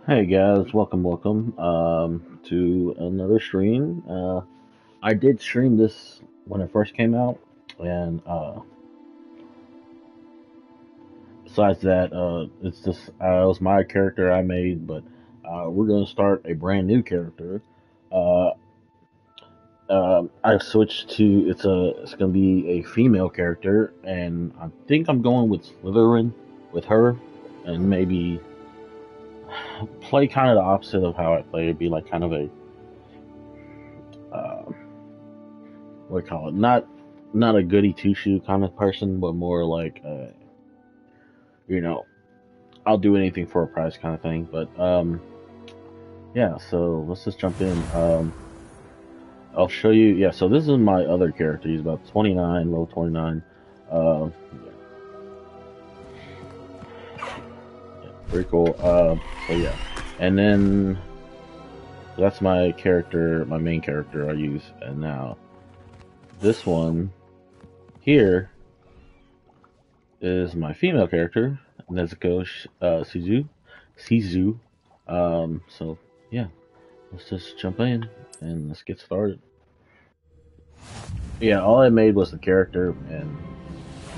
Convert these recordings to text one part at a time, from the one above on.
Hey guys, welcome to another stream. I did stream this when it first came out, and besides that, it's just it was my character I made, but we're gonna start a brand new character. Uh, I switched to it's gonna be a female character, and I think I'm going with Slytherin with her, and maybe play kind of the opposite of how I play. It'd be like kind of a uh, what do you call it? Not a goody two shoe kind of person, but more like you know, I'll do anything for a prize kind of thing. But yeah. So let's just jump in. I'll show you. Yeah. So this is my other character. He's about 29, level 29. Yeah, pretty cool. So yeah, and then that's my character, my main character I use, and now this one here is my female character, Nezuko Shizu. So yeah, let's just jump in and let's get started. Yeah, all I made was the character, and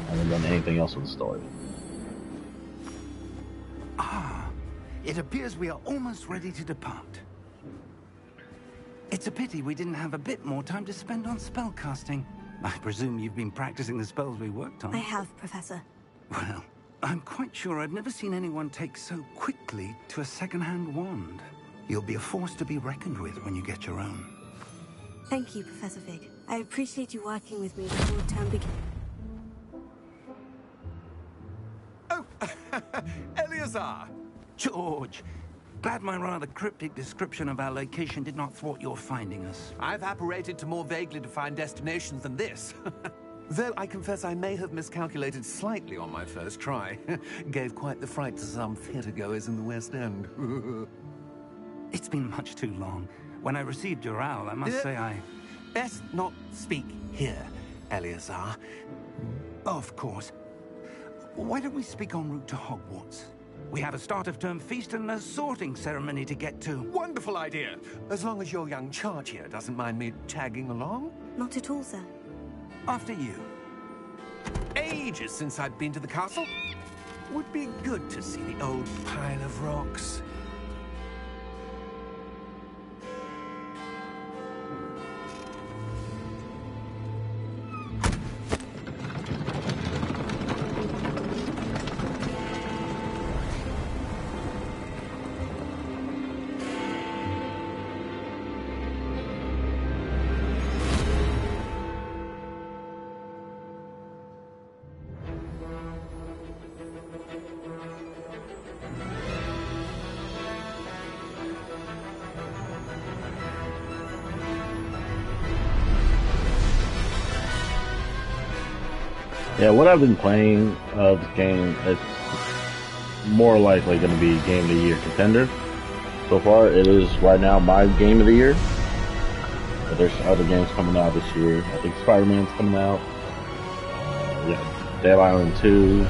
I haven't done anything else with the story. Ah, it appears we are almost ready to depart. It's a pity we didn't have a bit more time to spend on spellcasting. I presume you've been practicing the spells we worked on. I have, Professor. Well, I'm quite sure I've never seen anyone take so quickly to a second-hand wand. You'll be a force to be reckoned with when you get your own. Thank you, Professor Fig. I appreciate you working with me before term begins. Oh, Eleazar! George, glad my rather cryptic description of our location did not thwart your finding us. I've apparated to more vaguely defined destinations than this. Though I confess I may have miscalculated slightly on my first try. Gave quite the fright to some theatergoers in the West End. It's been much too long. When I received your owl, I must say I... Best not speak here, Eleazar. Of course. Why don't we speak en route to Hogwarts? We have a start-of-term feast and a sorting ceremony to get to. Wonderful idea! As long as your young charge here doesn't mind me tagging along. Not at all, sir. After you. Ages since I've been to the castle. Would be good to see the old pile of rocks. Yeah, what I've been playing of the game, it's more likely going to be Game of the Year contender. So far, it is right now my Game of the Year. But there's other games coming out this year. I think Spider-Man's coming out. Yeah, Dead Island 2.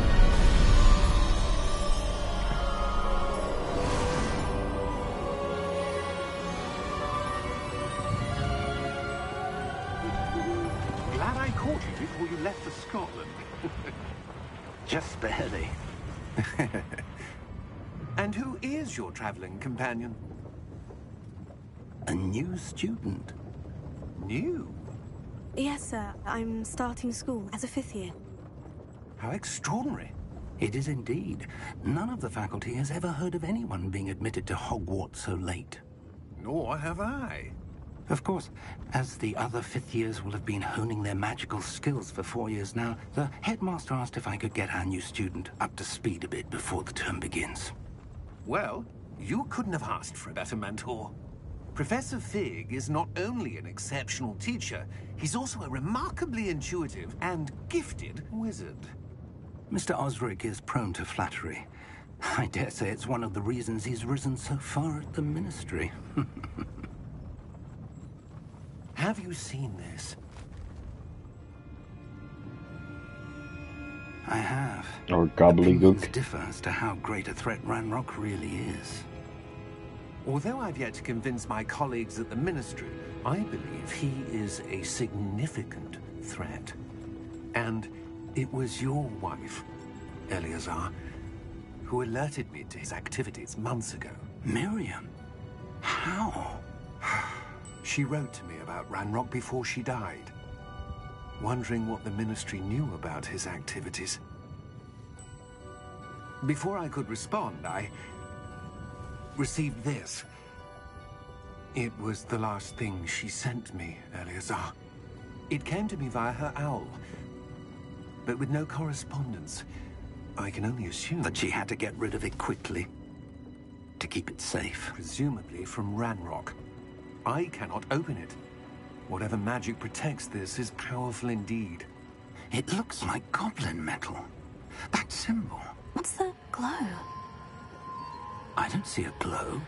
Glad I caught you before you left for Scotland. Just barely. And who is your traveling companion? A new student. New? Yes, sir. I'm starting school as a 5th year. How extraordinary. It is indeed. None of the faculty has ever heard of anyone being admitted to Hogwarts so late. Nor have I. Of course, as the other 5th years will have been honing their magical skills for 4 years now, the headmaster asked if I could get our new student up to speed a bit before the term begins. Well, you couldn't have asked for a better mentor. Professor Fig is not only an exceptional teacher, he's also a remarkably intuitive and gifted wizard. Mr. Osric is prone to flattery. I dare say it's one of the reasons he's risen so far at the ministry. Have you seen this? I have. Or Opinions Gobbledygook. differ as to how great a threat Ranrock really is. Although I've yet to convince my colleagues at the Ministry, I believe he is a significant threat. And it was your wife, Eleazar, who alerted me to his activities months ago. Miriam? How? She wrote to me about Ranrock before she died, wondering what the Ministry knew about his activities. Before I could respond, I received this. It was the last thing she sent me, Eleazar. It came to me via her owl, but with no correspondence. I can only assume That she had to get rid of it quickly to keep it safe. presumably from Ranrock. I cannot open it. Whatever magic protects this is powerful indeed. It looks like goblin metal. That symbol. What's the glow? I don't see a glow.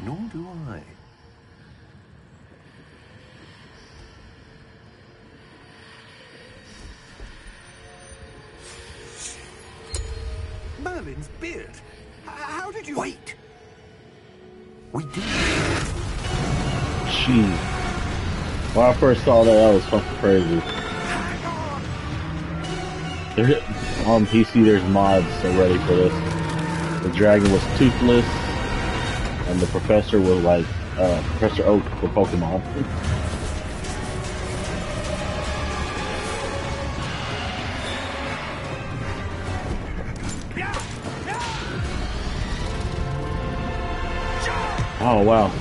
Nor do I. Merlin's beard. How did you... Wait! We did. Jeez. When I first saw that, I was fucking crazy. On PC, there's mods already for this. The dragon was toothless, and the professor was like Professor Oak for Pokemon. Oh wow.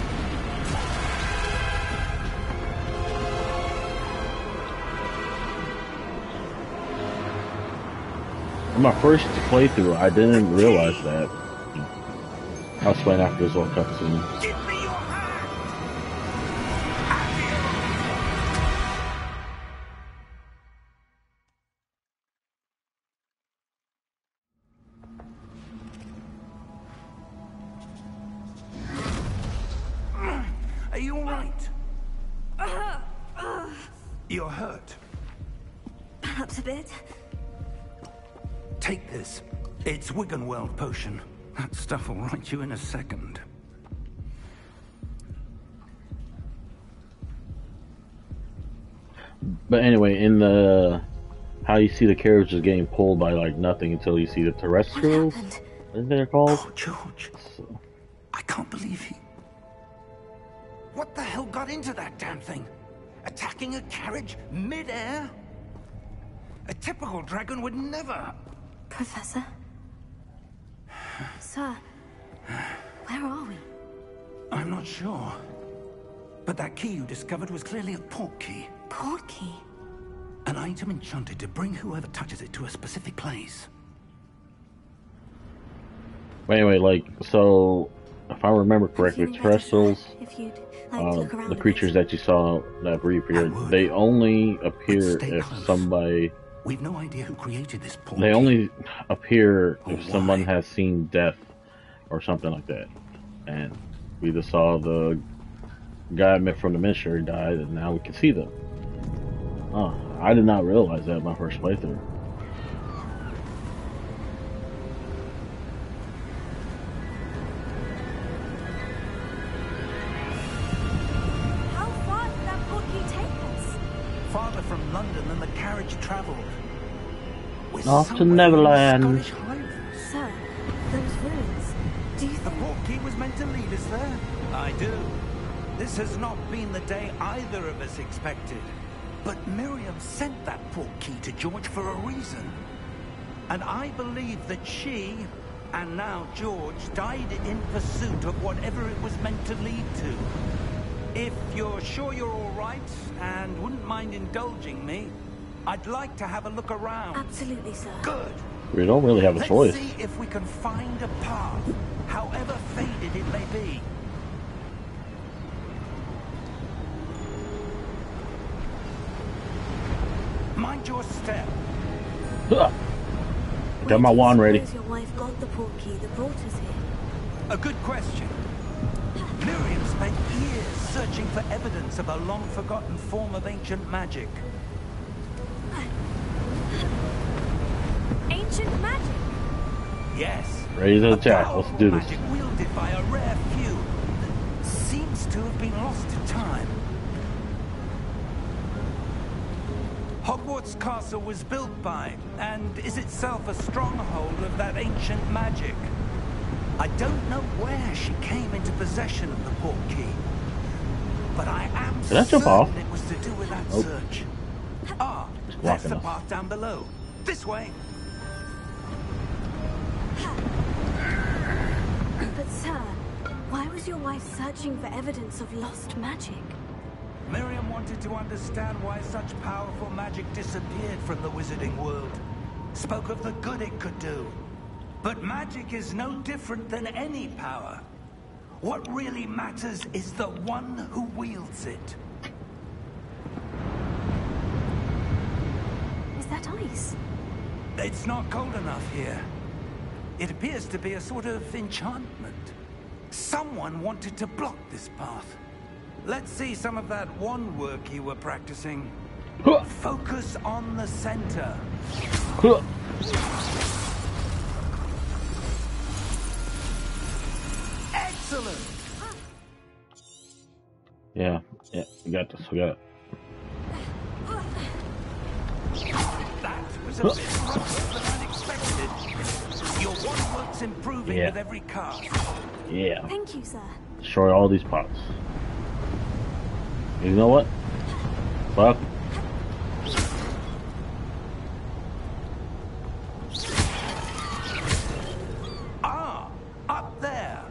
On my first playthrough, I didn't realize that. I'll explain after this little cutscene. Give me your hand! Are you all right? You're hurt. Perhaps a bit. Take this. It's Wiggenweld potion. That stuff will right you in a second. But anyway, in the how you see the carriages getting pulled by like nothing until you see the terrestrials, What happened? I think they're called. Oh, George. So, I can't believe he... What the hell got into that damn thing? Attacking a carriage mid-air? A typical dragon would never... Professor? Sir, where are we? I'm not sure. But that key you discovered was clearly a port key. Port key? An item enchanted to bring whoever touches it to a specific place. but anyway, like so, if I remember correctly, Feeling better, sir? terrestrials, If you'd like to look around the a creatures bit. that you saw that reappeared, I would. they only appear stay if close. somebody. We've no idea who created this port They key. only appear Oh, if someone why? has seen death or something like that. And we just saw the guy I met from the ministry died, and now we can see them. Oh, I did not realize that my first playthrough. How far did that port key take us? Farther from London than the carriage travelled. We're Off to somewhere in Neverland. Scottish Highlands. Sir, those ruins. Do you The think... port key was meant to lead us there. I do. This has not been the day either of us expected. But Miriam sent that port key to George for a reason. And I believe that she, and now George, died in pursuit of whatever it was meant to lead to. If you're sure you're all right, and wouldn't mind indulging me, I'd like to have a look around. Absolutely, sir. Good. We don't really have a Let's choice. see if we can find a path, however faded it may be. Mind your step. Got Where my do you wand ready. suppose your wife got the port key that brought us here? A good question. Miriam spent years searching for evidence of a long-forgotten form of ancient magic. Ancient magic? Yes. Ready to a attack. powerful Let's do this. magic wielded by a rare seems to have been lost to time. Hogwarts Castle was built by, and is itself a stronghold of that ancient magic. I don't know where she came into possession of the portkey, but I am certain it was to do with that search. Ah, that's the path down below. This way. But sir, why was your wife searching for evidence of lost magic? Miriam wanted to understand why such powerful magic disappeared from the wizarding world. Spoke of the good it could do. But magic is no different than any power. What really matters is the one who wields it. Is that ice? It's not cold enough here. It appears to be a sort of enchantment. Someone wanted to block this path. Let's see some of that wand work you were practicing. Focus on the center. Excellent! Yeah, we got this, we got it. That was a bit rougher than unexpected. Your wand work's improving with every cast. Yeah. Thank you, sir. Destroy all these pots. You know what? Fuck. Ah, up there.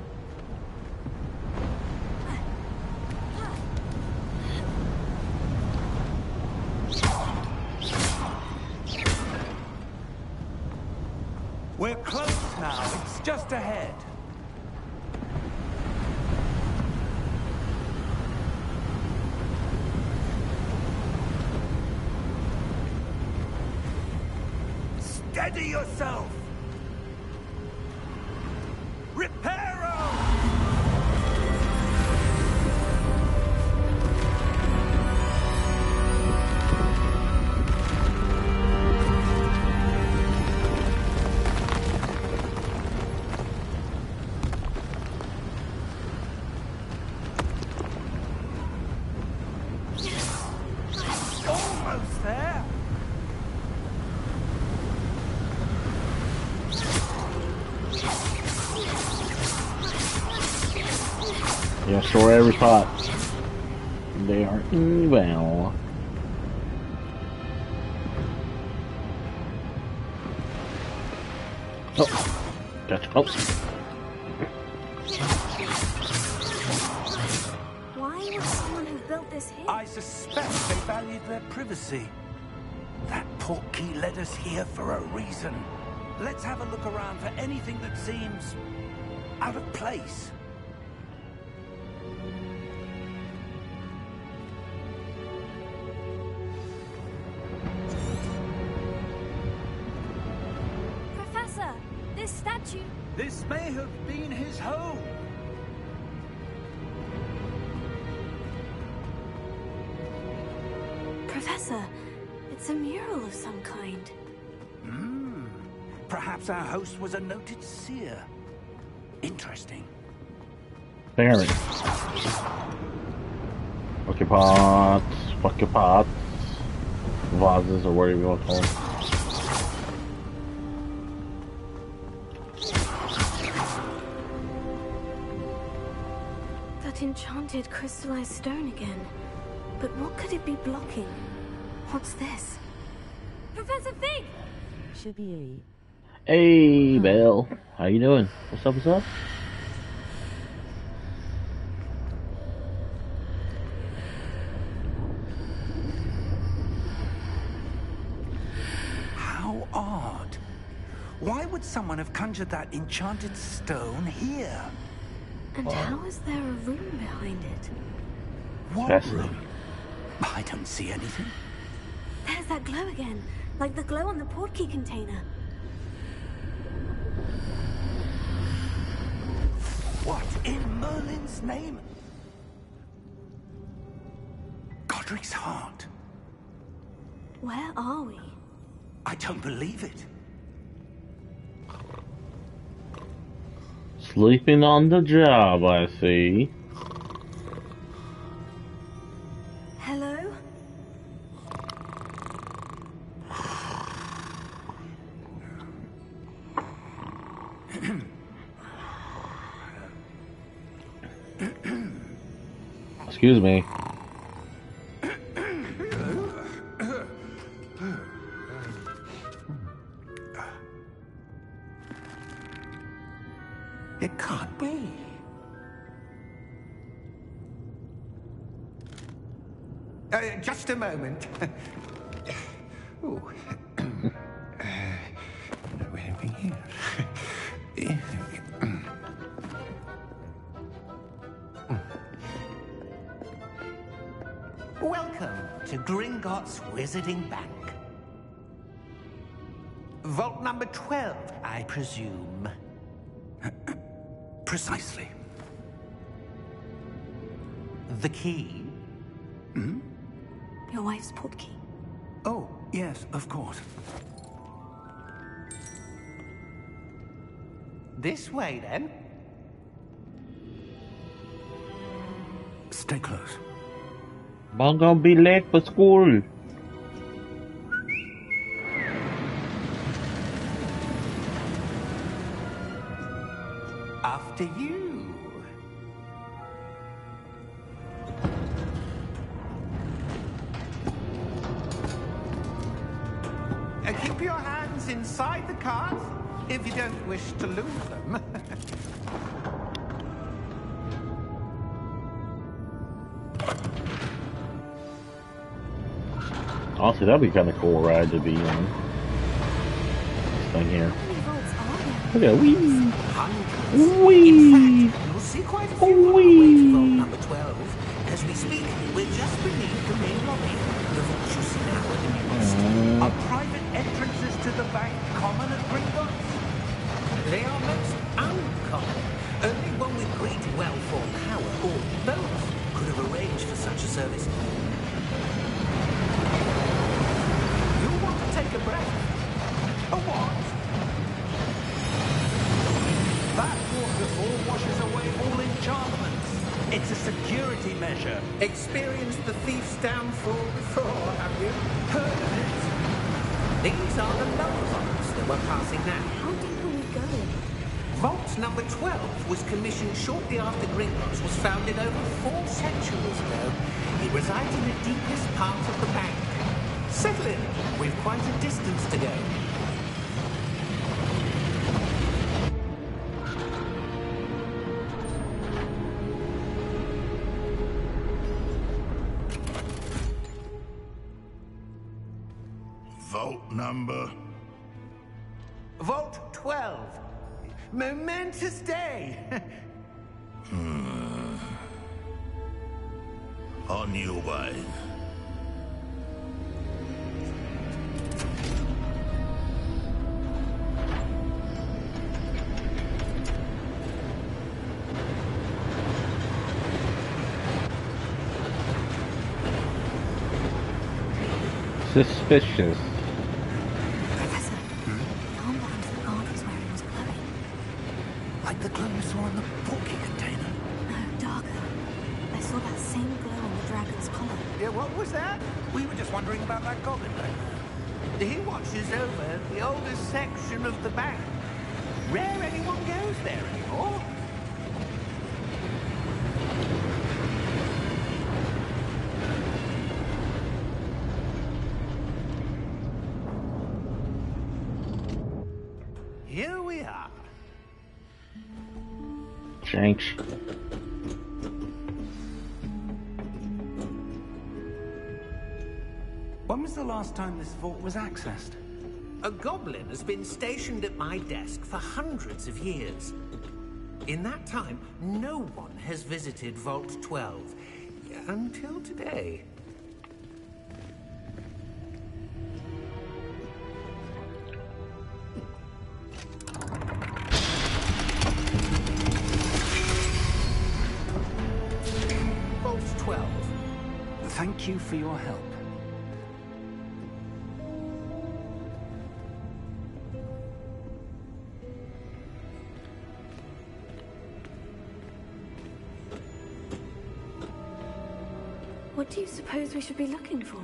We're close now. It's just ahead. Steady yourself! Reparo! Almost there! Yeah, destroy every pot. They are evil. Oh, gotcha. Oh. Why would someone who built this here? I suspect they valued their privacy. That portkey led us here for a reason. Let's have a look around for anything that seems out of place. Professor, this statue... This may have been his home. Professor, it's a mural of some kind. Perhaps our host was a noted seer. Interesting. Parent. Fuck your pots. Fuck your pots. Vases, or whatever you want to call them. That enchanted crystallized stone again. But what could it be blocking? What's this? Professor Fig! Should be Hey, Belle. How you doing? What's up, what's up? How odd. Why would someone have conjured that enchanted stone here? And how is there a room behind it? What Fascinating. room? I don't see anything. There's that glow again, like the glow on the portkey container. What in Merlin's name? Godric's heart. Where are we? I don't believe it. Sleeping on the job, I see. Excuse me. It can't be. Just a moment. Ooh. Anything here? Welcome to Gringotts Wizarding Bank. Vault number 12, I presume. Precisely. The key? Hmm? Your wife's portkey. Oh, yes, of course. This way, then. Stay close. I'm gonna be late for school. After you. Keep your hands inside the cart if you don't wish to lose them. Honestly, that'd be kind of cool ride to be on. This thing here. How many vaults are there? Look at wee. Hundreds. Wee. In fact, you'll see quite a few on our way to vault number 12. As we speak, we're just beneath the main lobby. The vaults you see now are the newest. Are private entrances to the bank common at Gringotts? They are most uncommon. Only one with great wealth or power, or both, could have arranged for such a service. You want to take a breath? A what? That waterfall washes away all enchantments. It's a security measure. Experienced the thief's downfall before, have you? Heard of it? These are the lower vaults that we're passing now. How deep will we go? Vault number 12 was commissioned shortly after Gringotts was founded over 4 centuries ago. It resides in the deepest part of the bank. Settle in. We've quite a distance to go. Vault number? Vault 12. Momentous day. On your way. Suspicious. Professor, the armband the guard was wearing was glowing. Like the glow you saw in the portkey container. No, darker. I saw that same glow on the dragon's collar. Yeah, what was that? We were just wondering about that goblin back there. He watches over the oldest section of the bank. Rare anyone goes there anymore. Here we are. Thanks. When was the last time this vault was accessed? A goblin has been stationed at my desk for hundreds of years. In that time, no one has visited Vault 12. Until today. Vault 12. Thank you for your help. What do you suppose we should be looking for?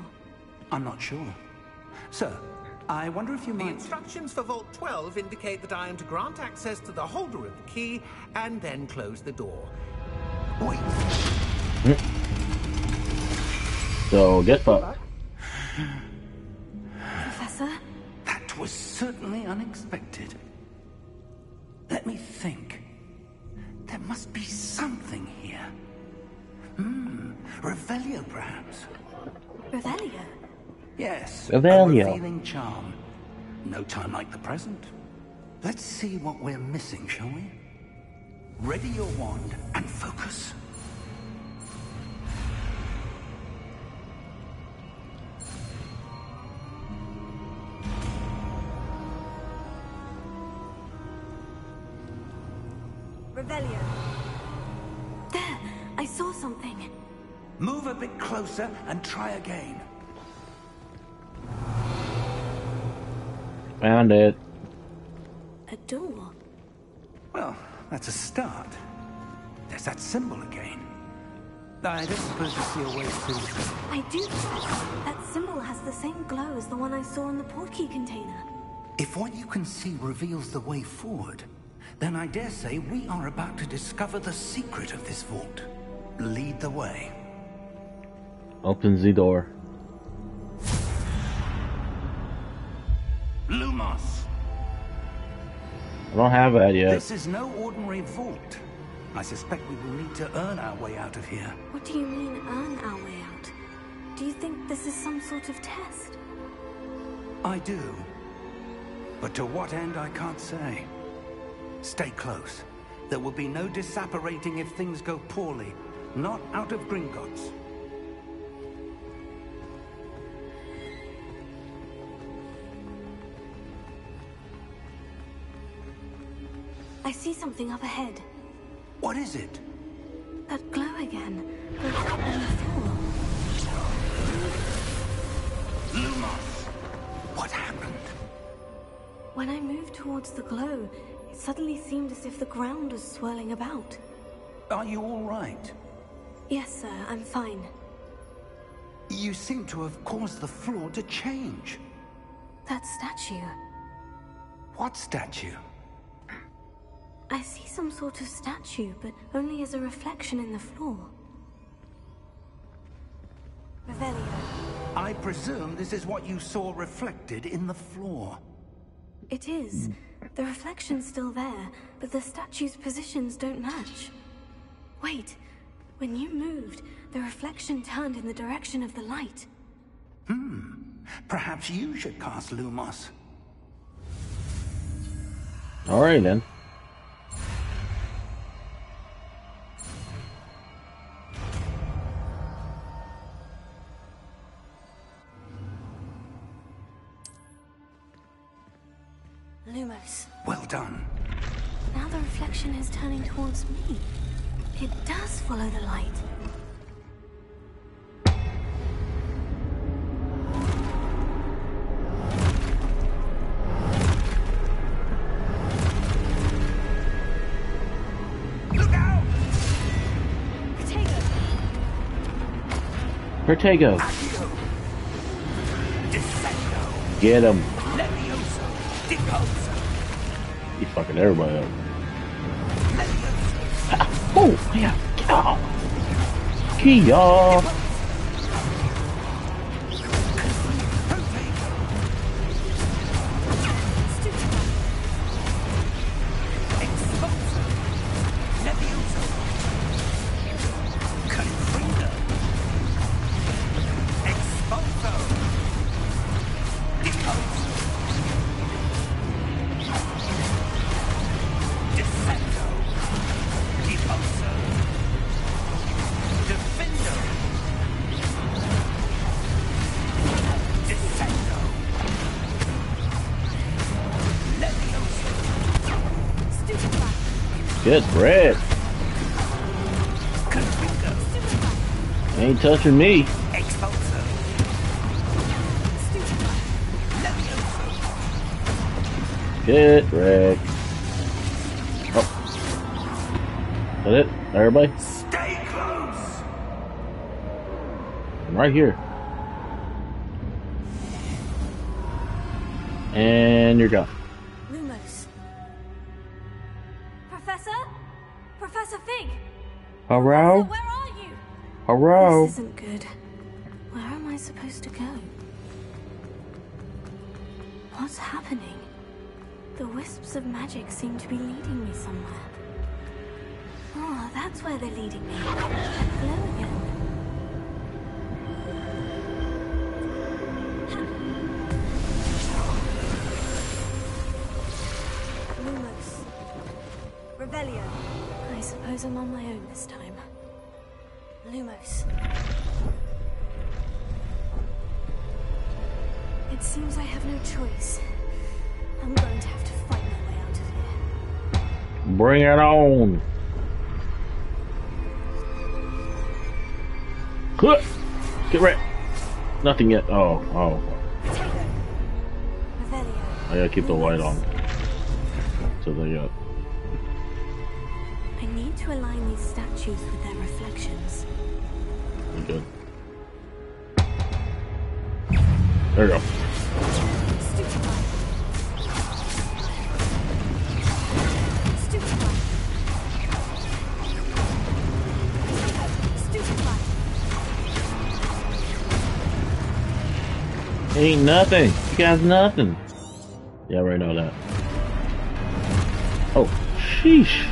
I'm not sure. Sir, I wonder if you might... The instructions for Vault 12 indicate that I am to grant access to the holder of the key and then close the door. Wait. So, get fucked. Professor? That was certainly unexpected. Let me think. There must be something here. Revelio, perhaps. Revelio? Yes, Revelio. a revealing charm. No time like the present. Let's see what we're missing, shall we? Ready your wand and focus. Revelio. There! I saw something. Move a bit closer and try again. Found it. A door. Well, that's a start. There's that symbol again. I don't suppose you see a way through. I do. That symbol has the same glow as the one I saw in the portkey container. If what you can see reveals the way forward, then I dare say we are about to discover the secret of this vault. Lead the way. Opens the door. Lumos! I don't have that yet. This is no ordinary vault. I suspect we will need to earn our way out of here. What do you mean, earn our way out? Do you think this is some sort of test? I do. But to what end, I can't say. Stay close. There will be no disapparating if things go poorly. Not out of Gringotts. I see something up ahead. What is it? That glow again. But on the floor. Lumos! What happened? When I moved towards the glow, it suddenly seemed as if the ground was swirling about. Are you all right? Yes, sir, I'm fine. You seem to have caused the floor to change. That statue. What statue? I see some sort of statue, but only as a reflection in the floor. Revelio. I presume this is what you saw reflected in the floor. It is. The reflection's still there, but the statue's positions don't match. Wait. When you moved, the reflection turned in the direction of the light. Perhaps you should cast Lumos. Alright then. Lumos. Well done. Now the reflection is turning towards me. It does follow the light. Look out! Protego. Accio! Defendo! Get him. Levioso! Deposo! He's fucking everybody up. Levioso! Oh, yeah. Get off. Kia. Exposo! Levioso! Confringo! Exposo! Deposo! Defendo! Deposo! Defendo! Defendo! Levioso! Good Brett. Confringo! Ain't touching me. Expulso! Levioso! Get wrecked. Oh. Is that it? Everybody? Stay close! I'm right here. And you're gone. Lumos. Professor? Professor Fig! Hello? Where are you? Hello? This isn't good. Where am I supposed to go? What's happening? The wisps of magic seem to be leading me somewhere. Oh, that's where they're leading me. Hello again. Lumos. Revelio. I suppose I'm on my own this time. Lumos. It seems I have no choice. I'm going to have to fight my way out of here. Bring it on. Huh. Get ready. Nothing yet. Oh. Revelio. I gotta keep the light on. So they got. I need to align these statues with their reflections. Good. There you go. Stupefy. Stupefy. Stupefy. Ain't nothing. You guys nothing. Yeah, I already know that. Oh, sheesh.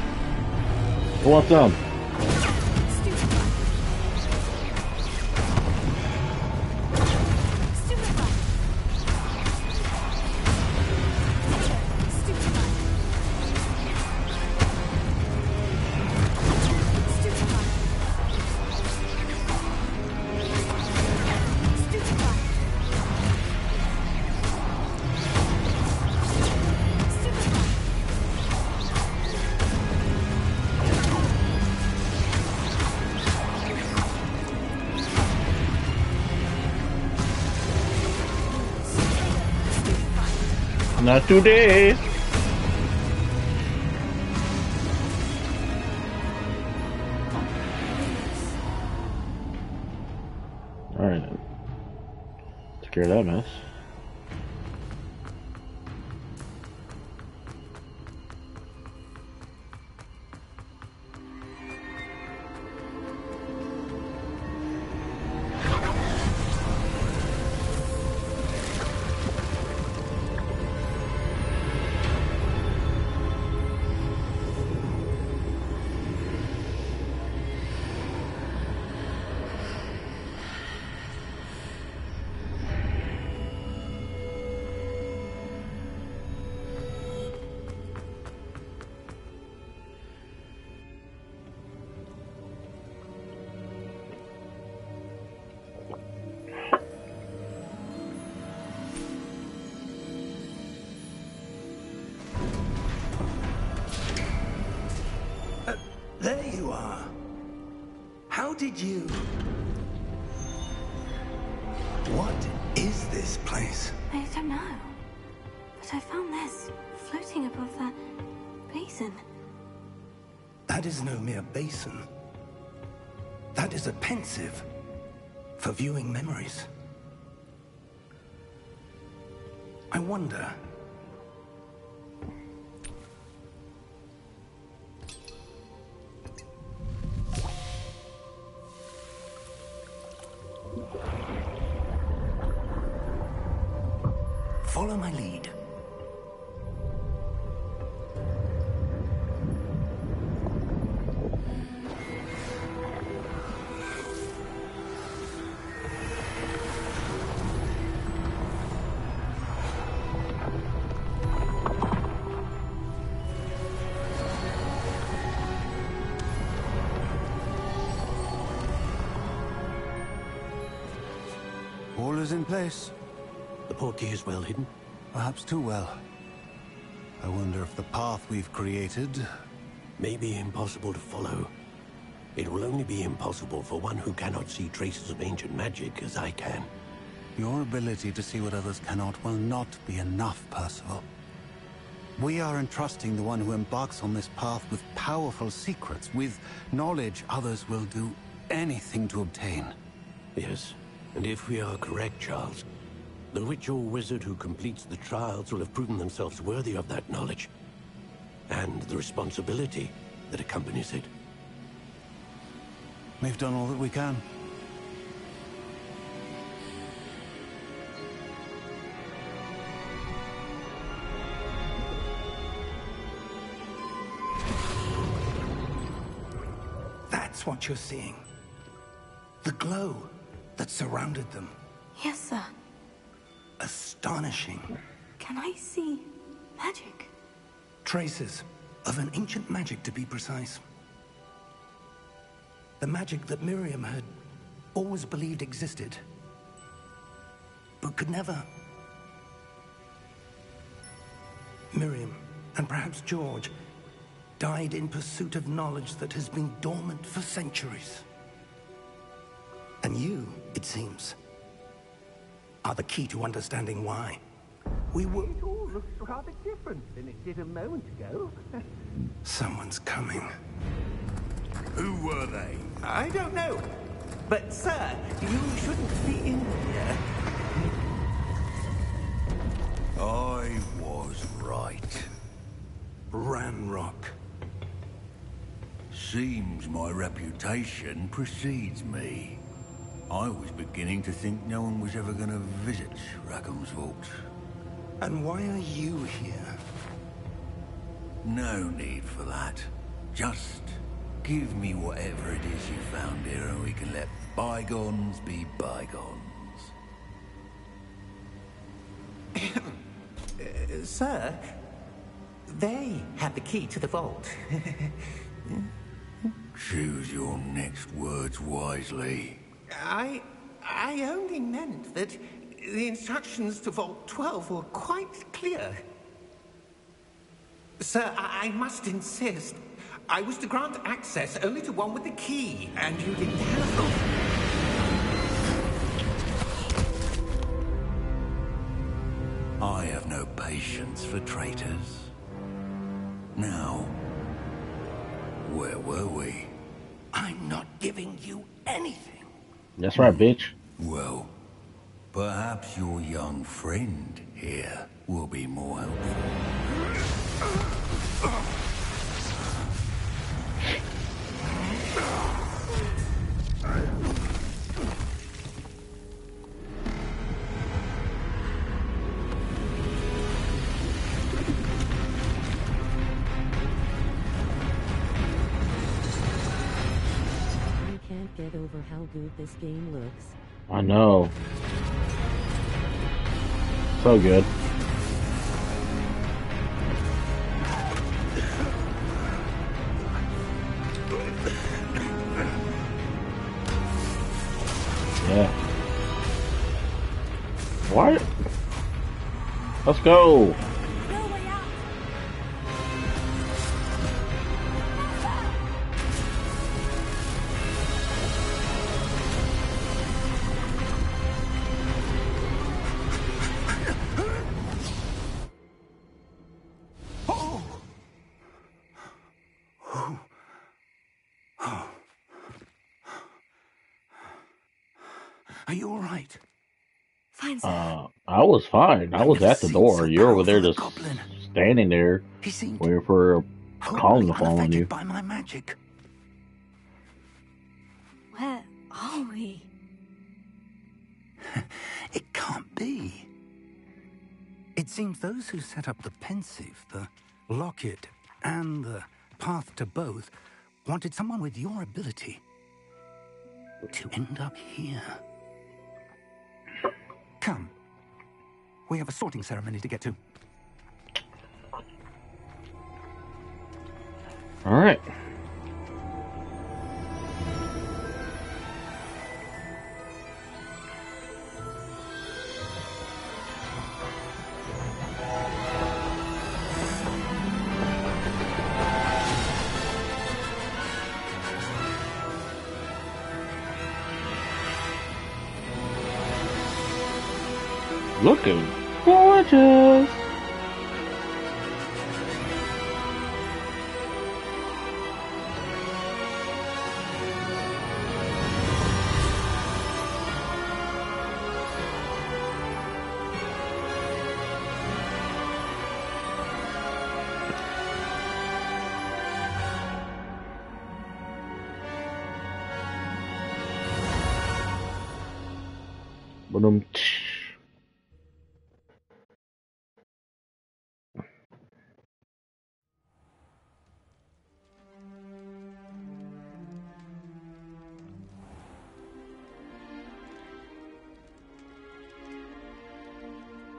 What's up? Not today. Alright then. Take care of that mess. There you are. How did you... What is this place? I don't know. But I found this floating above that basin. That is no mere basin. That is a pensive for viewing memories. I wonder... Follow my lead. All is in place. The portkey is well hidden. Perhaps too well. I wonder if the path we've created... May be impossible to follow. It will only be impossible for one who cannot see traces of ancient magic as I can. Your ability to see what others cannot will not be enough, Percival. We are entrusting the one who embarks on this path with powerful secrets, with knowledge others will do anything to obtain. Yes, and if we are correct, Charles, the witch or wizard who completes the trials will have proven themselves worthy of that knowledge, and the responsibility that accompanies it. We've done all that we can. That's what you're seeing. The glow that surrounded them. Yes, sir. Astonishing. Can I see magic? Traces of an ancient magic, to be precise. The magic that Miriam had always believed existed, but could never. Miriam, and perhaps George, died in pursuit of knowledge that has been dormant for centuries. And you, it seems, are the key to understanding why. We were... It all looks rather different than it did a moment ago. Someone's coming. Who were they? I don't know. But, sir, you shouldn't be in here. I was right. Ranrock. Seems my reputation precedes me. I was beginning to think no one was ever going to visit Rackham's vault. And why are you here? No need for that. Just give me whatever it is you found here and we can let bygones be bygones. Sir, they have the key to the vault. Choose your next words wisely. I only meant that the instructions to Vault 12 were quite clear. Sir, I must insist. I was to grant access only to one with the key, and you didn't have. I have no patience for traitors. Now, where were we? I'm not giving you anything. That's right, bitch. Well, perhaps your young friend here will be more helpful. Get over how good this game looks. I know. So good. Yeah. What? Let's go. Are you all right? Fine, sir. I was fine. I was at the door. You're over there just goblin. standing there, He seemed waiting for a calling to fall on unaffected you. by my magic. Where are we? It can't be. It seems those who set up the pensive, the locket, and the path to both wanted someone with your ability to end up here. Come. We have a sorting ceremony to get to. All right. Looking gorgeous. Ba-dum.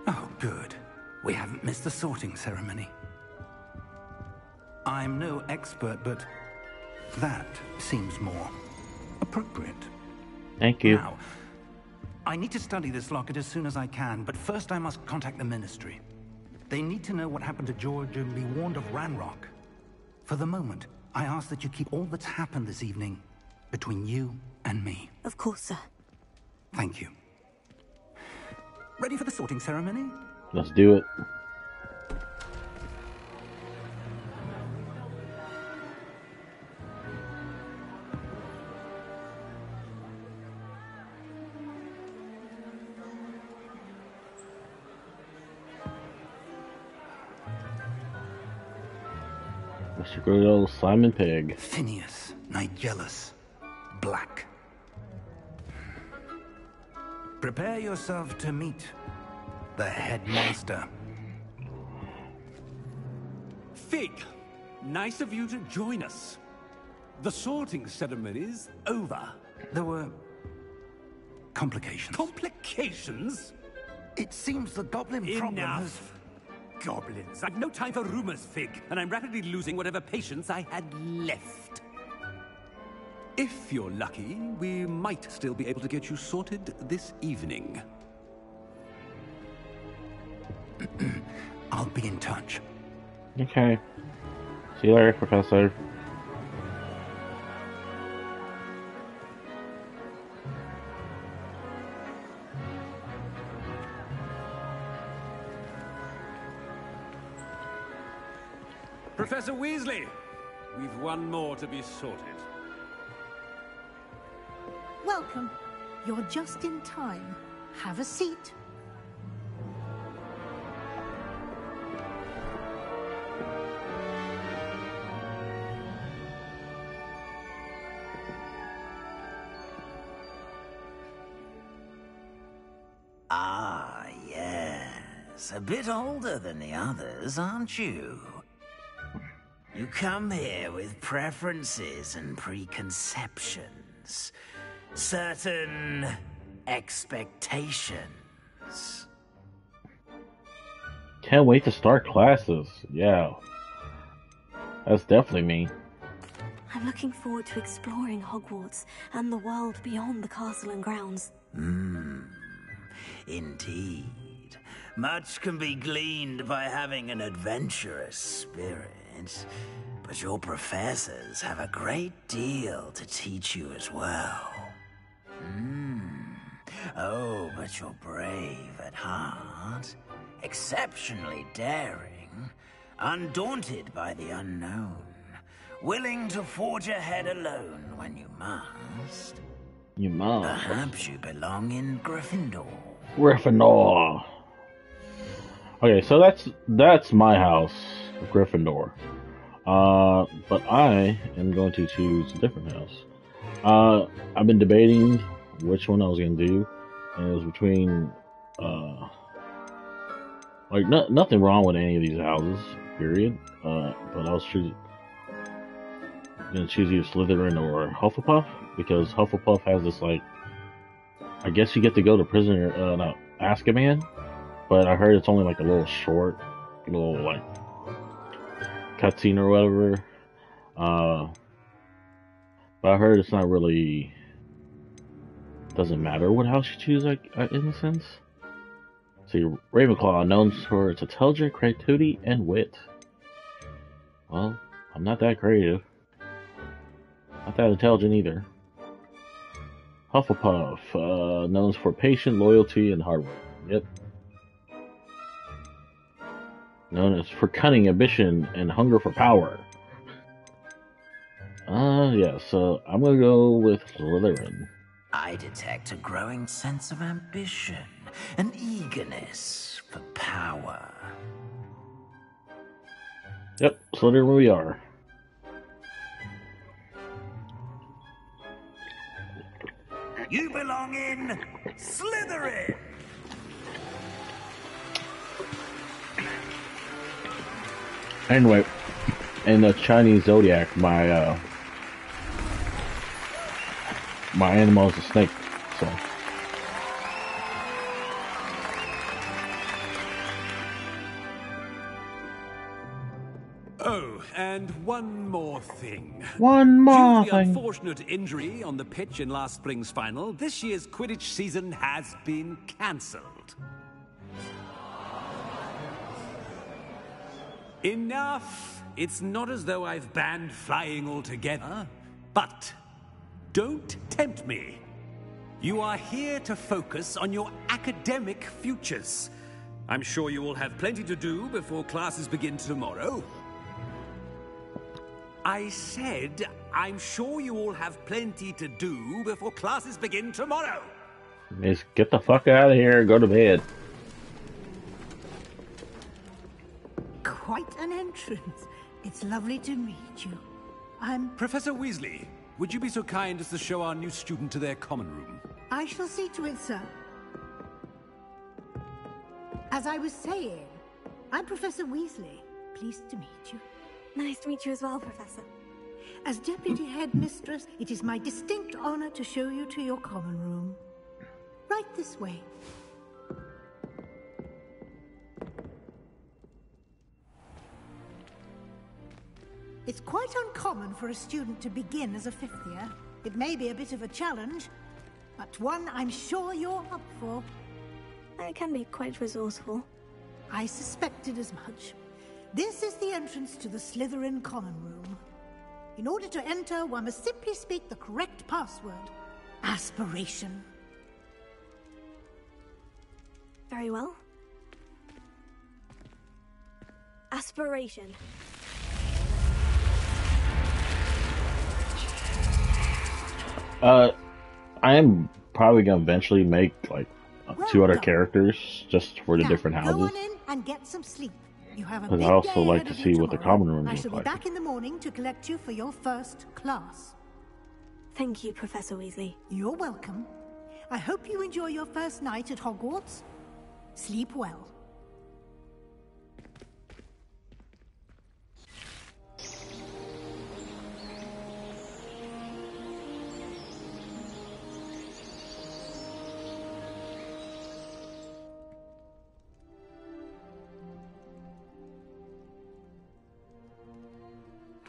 Oh, good. We haven't missed the sorting ceremony. I'm no expert, but that seems more appropriate. Thank you. Now, I need to study this locket as soon as I can, but first I must contact the Ministry. They need to know what happened to George and be warned of Ranrock. For the moment, I ask that you keep all that's happened this evening between you and me. Of course, sir. Thank you. Ready for the sorting ceremony? Let's do it. Mr. Good old Simon Pegg. Phineas, Nigellus, Black. Prepare yourself to meet the headmaster. Fig, nice of you to join us. The sorting ceremony's over. There were complications. Complications? It seems the goblin problem has... Enough. Goblins. I've no time for rumors, Fig, and I'm rapidly losing whatever patience I had left. If you're lucky, we might still be able to get you sorted this evening. I'll be in touch. Okay. See you later, Professor. Professor Weasley, we've one more to be sorted. Welcome. You're just in time. Have a seat. Ah, yes. A bit older than the others, aren't you? You come here with preferences and preconceptions. Certain expectations. Can't wait to start classes. Yeah. That's definitely me. I'm looking forward to exploring Hogwarts and the world beyond the castle and grounds. Indeed. Much can be gleaned by having an adventurous spirit. But your professors have a great deal to teach you as well. Oh, but you're brave at heart. Exceptionally daring. Undaunted by the unknown. Willing to forge ahead alone when you must. You must. Perhaps you belong in Gryffindor. Gryffindor. Okay, so that's my house, Gryffindor. But I am going to choose a different house. I've been debating which one I was going to do, and it was between, nothing wrong with any of these houses, period. But I was going to choose either Slytherin or Hufflepuff, because Hufflepuff has this, I guess you get to go to Azkaban, but I heard it's only a little short, cutscene or whatever. But I heard it's not really, doesn't matter what house you choose, in a sense. See, Ravenclaw, known for its intelligence, creativity, and wit. Well, I'm not that creative. Not that intelligent either. Hufflepuff, known for patience, loyalty, and hard work. Yep. Known as for cunning, ambition, and hunger for power. Yeah, so I'm gonna go with Slytherin. I detect a growing sense of ambition, an eagerness for power. Yep, Slytherin we are. You belong in Slytherin! Anyway, in the Chinese zodiac, my animal is a snake. So. Oh, and one more thing. One more Due to the thing. unfortunate injury on the pitch in last spring's final, this year's Quidditch season has been cancelled. Enough! It's not as though I've banned flying altogether, but don't tempt me. You are here to focus on your academic futures. I'm sure you will have plenty to do before classes begin tomorrow. I said, I'm sure you all have plenty to do before classes begin tomorrow. Just get the fuck out of here and go to bed. Quite an entrance. It's lovely to meet you. I'm... Professor Weasley, would you be so kind as to show our new student to their common room? I shall see to it, sir. As I was saying, I'm Professor Weasley. Pleased to meet you. Nice to meet you as well, Professor. As Deputy Headmistress, it is my distinct honor to show you to your common room. Right this way. It's quite uncommon for a student to begin as a fifth year. It may be a bit of a challenge, but one I'm sure you're up for. I can be quite resourceful. I suspected as much. This is the entrance to the Slytherin common room. In order to enter, one must simply speak the correct password. Aspiration. Very well. Aspiration. I am probably gonna eventually make like two other done. characters just for the Now, different go houses. on in and get some sleep. You have a Because big I also day like ahead to of see you what the tomorrow. common rooms I look shall be like. back in the morning to collect you for your first class. Thank you, Professor Weasley. You're welcome. I hope you enjoy your first night at Hogwarts. Sleep well.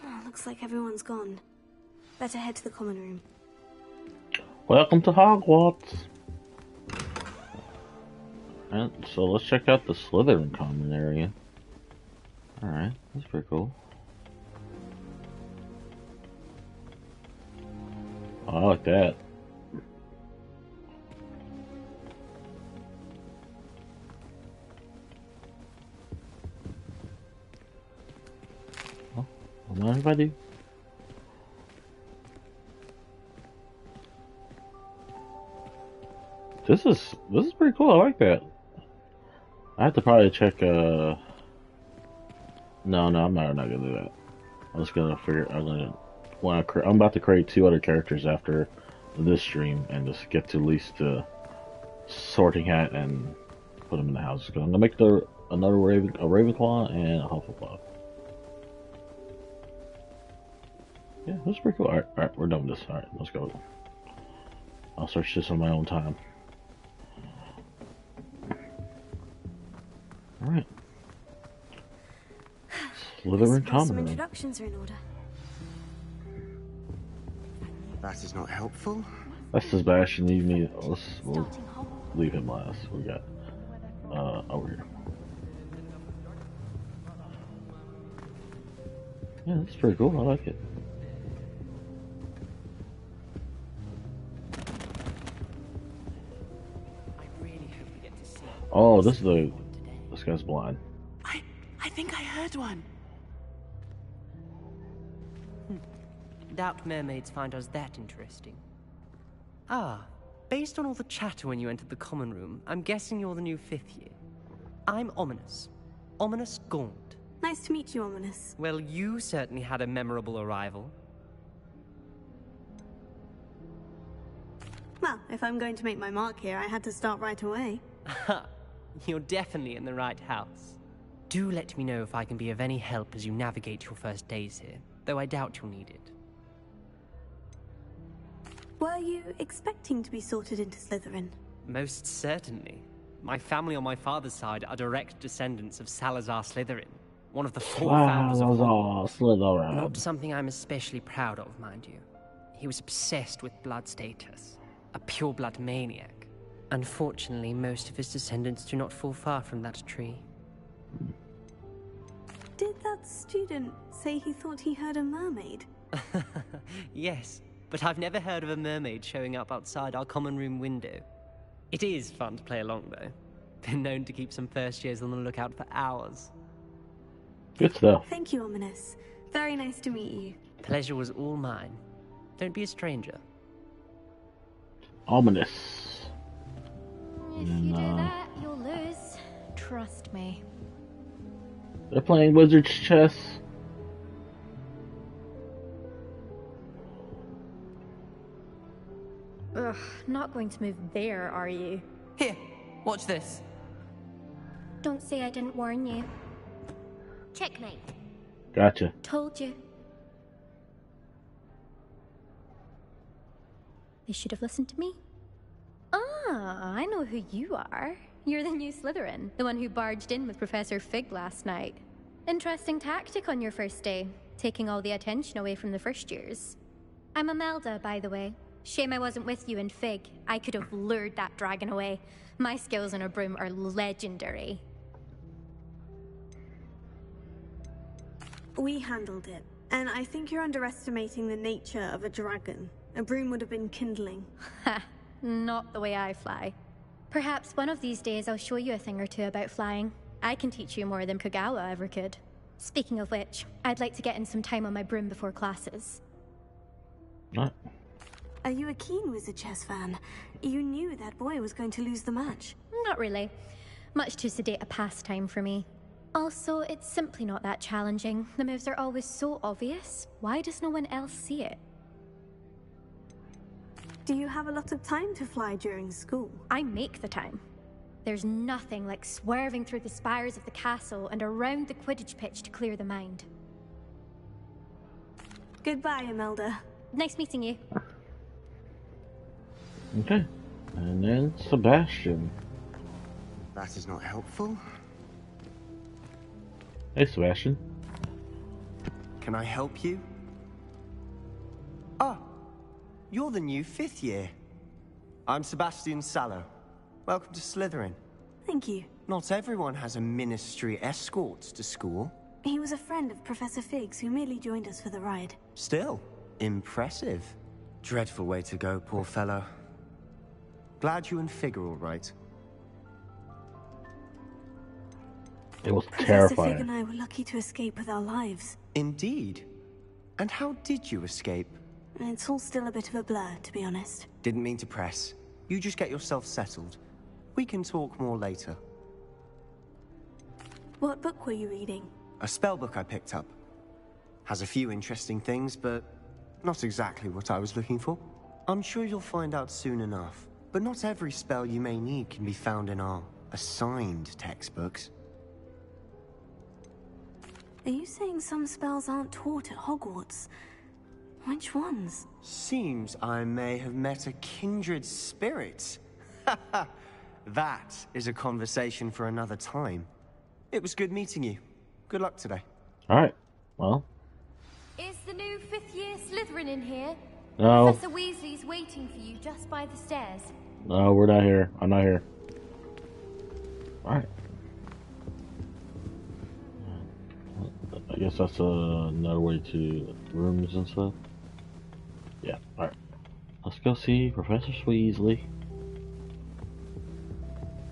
Oh, looks like everyone's gone. Better head to the common room. Welcome to Hogwarts. And so let's check out the Slytherin common area. Alright, that's pretty cool. Oh, I like that. Oh, don't mind if I do. This is pretty cool. I like that. I have to probably check. No, I'm not gonna do that. I'm just gonna figure. I'm about to create two other characters after this stream and just get to at least Sorting Hat and put them in the house. I'm gonna make another a Ravenclaw and a Hufflepuff. Yeah, that's pretty cool. All right, we're done with this. All right, let's go. I'll search this on my own time. Alright. Slytherin Some common room. introductions are in order. That is not helpful. That's Sebastian. We'll leave him last. We got over here. Yeah, that's pretty cool. I like it. Oh, this guy's blind. I think I heard one. Doubt mermaids find us that interesting. Ah, based on all the chatter when you entered the common room, I'm guessing you're the new fifth year. I'm Ominous. Ominous Gaunt. Nice to meet you, Ominous. Well, you certainly had a memorable arrival. Well, if I'm going to make my mark here, I had to start right away. You're definitely in the right house. Do let me know if I can be of any help as you navigate your first days here, though I doubt you'll need it. Were you expecting to be sorted into Slytherin? Most certainly. My family on my father's side are direct descendants of Salazar Slytherin, one of the 4 founders of Hogwarts. Slytherin. Not something I'm especially proud of, mind you. He was obsessed with blood status, a pure-blood maniac. Unfortunately, most of his descendants do not fall far from that tree. Did that student say he thought he heard a mermaid? Yes, but I've never heard of a mermaid showing up outside our common room window. It is fun to play along, though. Been known to keep some first years on the lookout for hours. Good stuff. Thank you, Ominous. Very nice to meet you. Pleasure was all mine. Don't be a stranger. Ominous. If you do that, you'll lose. Trust me. They're playing wizard's chess. Ugh, not going to move there, are you? Here, watch this. Don't say I didn't warn you. Checkmate. Gotcha. Told you. They should have listened to me. Ah, I know who you are. You're the new Slytherin, the one who barged in with Professor Fig last night. Interesting tactic on your first day, taking all the attention away from the first years. I'm Imelda, by the way. Shame I wasn't with you in Fig. I could have lured that dragon away. My skills on a broom are legendary. We handled it, and I think you're underestimating the nature of a dragon. A broom would have been kindling. Ha! Not the way I fly. Perhaps one of these days I'll show you a thing or two about flying. I can teach you more than Kagawa ever could. Speaking of which, I'd like to get in some time on my broom before classes. What? Are you a keen wizard chess fan? You knew that boy was going to lose the match. Not really. Much too sedate a pastime for me. Also, it's simply not that challenging. The moves are always so obvious. Why does no one else see it? Do you have a lot of time to fly during school? I make the time. There's nothing like swerving through the spires of the castle and around the Quidditch pitch to clear the mind. Goodbye, Imelda. Nice meeting you. Okay. And then Sebastian. That is not helpful. Hey, Sebastian. Can I help you? Ah, you're the new 5th year. I'm Sebastian Sallow. Welcome to Slytherin. Thank you. Not everyone has a ministry escort to school. He was a friend of Professor Fig's who merely joined us for the ride. Still, impressive. Dreadful way to go, poor fellow. Glad you and Fig are all right. It was Professor terrifying. Fig and I were lucky to escape with our lives. Indeed. And how did you escape? It's all still a bit of a blur, to be honest. Didn't mean to press. You just get yourself settled. We can talk more later. What book were you reading? A spell book I picked up. Has a few interesting things, but not exactly what I was looking for. I'm sure you'll find out soon enough. But not every spell you may need can be found in our assigned textbooks. Are you saying some spells aren't taught at Hogwarts? Which ones? Seems I may have met a kindred spirit. That is a conversation for another time. It was good meeting you. Good luck today. Alright, well. Is the new 5th year Slytherin in here? No. Professor Weasley's waiting for you just by the stairs. No, we're not here. I'm not here. Alright. I guess that's another way to rooms and stuff. Yeah, alright. Let's go see Professor Weasley.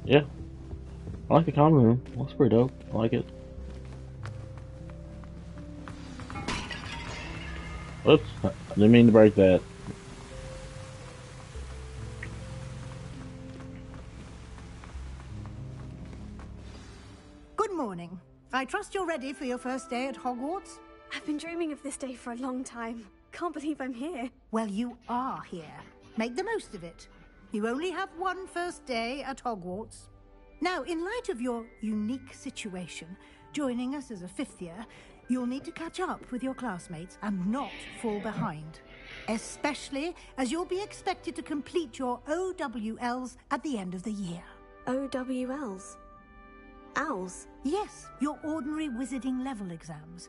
Yeah. I like the common room. Looks pretty dope. I like it. Oops. I didn't mean to break that. Good morning. I trust you're ready for your first day at Hogwarts? I've been dreaming of this day for a long time. Can't believe I'm here. Well, you are here. Make the most of it. You only have one first day at Hogwarts. Now, in light of your unique situation, joining us as a 5th year, you'll need to catch up with your classmates and not fall behind. Especially as you'll be expected to complete your OWLs at the end of the year. OWLs? Owls? Yes, your ordinary wizarding level exams.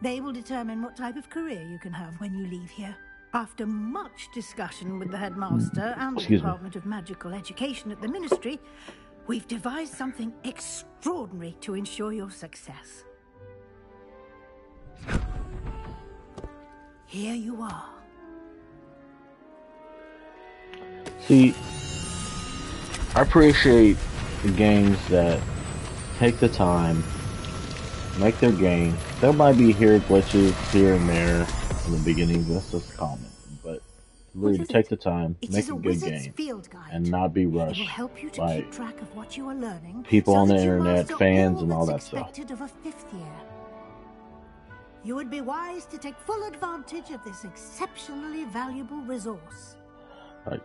They will determine what type of career you can have when you leave here. After much discussion with the headmaster and the Department of Magical Education at the Ministry, we've devised something extraordinary to ensure your success. Here you are. See, I appreciate the games that take the time, make their game. There might be glitches here and there in the beginning, that's just common. But really, take the time, make a good game, and not be rushed by people on the internet, fans, and all that stuff. You would be wise to take full advantage of this exceptionally valuable resource. Like,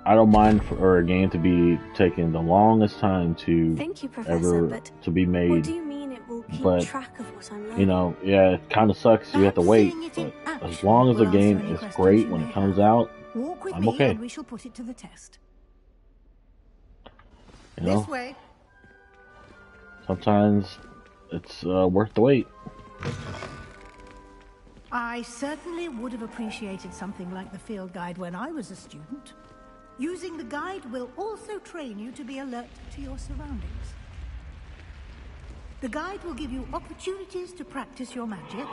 I don't mind for a game to be taking the longest time to to be made. What do you mean it will keep track of what I'm learning? You know, yeah, it kind of sucks. You have to wait, but as long as the game is great when it comes out, I'm okay. And we shall put it to the test. You know, this way. Sometimes it's worth the wait. I certainly would have appreciated something like the field guide when I was a student. Using the guide will also train you to be alert to your surroundings. The guide will give you opportunities to practice your magic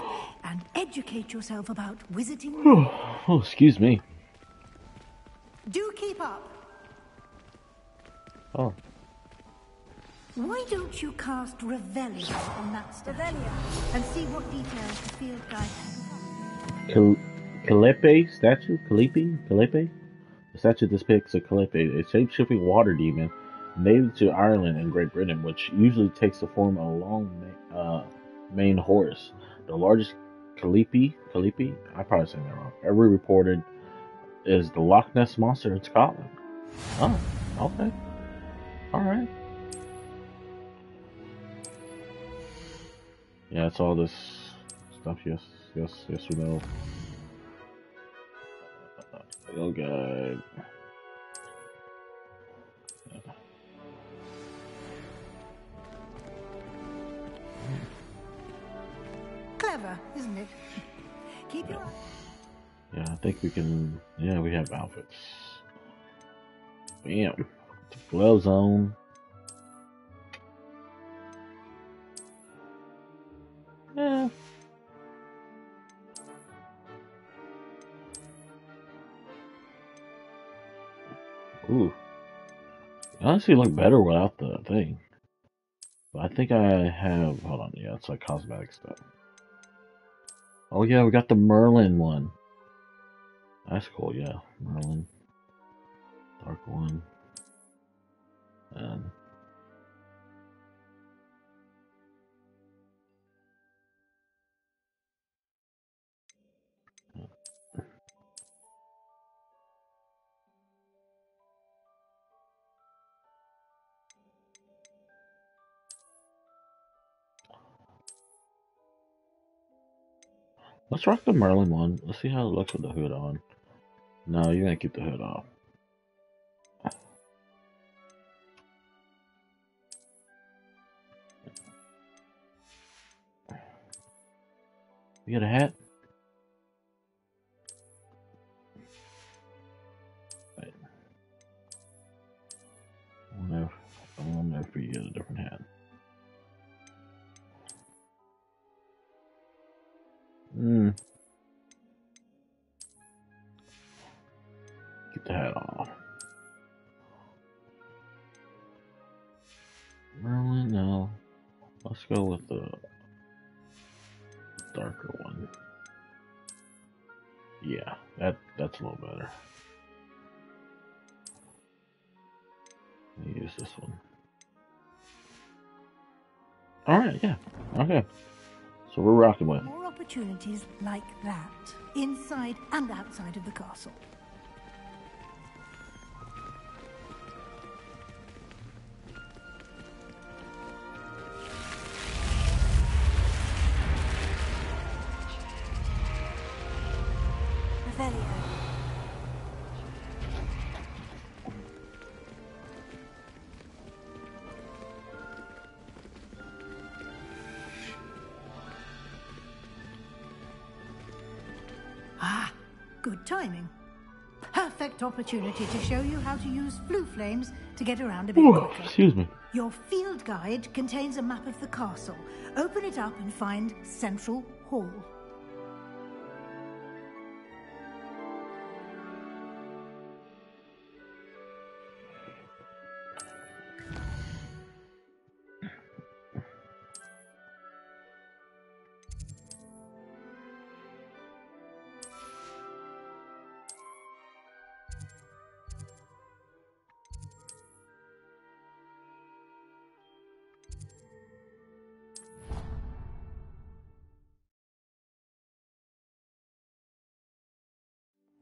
and educate yourself about wizarding. Oh, excuse me. Do keep up. Oh. Why don't you cast Revelia on that statue and see what details the field guide has? Calliope statue? Calliope? The statue depicts a Calliope, a shape-shifting water demon native to Ireland and Great Britain, which usually takes the form of a long maned horse. The largest Calliope, I probably saying that wrong, ever reported is the Loch Ness Monster in Scotland. Oh, okay. Alright. Yeah, it's all this stuff, yes, we know. Oh god. Clever, isn't it? Keep your eye. Yeah, I think we can. Yeah, we have outfits. Bam. Gloves on. Yeah. Ooh. Honestly, look better without the thing. But I think I have. Hold on. Yeah, it's like cosmetic stuff. Oh yeah, we got the Merlin one. That's cool. Yeah, Merlin. Dark one. And let's rock the Merlin one. Let's see how it looks with the hood on. No, you're gonna keep the hood off. You got a hat? Wait. I wonder if you get a different hat. Get the hat off. Merlin, no. Let's go with the darker one. Yeah, that's a little better. Let me use this one. Alright, yeah. Okay. So we're rocking with. More opportunities like that, inside and outside of the castle. Good timing. Perfect opportunity to show you how to use flue flames to get around a bit quicker. Excuse me. Your field guide contains a map of the castle. Open it up and find Central Hall.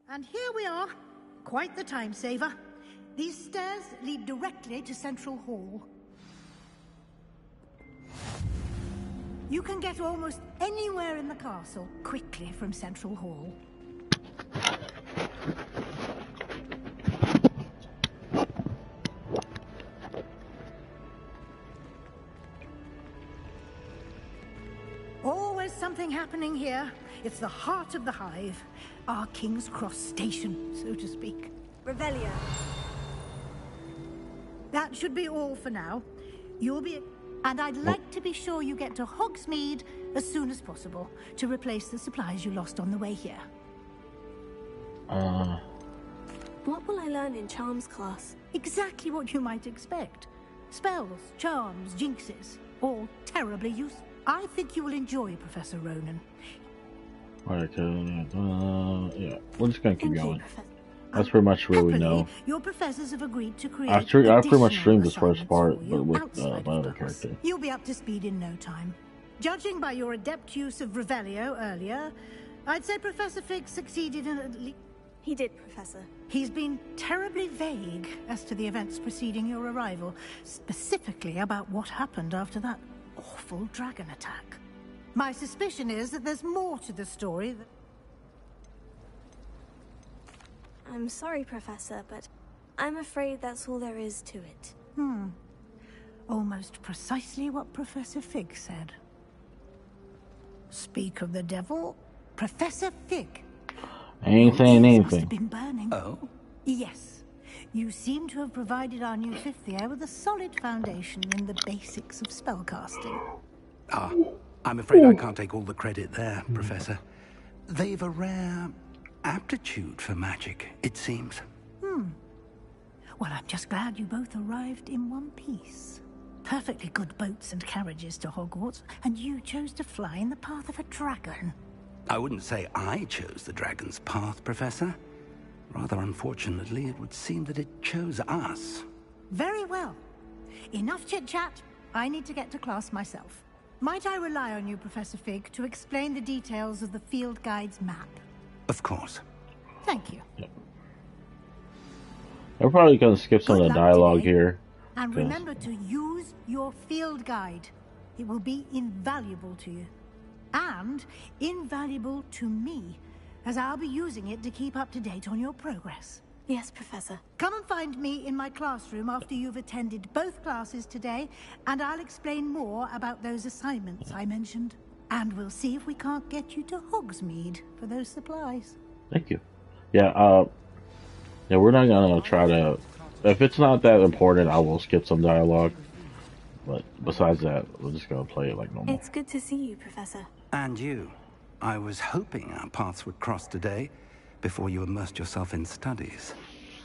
And here we are. Quite the time saver. These stairs lead directly to Central Hall. You can get almost anywhere in the castle quickly from Central Hall. Always something happening here. It's the heart of the hive. Our King's Cross station, so to speak. Revelio. That should be all for now. You'll be... And I'd like to be sure you get to Hogsmeade as soon as possible to replace the supplies you lost on the way here. What will I learn in Charms class? Exactly what you might expect. Spells, charms, jinxes. All terribly useful. I think you will enjoy Professor Ronan. Alright, yeah, we're just gonna keep going. That's pretty much where we know. Your professors have agreed to create I pretty much streamed this first part, but with my other character. You'll be up to speed in no time. Judging by your adept use of Revelio earlier, I'd say Professor Fig succeeded in at least... He did, Professor. He's been terribly vague as to the events preceding your arrival, specifically about what happened after that awful dragon attack. My suspicion is that there's more to the story that... I'm sorry, Professor, but I'm afraid that's all there is to it. Almost precisely what Professor Fig said. Speak of the devil, Professor Fig. I ain't saying anything. Must have been burning. Oh? Yes. You seem to have provided our new fifth year with a solid foundation in the basics of spellcasting. Ah, I'm afraid I can't take all the credit there, Professor. They've a rare aptitude for magic, it seems. Well, I'm just glad you both arrived in one piece. Perfectly good boats and carriages to Hogwarts, and you chose to fly in the path of a dragon. I wouldn't say I chose the dragon's path, Professor. Rather unfortunately, it would seem that it chose us. Very well. Enough chit-chat. I need to get to class myself. Might I rely on you, Professor Fig, to explain the details of the field guide's map? Of course. Thank you. Yep. I'm probably going to skip some of the dialogue here. And remember to use your field guide. It will be invaluable to you. And invaluable to me, as I'll be using it to keep up to date on your progress. Yes, Professor. Come and find me in my classroom after you've attended both classes today, and I'll explain more about those assignments I mentioned. And we'll see if we can't get you to Hogsmeade for those supplies. Thank you. Yeah, yeah, we're not gonna try to... If it's not that important, I will skip some dialogue. But besides that, we're just gonna play it like normal. It's good to see you, Professor. And you. I was hoping our paths would cross today, before you immersed yourself in studies.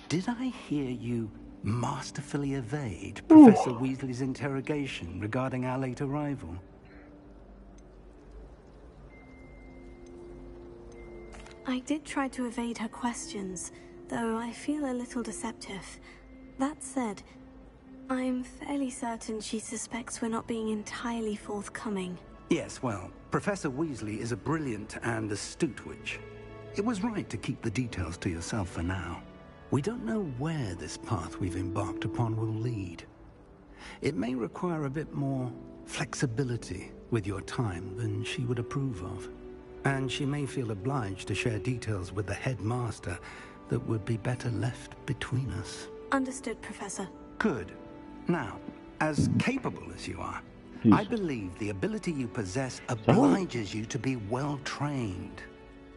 Did I hear you masterfully evade Professor Weasley's interrogation regarding our late arrival? I did try to evade her questions, though I feel a little deceptive. That said, I'm fairly certain she suspects we're not being entirely forthcoming. Yes, well, Professor Weasley is a brilliant and astute witch. It was right to keep the details to yourself for now. We don't know where this path we've embarked upon will lead. It may require a bit more flexibility with your time than she would approve of. And she may feel obliged to share details with the headmaster that would be better left between us. Understood, Professor. Good. Now, as capable as you are, I believe the ability you possess obliges you to be well trained.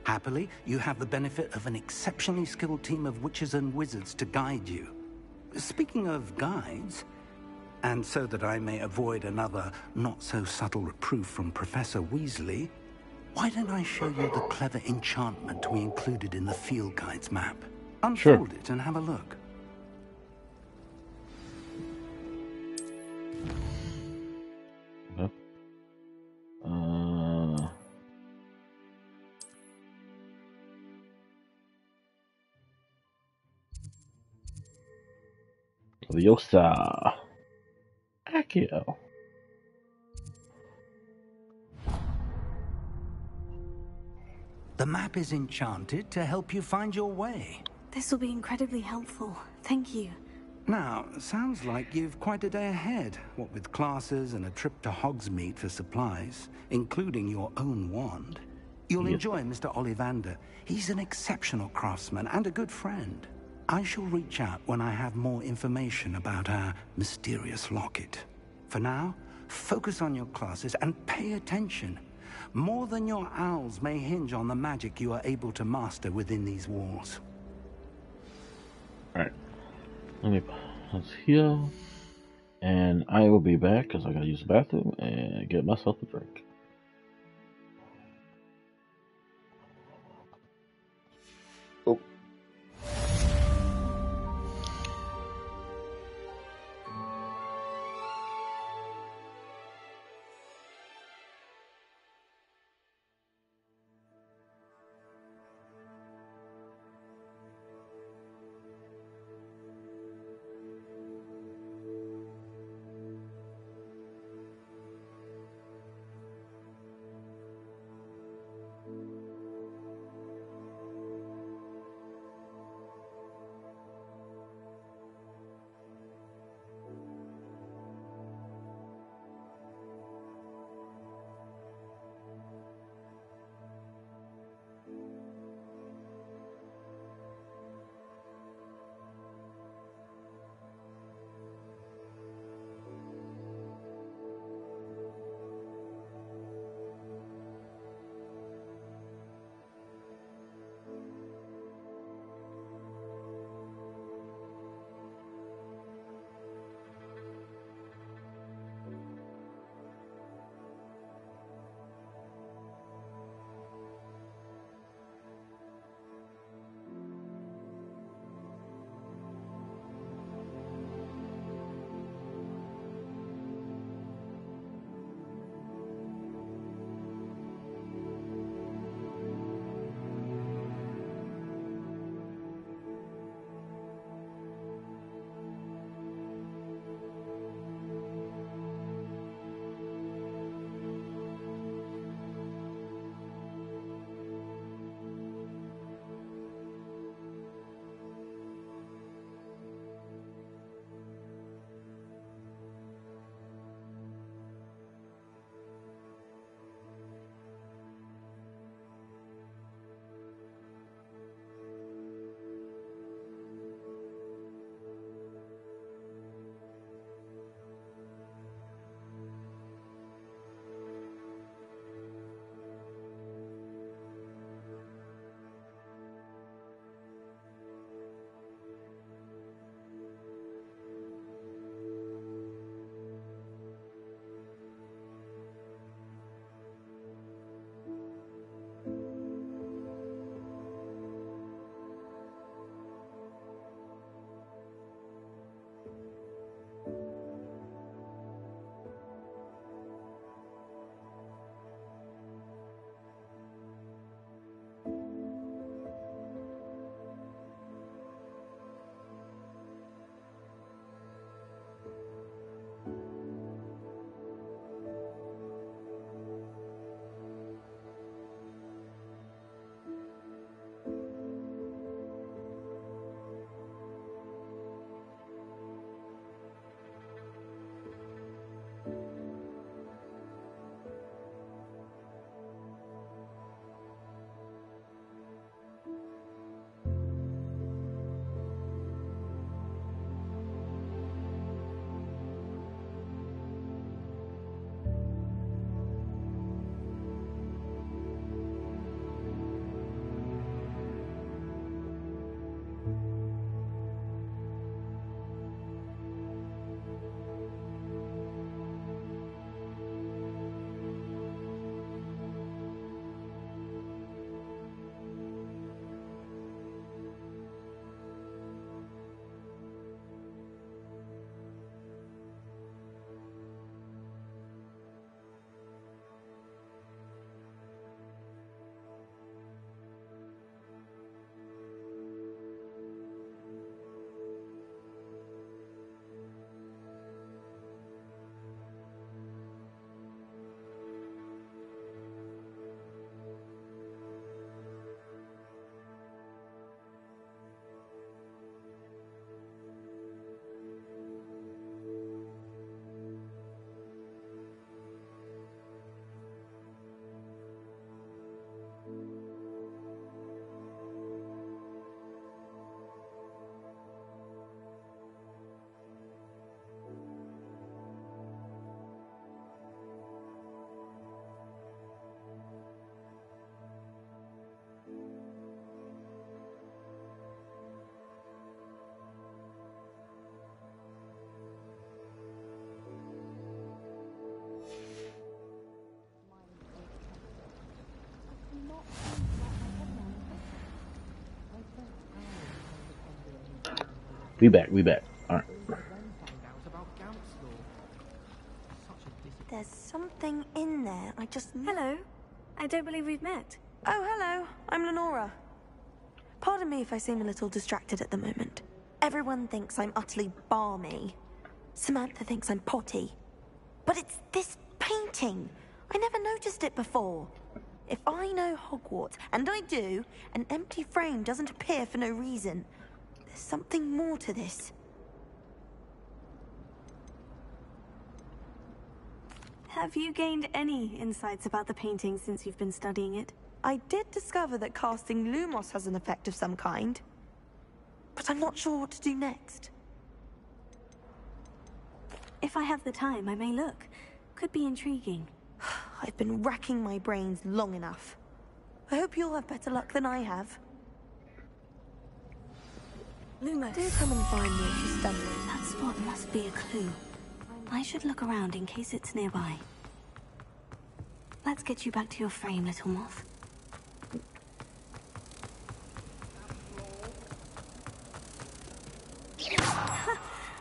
Happily, you have the benefit of an exceptionally skilled team of witches and wizards to guide you. Speaking of guides, and so that I may avoid another not-so-subtle reproof from Professor Weasley, why don't I show you the clever enchantment we included in the field guide's map? Unfold it and have a look. Okay. Leviosa. Accio. The map is enchanted to help you find your way. This will be incredibly helpful. Thank you. Now, sounds like you've quite a day ahead, what with classes and a trip to Hogsmeade for supplies, including your own wand. You'll enjoy Mr. Ollivander. He's an exceptional craftsman and a good friend. I shall reach out when I have more information about our mysterious locket. For now, focus on your classes and pay attention. More than your owls may hinge on the magic you are able to master within these walls. Alright. Let's heal. And I will be back because I gotta use the bathroom and get myself a drink. Oh. We back. Alright. There's something in there. I just... Hello. I don't believe we've met. Oh, hello. I'm Lenora. Pardon me if I seem a little distracted at the moment. Everyone thinks I'm utterly balmy. Samantha thinks I'm potty. But it's this painting. I never noticed it before. If I know Hogwarts, and I do, an empty frame doesn't appear for no reason. There's something more to this. Have you gained any insights about the painting since you've been studying it? I did discover that casting Lumos has an effect of some kind. But I'm not sure what to do next. If I have the time, I may look. Could be intriguing. I've been racking my brains long enough. I hope you'll have better luck than I have. Lumos. Do come and find me if you stumble. That spot must be a clue. I should look around in case it's nearby. Let's get you back to your frame, little moth.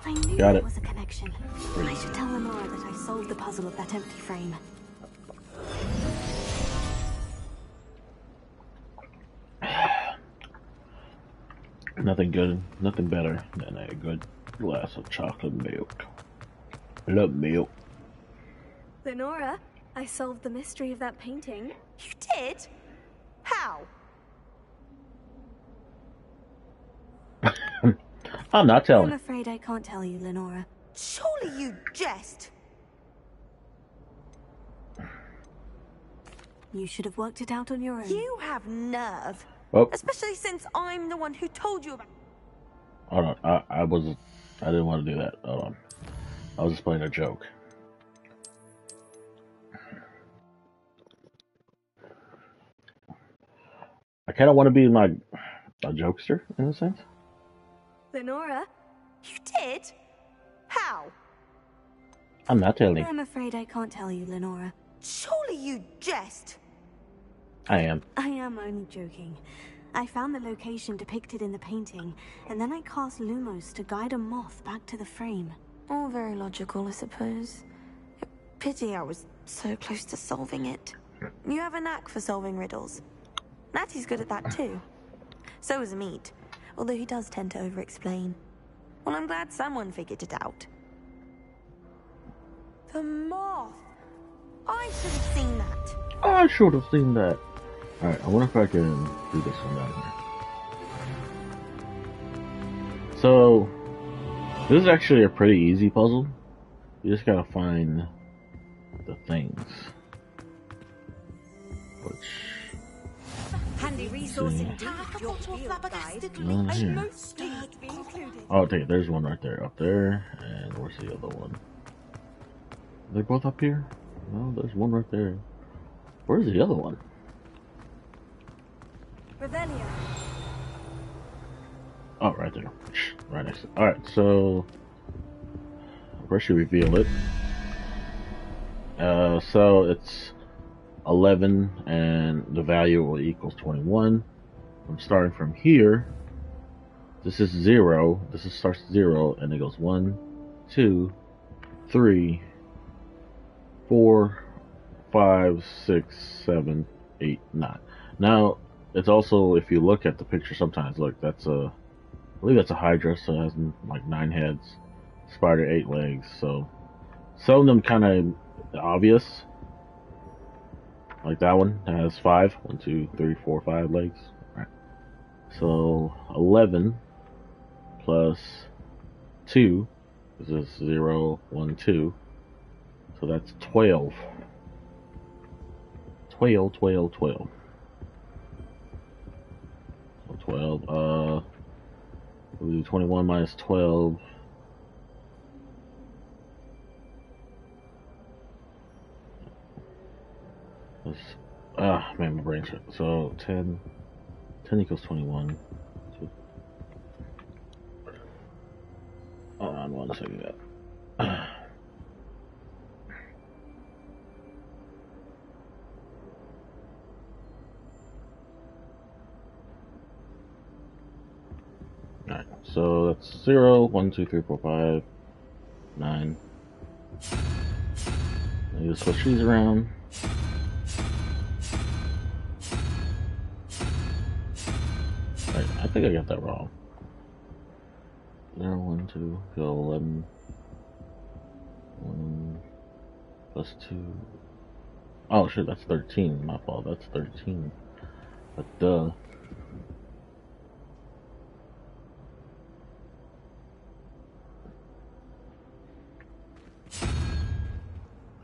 I knew Got there it. was a connection. I should tell Lenora that I solved the puzzle of that empty frame. Nothing better than a good glass of chocolate milk. I love milk. Lenora, I solved the mystery of that painting. You did? How? I'm not telling. I'm afraid I can't tell you, Lenora. Surely you jest. You should have worked it out on your own. You have nerve. Oh. Especially since I'm the one who told you about... Hold on. I didn't want to do that. Hold on. I was just playing a joke. I kind of want to be a jokester in a sense. Lenora? You did? How? I'm not telling you. I'm afraid I can't tell you, Lenora. Surely you jest. I am. I am only joking. I found the location depicted in the painting, and then I cast Lumos to guide a moth back to the frame. All very logical, I suppose. Pity I was so close to solving it. You have a knack for solving riddles. Natty's good at that too. So is Amit, although he does tend to over-explain. Well, I'm glad someone figured it out. The moth! I should have seen that. I should have seen that. Alright, I wonder if I can do this one down here. So, this is actually a pretty easy puzzle. You just gotta find the things. Which... Handy resource indeed. Your field guide. And most need be included. Oh, okay, there's one right there. Up there. And where's the other one? They're both up here? No, there's one right there. Where's the other one? Revelio. Oh, right there. Right next to it. Alright, so... First you reveal it. So it's 11 and the value equals 21. I'm starting from here. This is 0. This starts 0 and it goes 1, 2, 3, 4, 5, 6, 7, 8, 9. Now, it's also, if you look at the picture sometimes, look, that's I believe that's a Hydra, so it has like 9 heads. Spider, 8 legs, so some of them kind of obvious. Like that one that has 5. 1, 2, 3, 4, 5 legs. Alright. So 11 plus 2. This is 0, 1, 2. So that's 12. 12. So 12. We'll do 21 minus 12. Man, my brain's hurt. So 10 equals 21. So, hold on 1 second. Alright, So that's 0, 1, 2, 3, 4, 5, 9. I need to switch these around. Right, I think I got that wrong. 0, 1, 2, so 11. 1 plus 2. Oh shit, that's 13. My fault, that's 13. But duh.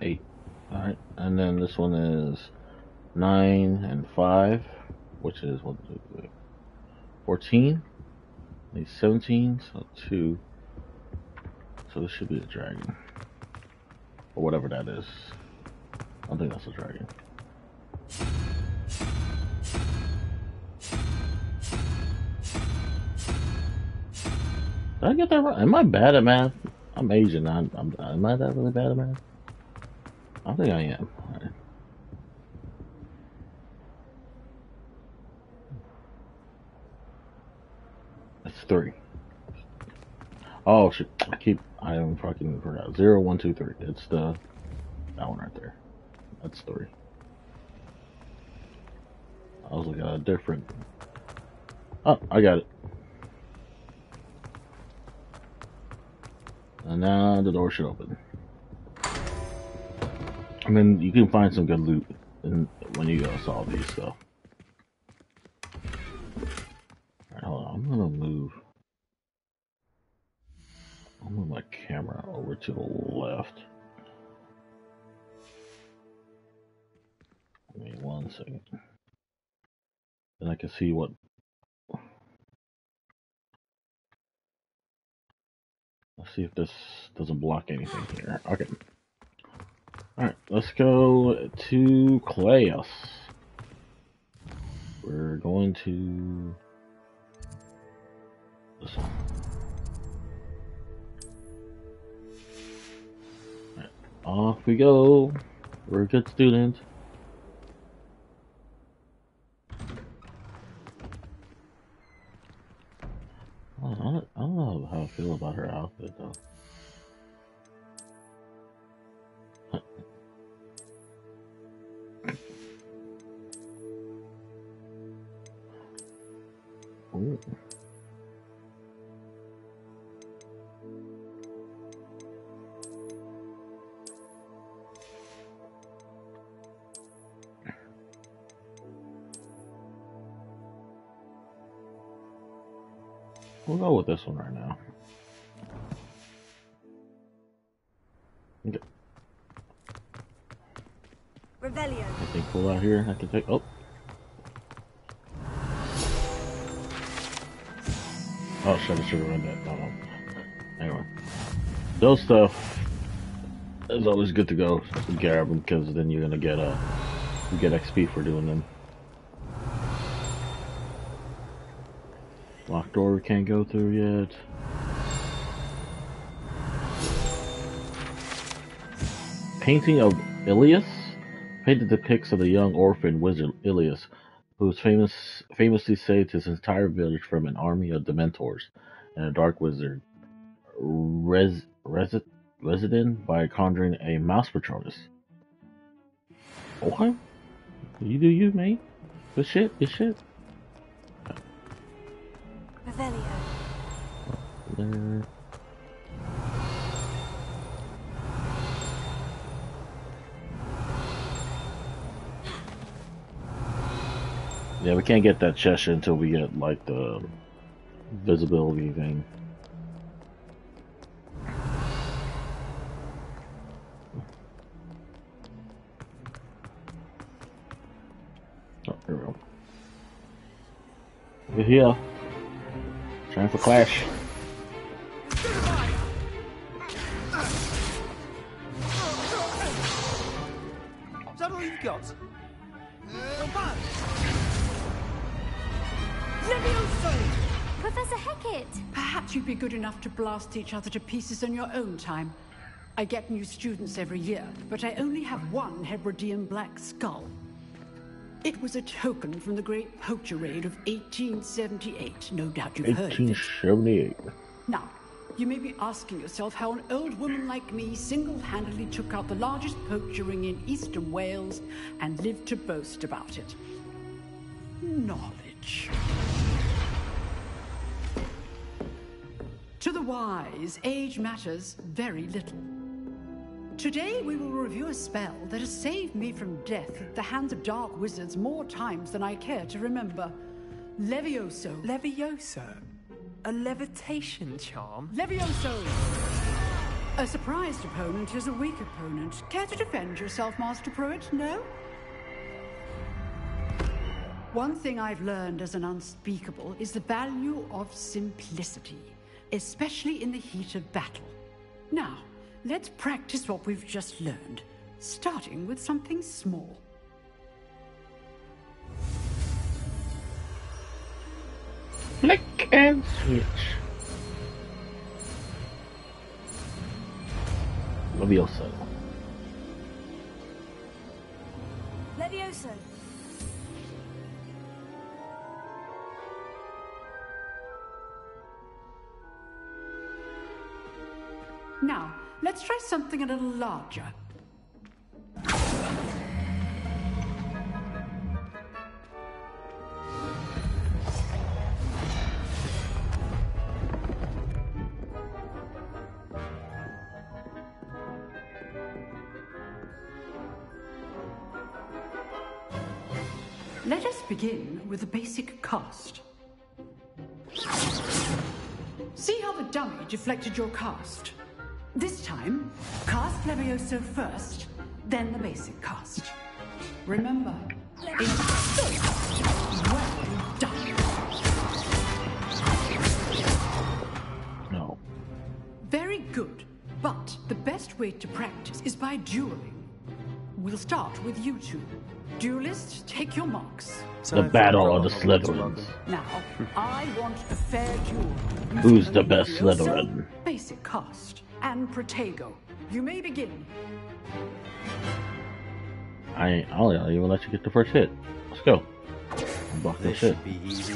Eight. Alright, and then this one is 9 and 5, which is 1, 2, 3, 14. Need 17, so 2. So this should be a dragon. Or whatever that is. I don't think that's a dragon. Did I get that right? Am I bad at math? I'm Asian. Am I that really bad at math? I think I am. Right. It's 3. Oh shit! I am fucking forgot. 0, 1, 2, 3. It's that one right there. That's 3. I was looking at a different. Oh, I got it. And now the door should open. I mean, you can find some good loot when you solve these stuff. Alright, hold on. I'm gonna move my camera over to the left. Give me 1 second. Then I can see what. Let's see if this doesn't block anything here. Okay. Alright, let's go to class. We're going to this one. Alright, off we go. We're a good student. I don't know how I feel about her outfit though. Ooh. We'll go with this one right now. Okay. Revelio. Anything cool out here I can take? Oh. Oh shit, I should have read that. No. Anyway. Those stuff is always good to go. Grab them because then you're gonna get you get XP for doing them. Locked door we can't go through yet. Painting of Ilias. Painted depicts of the young orphan wizard Ilias, who was famously saved his entire village from an army of Dementors and a dark wizard resident by conjuring a mouse patronus. Okay. You do you, mate. Good shit, good shit. Revelio. There. Yeah, we can't get that chest until we get like the visibility thing. Oh, here we go. We're here. Time for clash. Is that all you've got? Professor Hecat! Perhaps you'd be good enough to blast each other to pieces on your own time. I get new students every year, but I only have one Hebridean black skull. It was a token from the Great Poacher Raid of 1878. No doubt you've heard of it. 1878. Now, you may be asking yourself how an old woman like me single-handedly took out the largest poacher ring in eastern Wales and lived to boast about it. Knowledge. To the wise, age matters very little. Today we will review a spell that has saved me from death at the hands of dark wizards more times than I care to remember. Levioso. Levioso? A levitation charm? Levioso! A surprised opponent is a weak opponent. Care to defend yourself, Master Pruitt? No? One thing I've learned as an unspeakable is the value of simplicity, especially in the heat of battle. Now, let's practice what we've just learned, starting with something small. Flick and switch. Levioso. Levioso. Now, let's try something a little larger. Let us begin with the basic cast. See how the dummy deflected your cast? This time, cast Levioso first, then the basic cast. Remember, well done. No. Very good, but the best way to practice is by dueling. We'll start with you two. Duelists, take your marks. The battle of the Slytherins. Now, I want a fair duel. Who's the best Slytherin? Basic cast and Protego. You may begin. I'll even let you get the first hit. Let's go. Block this shit. Should be easy.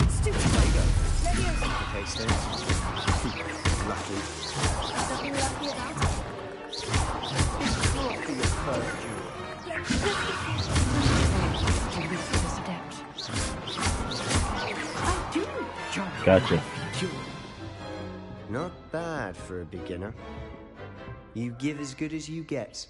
Stupid. Okay, stay. Lucky. Nothing lucky about it. Gotcha. Not bad for a beginner. You give as good as you get.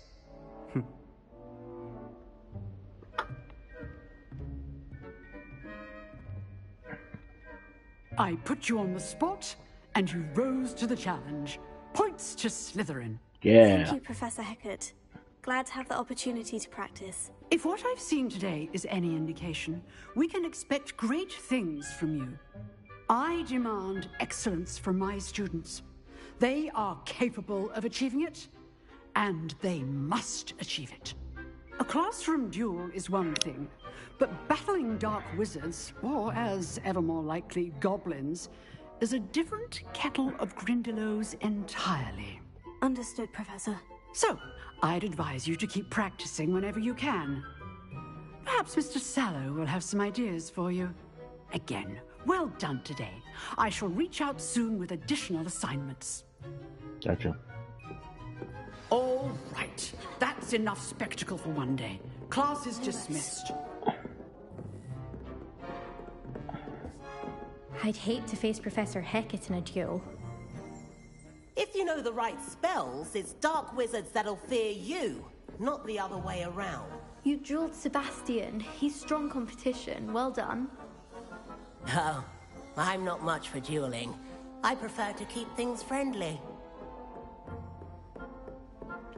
I put you on the spot, and you rose to the challenge. Points to Slytherin. Yeah. Thank you, Professor Hecat. Glad to have the opportunity to practice. If what I've seen today is any indication, we can expect great things from you. I demand excellence from my students. They are capable of achieving it, and they must achieve it. A classroom duel is one thing, but battling dark wizards, or as ever more likely, goblins, is a different kettle of Grindylows entirely. Understood, Professor. So, I'd advise you to keep practicing whenever you can. Perhaps Mr. Sallow will have some ideas for you. Again, well done today. I shall reach out soon with additional assignments. Gotcha. All right. That's enough spectacle for one day. Class is dismissed. I'd hate to face Professor Hecat in a duel. If you know the right spells, it's dark wizards that'll fear you, not the other way around. You drilled Sebastian. He's strong competition. Well done. Oh, I'm not much for dueling. I prefer to keep things friendly.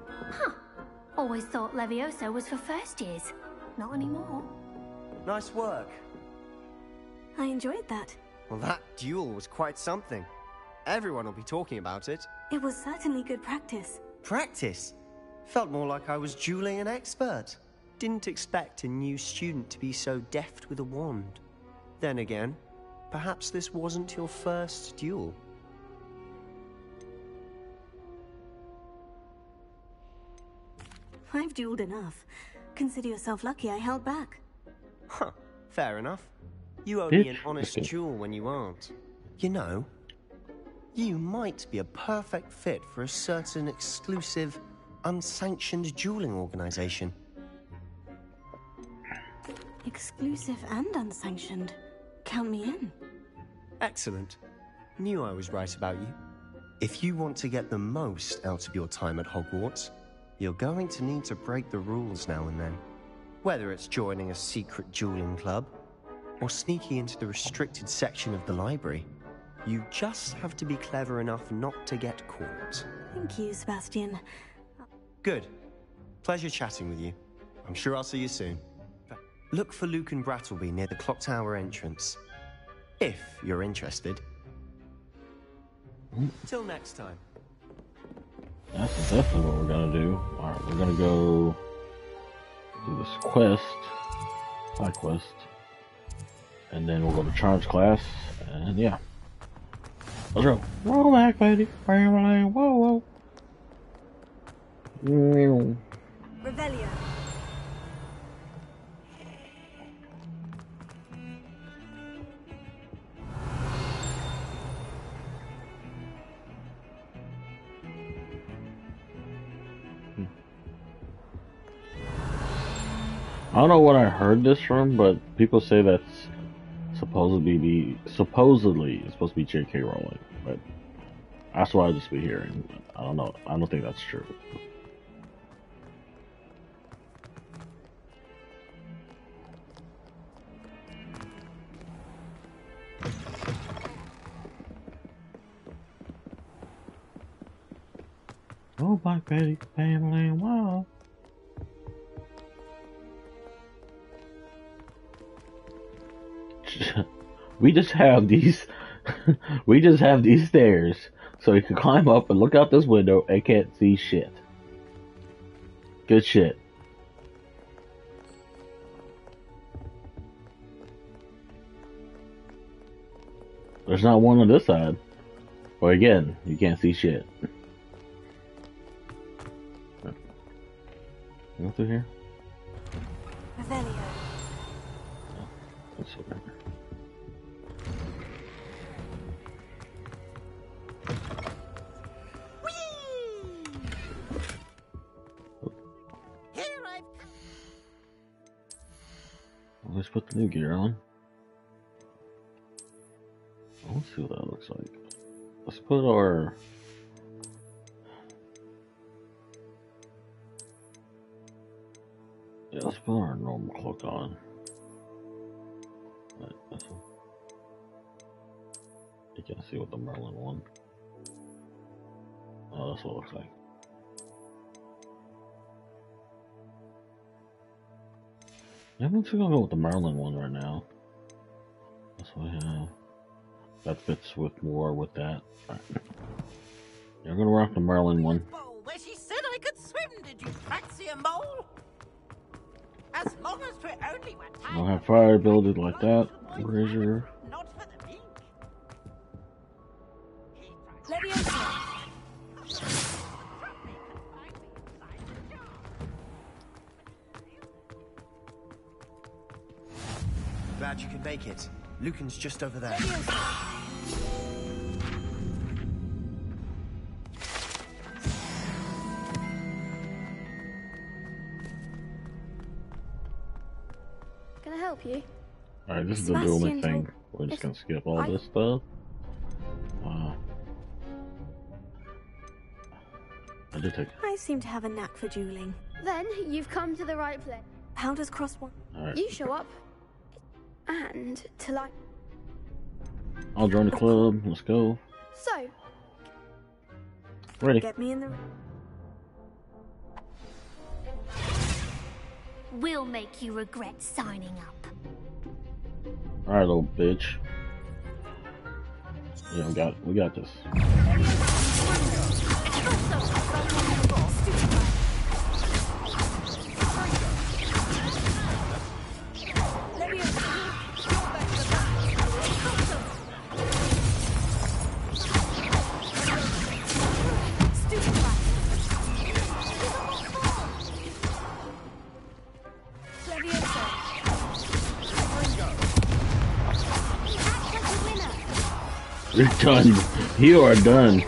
Huh. Always thought Levioso was for first years. Not anymore. Nice work. I enjoyed that. Well, that duel was quite something. Everyone will be talking about it. It was certainly good practice. Practice? Felt more like I was dueling an expert. Didn't expect a new student to be so deft with a wand. Then again, perhaps this wasn't your first duel. I've dueled enough. Consider yourself lucky I held back. Huh, fair enough. You owe me an Bitch. honest jewel when you aren't. You know, you might be a perfect fit for a certain exclusive, unsanctioned dueling organization. Exclusive and unsanctioned. Count me in. Excellent. Knew I was right about you. If you want to get the most out of your time at Hogwarts, you're going to need to break the rules now and then. Whether it's joining a secret dueling club, or sneaking into the restricted section of the library, you just have to be clever enough not to get caught. Thank you, Sebastian. Good. Pleasure chatting with you. I'm sure I'll see you soon. Look for Luke and Brattleby near the clock tower entrance. If you're interested. Till next time. That's definitely what we're gonna do. Alright, we're gonna go do this quest, side quest, and then we'll go to charge class, and yeah. Let's go. Roll back, baby. Whoa, whoa. Revelio. I don't know what I heard this from, but people say that's supposedly it's supposed to be J.K. Rowling, but that's what I just be hearing. I don't know. I don't think that's true. Oh, Black Betty, family, wow. We just have these stairs so you can climb up and look out this window and can't see shit. Good shit. There's not one on this side. But again, you can't see shit. Go through here? Revelio. Let's look at here. Let's put the new gear on. Let's see what that looks like. Let's put our... Yeah, let's put our normal cloak on. Right, this one. You can't see what the Merlin one. Oh, that's what it looks like. Yeah, I'm just gonna go with the Merlin one right now. That's what I have. That fits with more with that. Right. Yeah, I'm gonna rock the Merlin one. Where she said I could swim, did you fancy a mole? As long as we're only one time. I'll have fire ability like that. Razor. Not for the meek. Glad you could make it. Lucan's just over there. Can I help you? Alright, this is the dueling thing. We're just gonna skip all this stuff. I did take. I seem to have a knack for dueling. Then you've come to the right place. How does cross one? Alright. You show up. And to like. I'll join the club. Let's go. So. Ready. Get me in the. We'll make you regret signing up. Alright, little bitch. Yeah, we got this. You're done. You are done.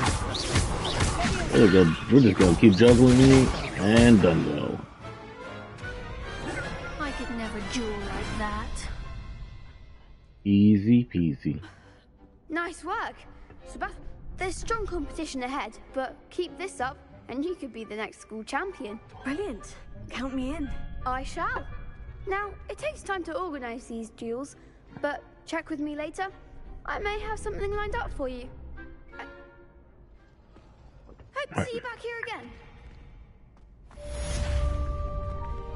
We're just gonna keep juggling you and done though. I could never duel like that. Easy peasy. Nice work. There's strong competition ahead, but keep this up and you could be the next school champion. Brilliant. Count me in. I shall. Now, it takes time to organize these duels, but check with me later. I may have something lined up for you. Hope to see you back here again.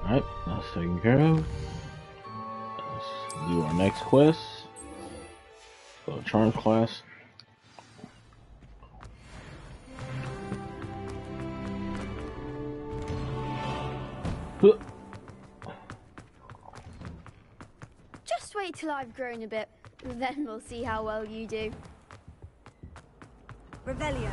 Alright, that's taken care of. Let's do our next quest. Go to Charm class. Just wait till I've grown a bit, then we'll see how well you do. Revelio.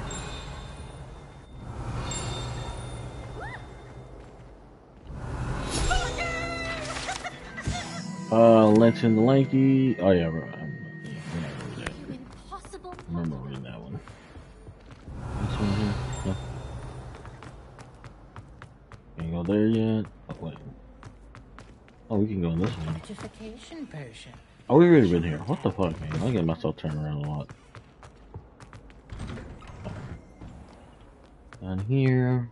Lynch and the Lanky. Oh yeah, remember reading that one. This one here. No. Can't go there yet. Oh wait. Oh, we can go in this one. Notification version. Oh, we've already been here. What the fuck, man? I get myself turned around a lot. Down here,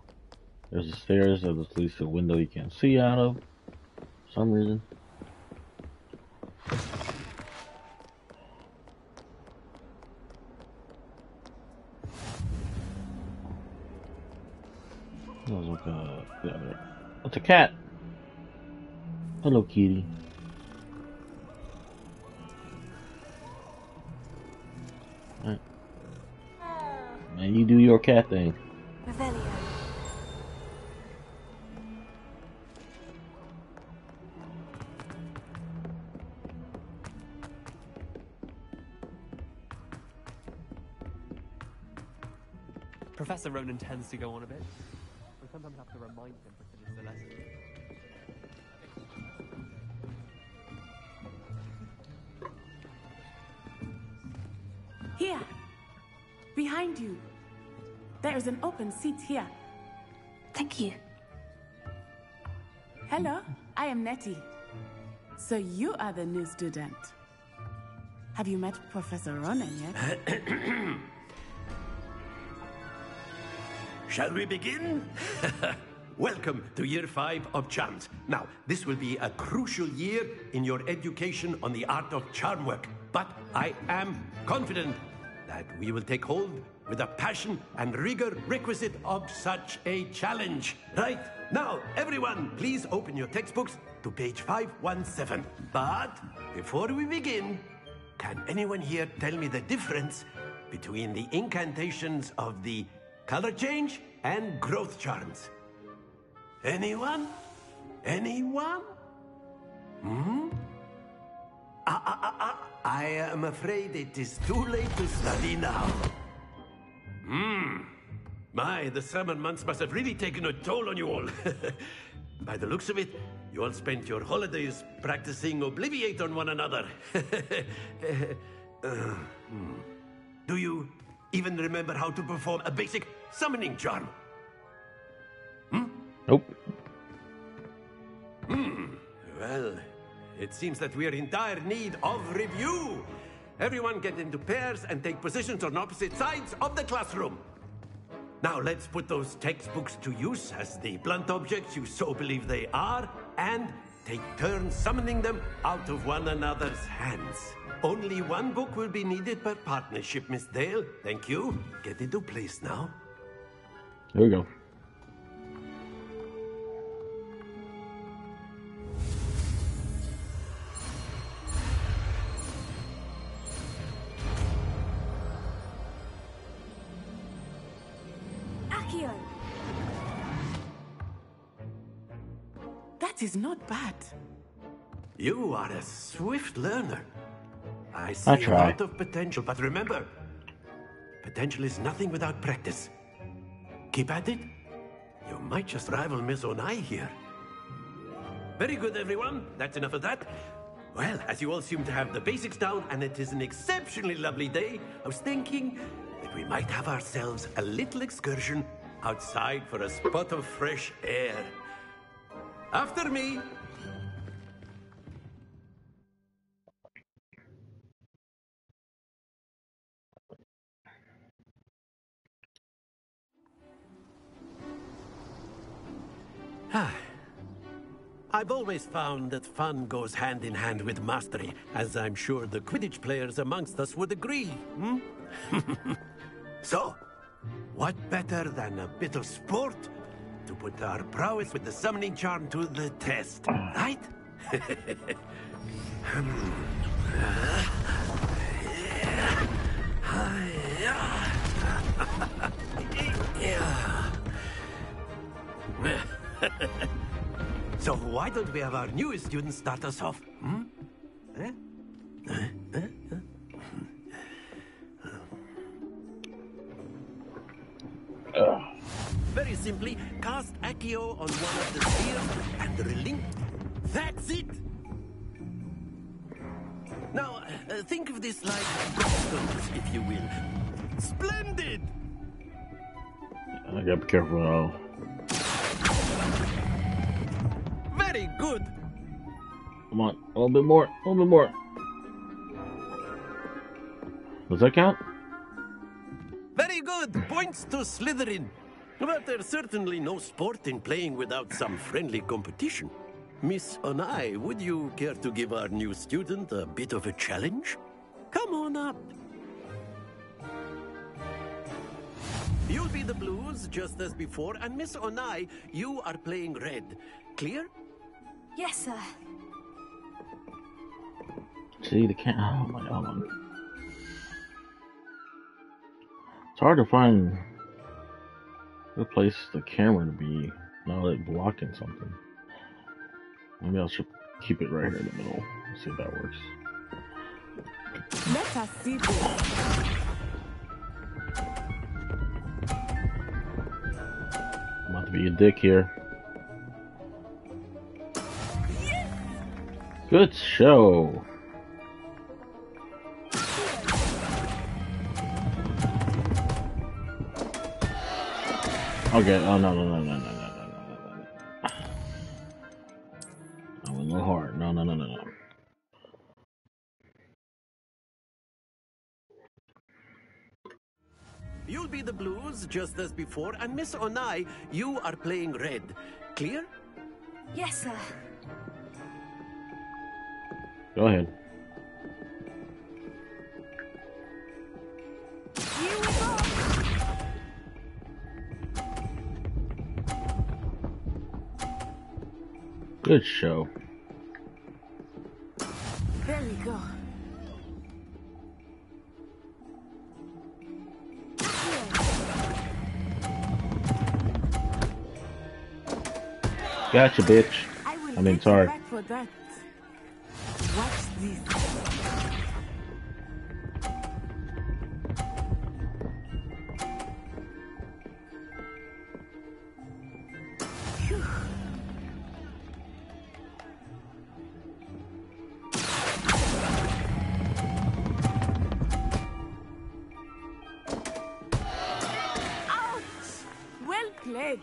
there's the stairs that leads to a window you can't see out of. For some reason. Yeah, that's a cat. Hello, kitty. Right. Man, you do your cat thing. Revelio. Professor Ronan tends to go on a bit. We sometimes have to remind him to finish the lesson. Here, behind you. There is an open seat here. Thank you. Hello, I am Nettie. So you are the new student. Have you met Professor Ronan yet? Shall we begin? Welcome to Year 5 of Charms. Now, this will be a crucial year in your education on the art of charm work. But I am confident that we will take hold with the passion and rigor requisite of such a challenge. Right, now, everyone, please open your textbooks to page 517. But before we begin, can anyone here tell me the difference between the incantations of the color change and growth charms? Anyone? Anyone? Hmm? I am afraid it is too late to study now. My, the summer months must have really taken a toll on you all. By the looks of it, you all spent your holidays practicing Obliviate on one another. Do you even remember how to perform a basic summoning charm? Nope. Well, it seems that we are in dire need of review. Everyone get into pairs and take positions on opposite sides of the classroom. Now let's put those textbooks to use as the blunt objects you so believe they are, and take turns summoning them out of one another's hands. Only one book will be needed per partnership, Miss Dale. Thank you. Get into place now. There we go. That is not bad. You are a swift learner. I see a lot of potential, but remember, potential is nothing without practice. Keep at it. You might just rival Miss Onai here. Very good, everyone. That's enough of that. Well, as you all seem to have the basics down, and it is an exceptionally lovely day, I was thinking that we might have ourselves a little excursion outside for a spot of fresh air. After me. I've always found that fun goes hand in hand with mastery, as I'm sure the Quidditch players amongst us would agree. So, what better than a bit of sport to put our prowess with the summoning charm to the test, right? So why don't we have our newest student start us off? Very simply, cast Accio on one of the spheres and relink. That's it! Now, think of this like gobstones, if you will. Splendid! I gotta be careful now. Very good! Come on, a little bit more, a little bit more. Does that count? Very good! Points to Slytherin. But there's certainly no sport in playing without some friendly competition. Miss Onai, would you care to give our new student a bit of a challenge? Come on up. You'll be the blues, just as before, and Miss Onai, you are playing red. Clear? Yes, sir. See, the can. Oh my god. It's hard to find a place the camera to be, not like blocking something. Maybe I should keep it right here in the middle. Let's see if that works. Let us see this. I'm about to be a dick here. Good show. Okay, oh no. I went a little hard. No. You'll be the blues, just as before, and Miss Onai, you are playing red. Clear? Yes, sir. Go ahead. Here we go. Good show. There we go. Gotcha, bitch. I mean, sorry. Back for that. Watch this. Well played.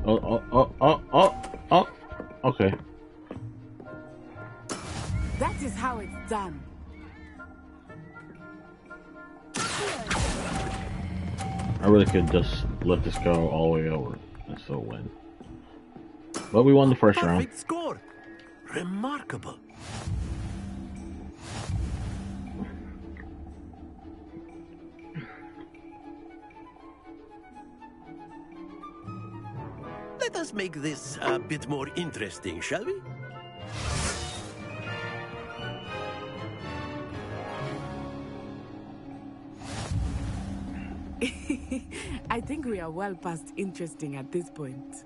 Oh. Okay. That is how it's done. I really could just let this go all the way over and still win. But we won the first round. Perfect score. Remarkable. Let us make this a bit more interesting, shall we? I think we are well past interesting at this point.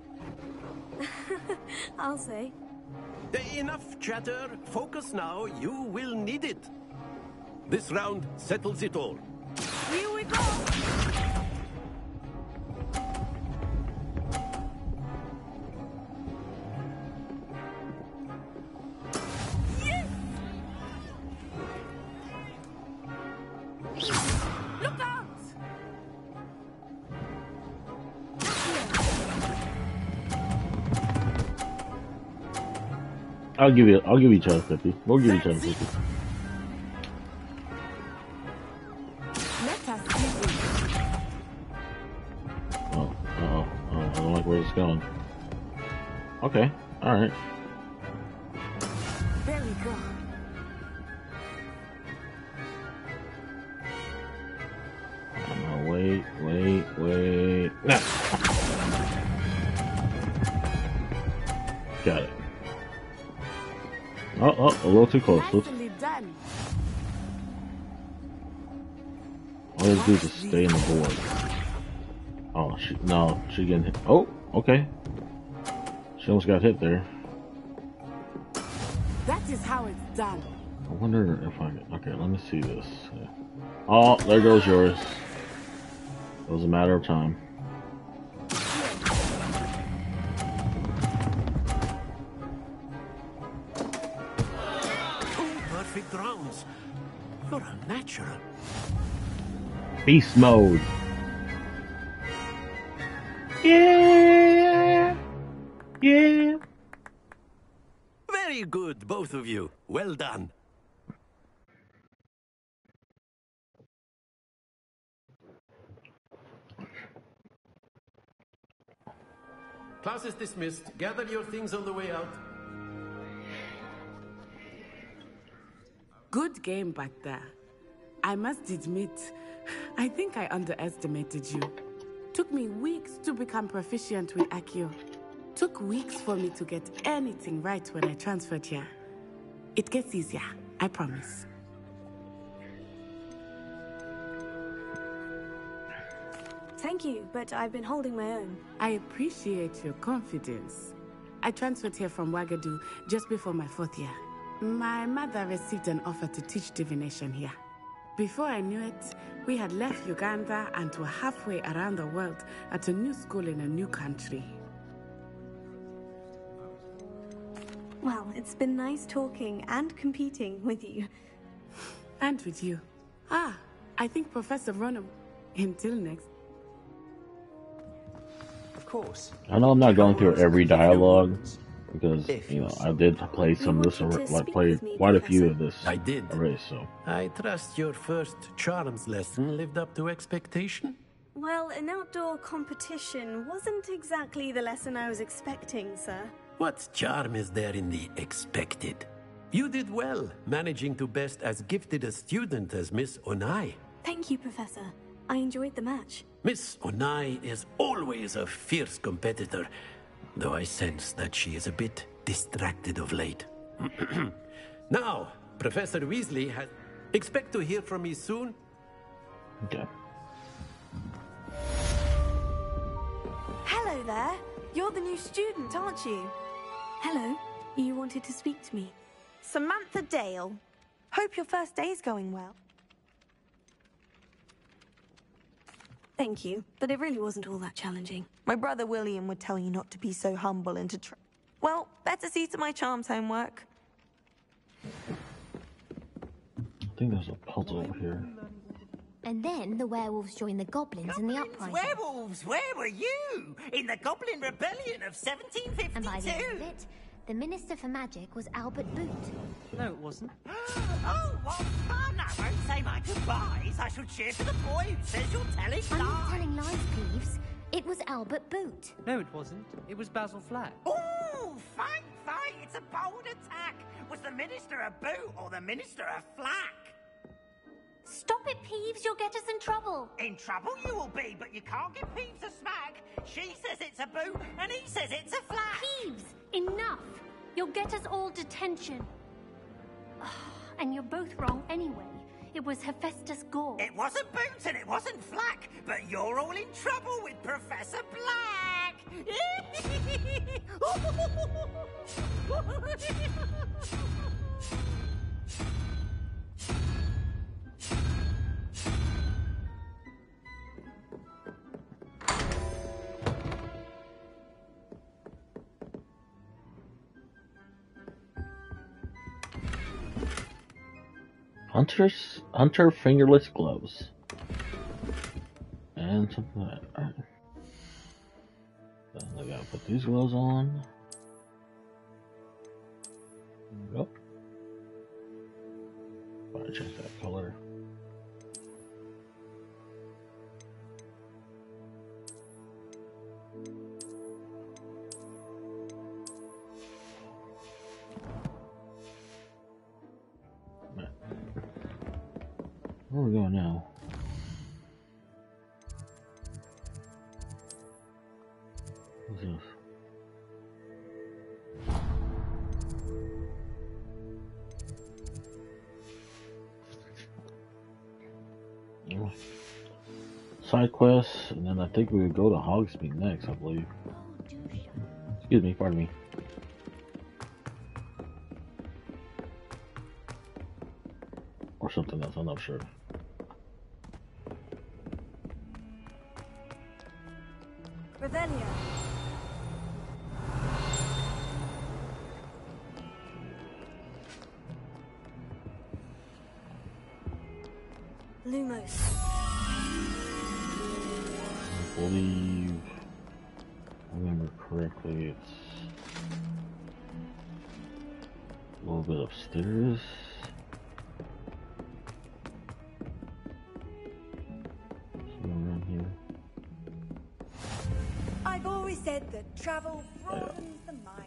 I'll say. Enough chatter. Focus now. You will need it. This round settles it all. Here we go. I'll give you each other 50. We'll give each other 50. Oh, I don't like where it's going. Okay, alright. There we go. Wait. Nah. Got it. Oh, a little too close. Nicely done. All I do is just stay in the board. Oh, she getting hit. Oh, okay. She almost got hit there. That is how it's done. I wonder if I can. Okay, let me see this. Oh, there goes yours. It was a matter of time. Perfect rounds. You're a natural. Beast mode. Yeah. Very good, both of you. Well done. Class is dismissed. Gather your things on the way out. Good game back there. I must admit, I think I underestimated you. Took me weeks to become proficient with Accio. Took weeks for me to get anything right when I transferred here. It gets easier, I promise. Thank you, but I've been holding my own. I appreciate your confidence. I transferred here from Wagadu just before my 4th year. My mother received an offer to teach divination here. Before I knew it, we had left Uganda and were halfway around the world at a new school in a new country. Well, it's been nice talking and competing with you. And with you. Ah, I think Professor Ronan. Until next. Of course. I know I'm not going through every dialogue because I did play some of this, play quite a few of this. I did. Already, so I trust your first charms lesson lived up to expectation. Well, an outdoor competition wasn't exactly the lesson I was expecting, sir. What charm is there in the expected? You did well, managing to best as gifted a student as Miss Onai. Thank you, Professor. I enjoyed the match. Miss Onai is always a fierce competitor, though I sense that she is a bit distracted of late. Now, Professor Weasley has... Expect to hear from me soon. Okay. Hello there. You're the new student, aren't you? Hello. You wanted to speak to me. Samantha Dale. Hope your first day's going well. Thank you, but it really wasn't all that challenging. My brother William would tell you not to be so humble and to try. Well, better see to my charms homework. I think there's a puzzle over here. And then the werewolves joined the goblins in the uprising. Werewolves, where were you? In the Goblin Rebellion of 1752? And by the end of it, the Minister for Magic was Albert Boot. No, it wasn't. Oh, what fun! I won't say my goodbyes. I shall cheer for the boy who says you're telling I'm lies. not telling lies, Peeves. It was Albert Boot. No, it wasn't. It was Basil Flack. Oh, fight! It's a bold attack. Was the Minister a boot or the Minister a flack? Stop it, Peeves. You'll get us in trouble. In trouble you will be, but you can't give Peeves a smack. She says it's a boot, and he says it's a flack. Peeves, enough. You'll get us all detention. And you're both wrong anyway. It was Hephaestus Gore. It wasn't boot and it wasn't flack, but you're all in trouble with Professor Black. Hunter fingerless gloves. And something like that. Alright. I gotta put these gloves on. Yep. Gotta check that color. Where are we going now? What's this? Side quests, and then I think we would go to Hogsmeade next, I believe. Excuse me, pardon me. Or something else, I'm not sure. Revelio. Lumos. I believe, if I remember correctly, it's a little bit upstairs. Somewhere around here. I've always said that travel broadens the mind.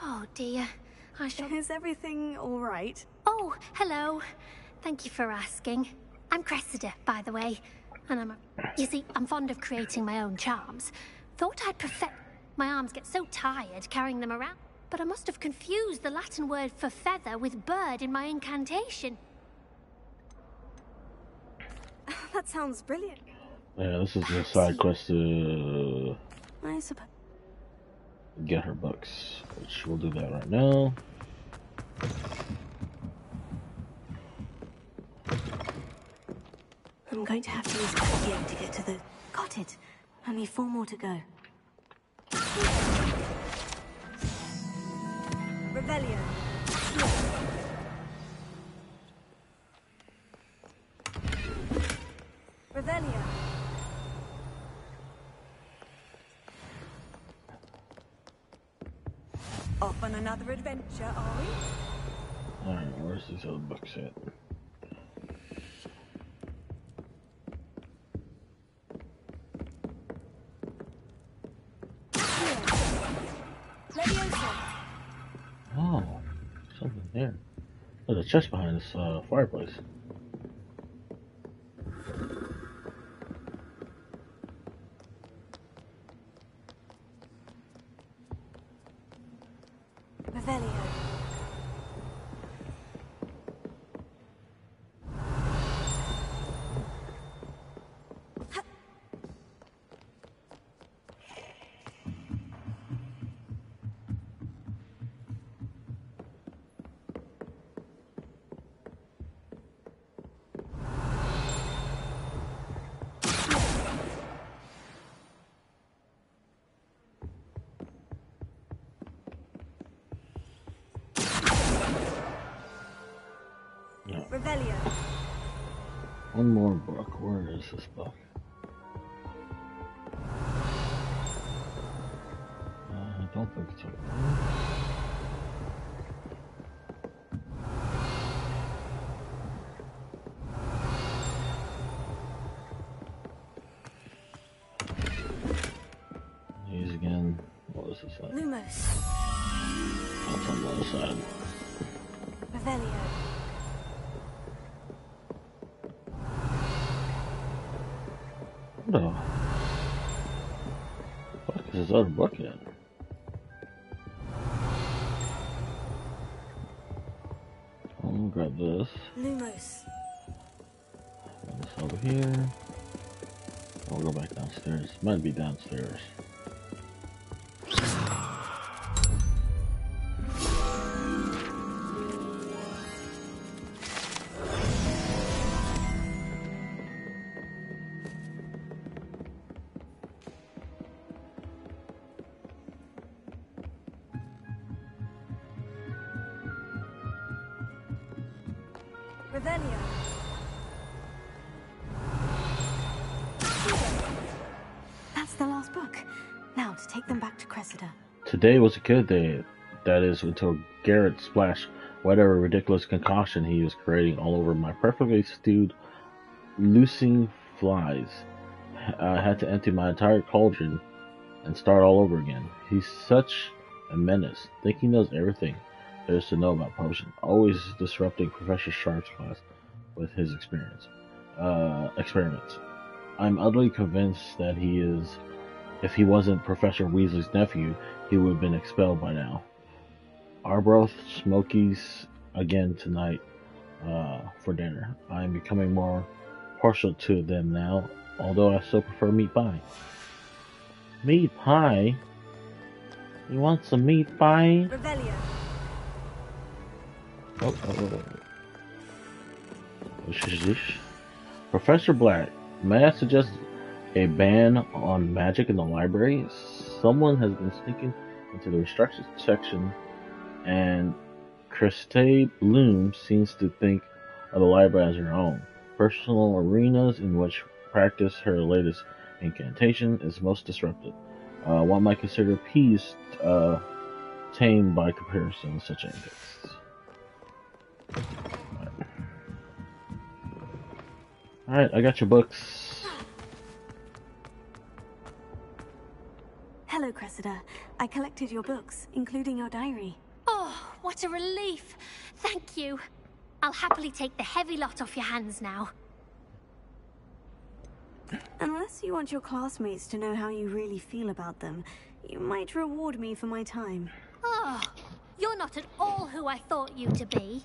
Oh dear. I shall... Is everything all right? Oh, hello. Thank you for asking. I'm Cressida, by the way. And you see, I'm fond of creating my own charms. Thought I'd perfect... My arms get so tired carrying them around. But I must have confused the Latin word for feather with bird in my incantation. That sounds brilliant. Yeah, this is the side quest to I suppose. get her books, which we'll do that right now. I'm going to have to use Copio to get to the... Got it. Only 4 more to go. Revelio. Revelio. Off on another adventure, are we? Alright, where's these other books at? Oh, something there. There's a chest behind this fireplace. Revelio. Revelio. One more book. Where is this book? I don't think it's over there. These again. What is this like? Lumos. That's on the other side. Revelio. What the fuck is this other book in? I'm gonna grab this. Lumos. Grab this over here. I'll go back downstairs. Might be downstairs. Revelio. That's the last book. Now to take them back to Cressida. Today was a good day. That is until Garrett splashed whatever ridiculous concoction he was creating all over my perfectly stewed, loosing flies. I had to empty my entire cauldron and start all over again. He's such a menace. Think he knows everything there is to know about potion. Always disrupting Professor Sharp's class with his experiments. I'm utterly convinced that he is. If he wasn't Professor Weasley's nephew, he would have been expelled by now. Arbroath Smokies again tonight for dinner. I'm becoming more partial to them now, although I still prefer meat pie. Meat pie? You want some meat pie? Revelio. Professor Black, may I suggest a ban on magic in the library? Someone has been sneaking into the restricted section, and Christine Bloom seems to think of the library as her own. Personal arenas in which practice her latest incantation is most disruptive. One might consider peace tame by comparison to such antics. Alright, I got your books. Hello, Cressida. I collected your books, including your diary. Oh, what a relief. Thank you. I'll happily take the heavy lot off your hands now. Unless you want your classmates to know how you really feel about them, you might reward me for my time. Oh, you're not at all who I thought you to be.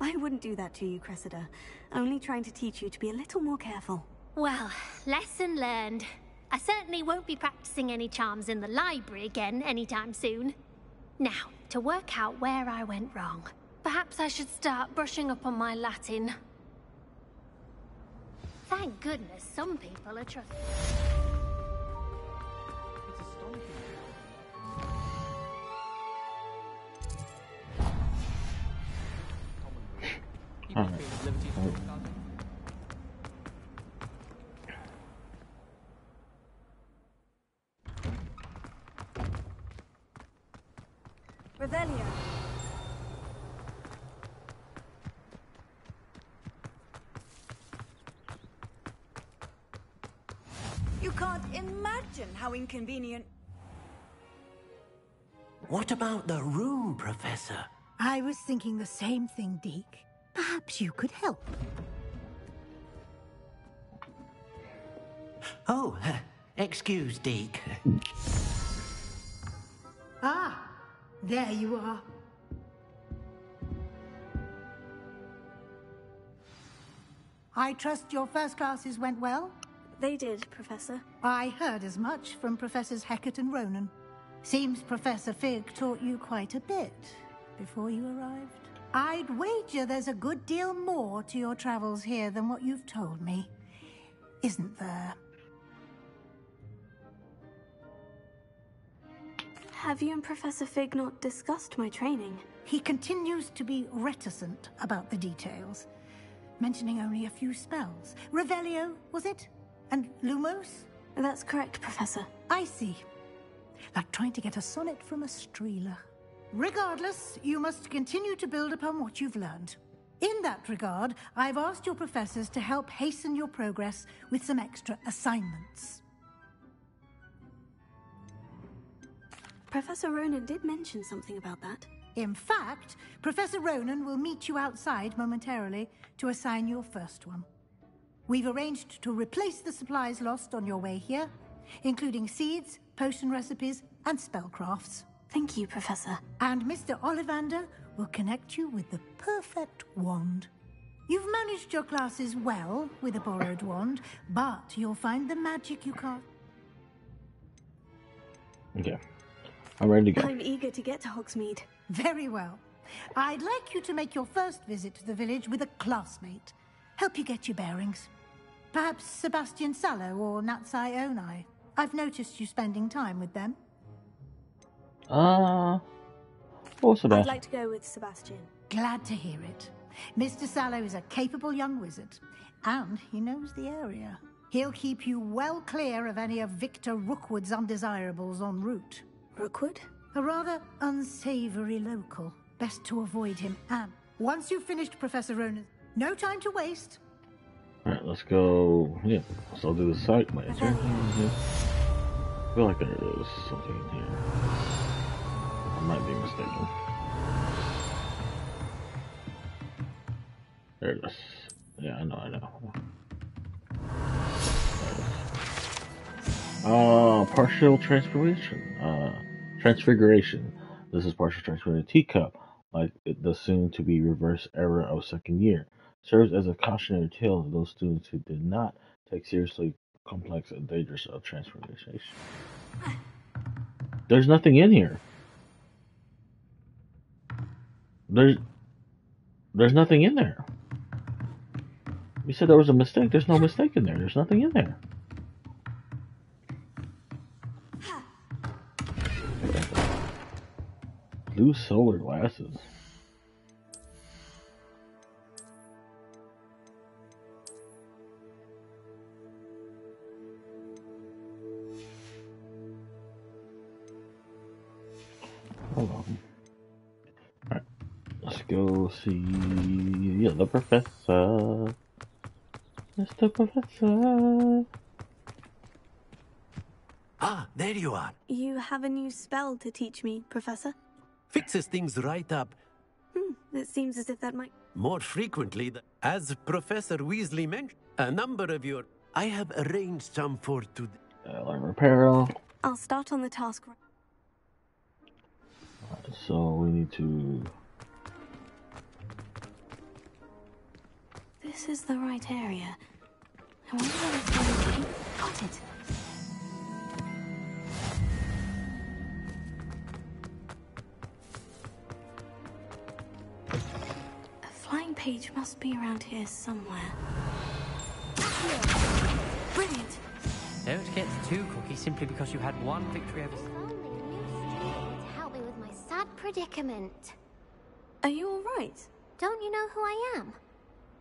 I wouldn't do that to you, Cressida. Only trying to teach you to be a little more careful. Well, lesson learned. I certainly won't be practicing any charms in the library again anytime soon. Now, to work out where I went wrong. Perhaps I should start brushing up on my Latin. Thank goodness some people are trusting. Revelio. You can't imagine how inconvenient. What about the room, Professor? I was thinking the same thing, Deke. Perhaps you could help. Oh, excuse, Deke. Ah, there you are. I trust your first classes went well? They did, Professor. I heard as much from Professors Hecat and Ronan. Seems Professor Fig taught you quite a bit before you arrived. I'd wager there's a good deal more to your travels here than what you've told me. Isn't there? Have you and Professor Fig not discussed my training? He continues to be reticent about the details, mentioning only a few spells. Revelio, was it? And Lumos? That's correct, Professor. I see. Like trying to get a sonnet from a streeler. Regardless, you must continue to build upon what you've learned. In that regard, I've asked your professors to help hasten your progress with some extra assignments. Professor Ronan did mention something about that. In fact, Professor Ronan will meet you outside momentarily to assign your first one. We've arranged to replace the supplies lost on your way here, including seeds, potion recipes, and spellcrafts. Thank you, Professor. And Mr. Ollivander will connect you with the perfect wand. You've managed your classes well with a borrowed wand, but you'll find the magic you can't. Okay. I'm ready to go. I'm eager to get to Hogsmeade. Very well. I'd like you to make your first visit to the village with a classmate. Help you get your bearings. Perhaps Sebastian Sallow or Natsai Onai. I've noticed you spending time with them. Or Sebastian. I'd like to go with Sebastian. Glad to hear it. Mr. Sallow is a capable young wizard, and he knows the area. He'll keep you well clear of any of Victor Rookwood's undesirables en route. Rookwood? A rather unsavory local. Best to avoid him, and once you've finished Professor Ronan, no time to waste. Alright, let's go. Yeah, so I'll do the site. Wait, is there anything in here? I feel like there is something in here. I might be mistaken. There it is. Yeah, I know. Partial transfiguration. This is partial transfiguration teacup, like the soon-to-be reverse era of second year. Serves as a cautionary tale to those students who did not take seriously complex and dangerous transfiguration. There's nothing in here. There's nothing in there. You said there was a mistake. There's no mistake in there. There's nothing in there. Blue solar glasses. Hold on. Alright. Let's go see the professor. Mr. Professor. Ah, there you are. You have a new spell to teach me, Professor? Fixes things right up. It seems as if that might... More frequently, as Professor Weasley mentioned, a number of your... I have arranged some for today. Reparo. I'll start on the task. Alright, so we need to... This is the right area. I wonder where it's going to... Got it. A flying page must be around here somewhere. Brilliant. Don't get too cocky simply because you had one victory over... To help me with my sad predicament. Are you all right? Don't you know who I am?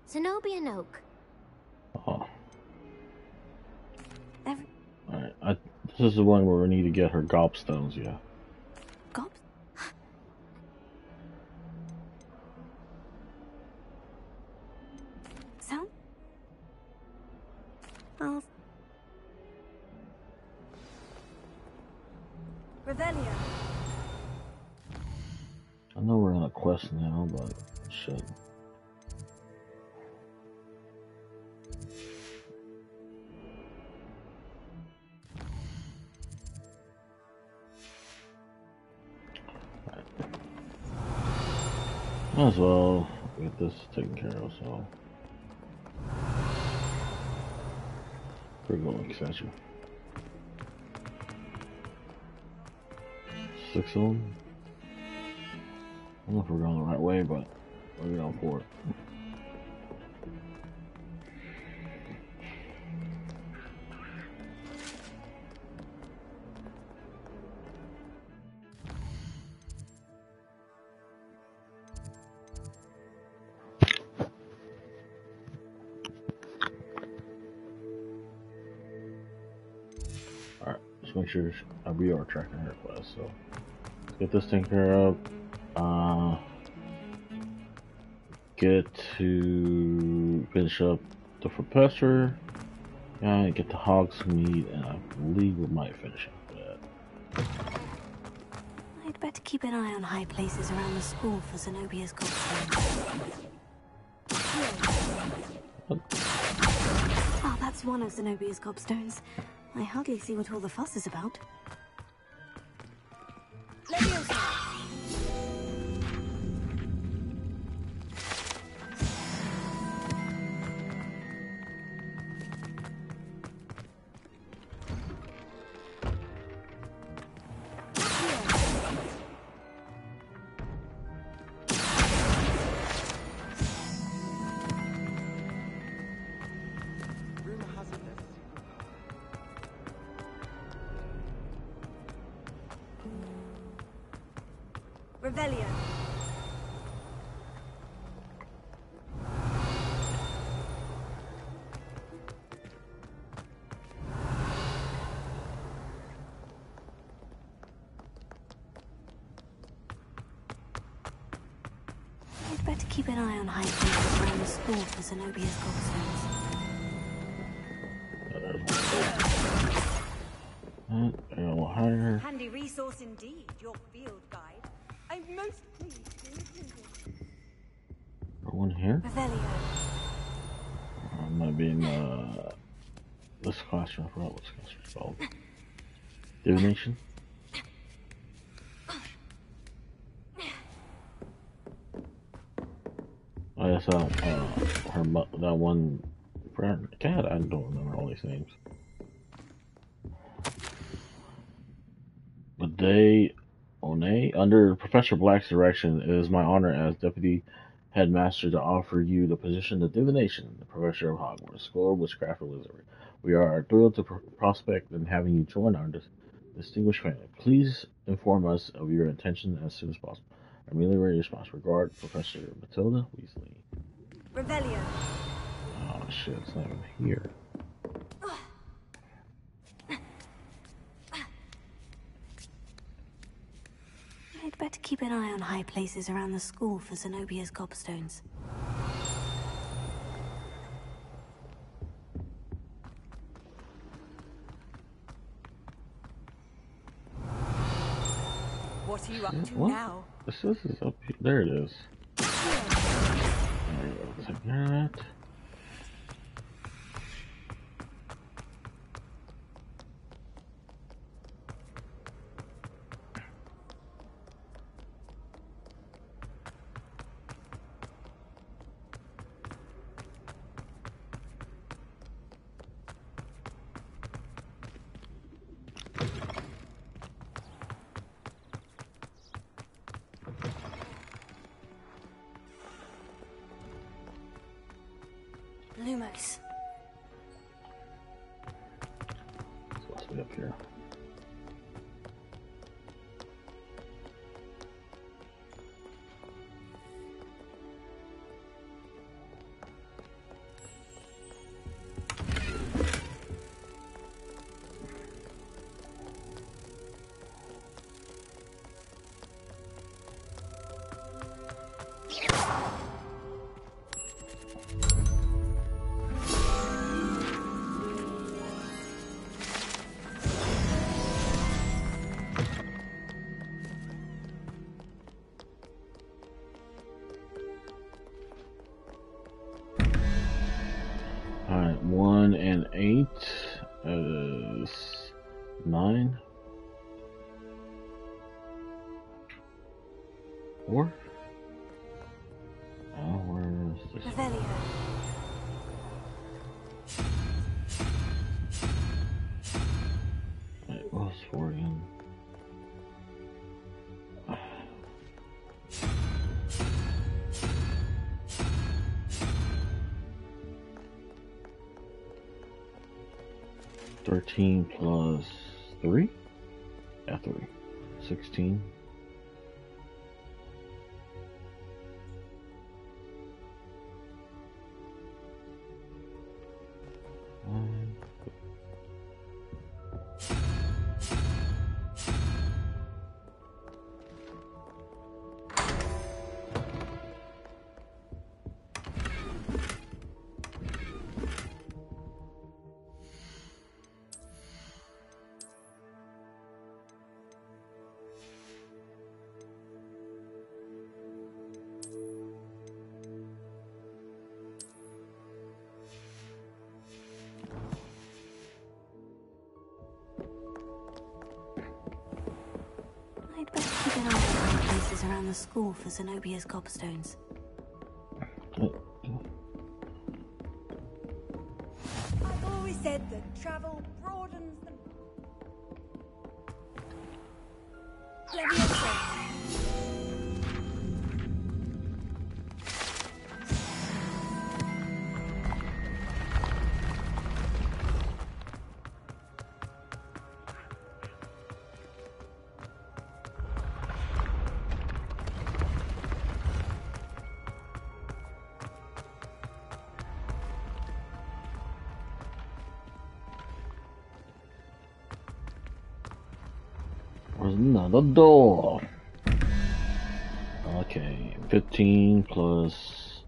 Zenobia Noak. Oh. Alright, this is the one where we need to get her gobstones, yeah. Gob? Sound? Revelio. I know we're on a quest now, but shit. Might as well get this taken care of, so. Pretty good looking statue. 6 of them. I don't know if we're going the right way, but we're going for it. Alright, just make sure we are tracking her class, so let's get this taken care of. Get to finish up the professor and get the Hogsmeade, and I believe we might finish up with that. better keep an eye on high places around the school for Zenobia's gobstones. Oh, that's one of Zenobia's gobstones. I hardly see what all the fuss is about. Revelio. I'd better keep an eye on high places around the school for Zenobia's gobstones. Handy resource indeed, your field guide. I'm most pleased to include it. One here? Revelio. Might be in this classroom. I forgot what this classroom's called. Divination? I guess that one cat. I don't remember all these names. But under Professor Black's direction, it is my honor as Deputy Headmaster to offer you the position of Divination, the Professor of Hogwarts, School of Witchcraft and Wizardry. We are thrilled to prospect in having you join our distinguished family. Please inform us of your intention as soon as possible. Amelia response. Regard, Professor Matilda Weasley. Revelio. Oh shit, it's not even here. I'd better keep an eye on high places around the school for Zenobia's gobstones. What are you up to What? now? This is up here. There it is. There we go. Take care of that. Lumos. It's supposed to be up here. Alright, 1 and 8 is 9. 4? Oh, where is this? Revelio. It was 4 again. $13 plus 3? Yeah, 3. 16. around the school for Zenobia's gobstones. I've always said that travel broadens the... Leviosa. There's another door. Okay, 15 plus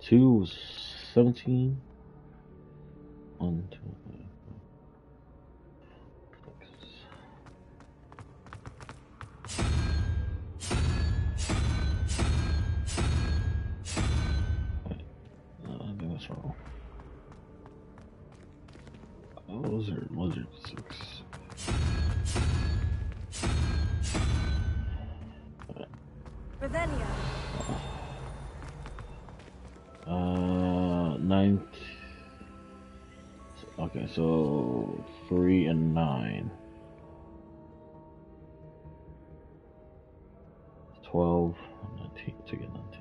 2 was 17. 1, 2, 5, 6. I think that's wrong. Lizard 6. Revelio. 9. Okay, so 3 and 9. 12, 19 to get 19.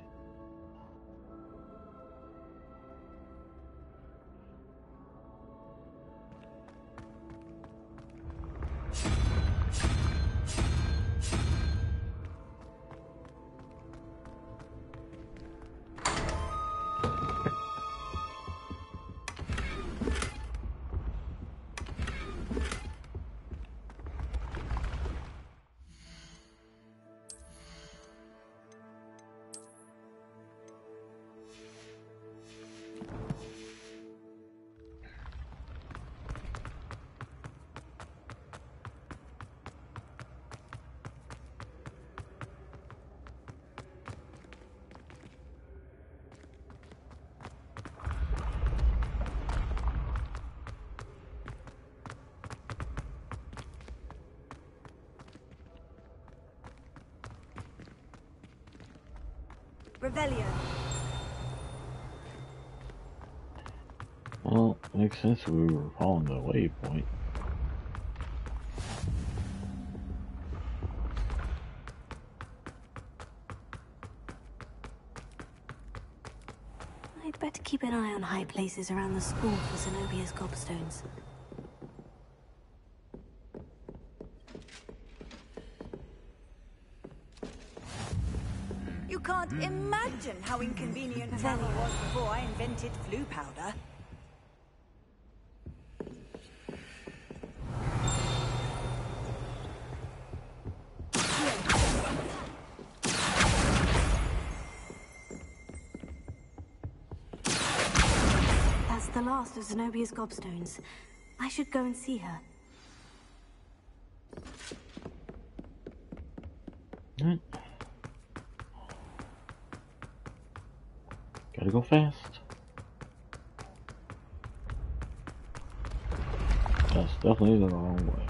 Revelio. Well, makes sense we were following the waypoint. I'd better keep an eye on high places around the school for Zenobia's gobstones. You can't imagine how inconvenient travel was before I invented flu powder. That's the last of Zenobia's gobstones. I should go and see her. Gotta go fast. That's definitely the wrong way.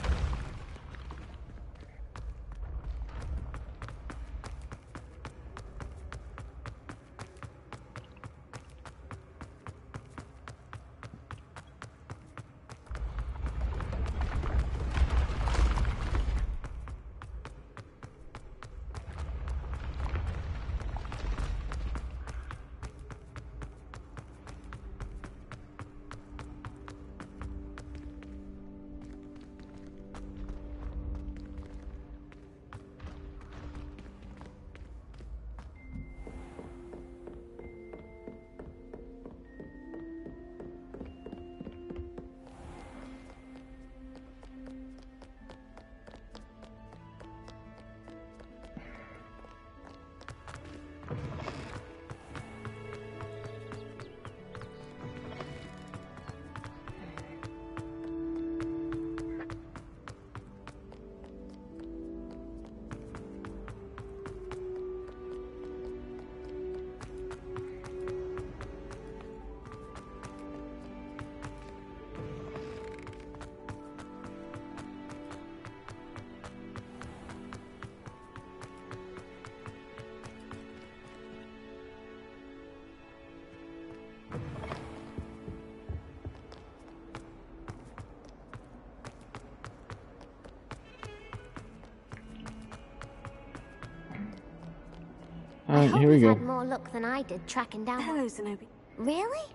Alright, hope here we you've go. had more luck than I did tracking down. Hello, Zenobi. Really?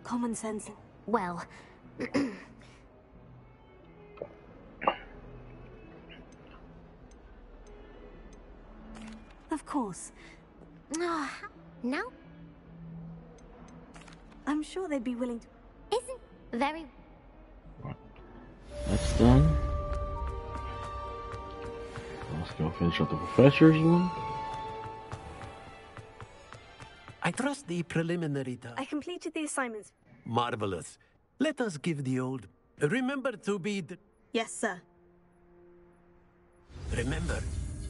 Common sense. Well, Of course. no. I'm sure they'd be willing to. Isn't very. That's done. Let's go finish up the professor's one. I trust the preliminary task. I completed the assignments. Marvelous. Let us give the old... Remember to be... Yes, sir. Remember,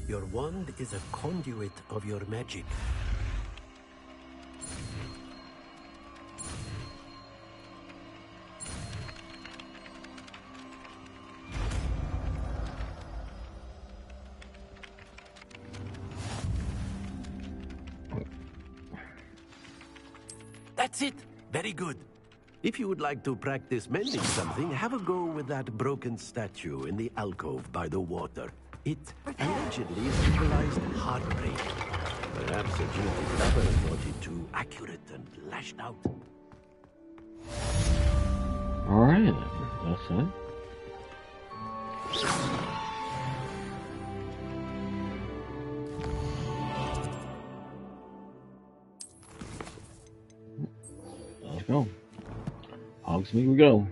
your wand is a conduit of your magic. That's it. Very good. If you would like to practice mending something, have a go with that broken statue in the alcove by the water. It allegedly symbolized heartbreak. Perhaps a guilty lover thought it too accurate and lashed out. Alright then, that's it. Let's go. Hogsmeade we go.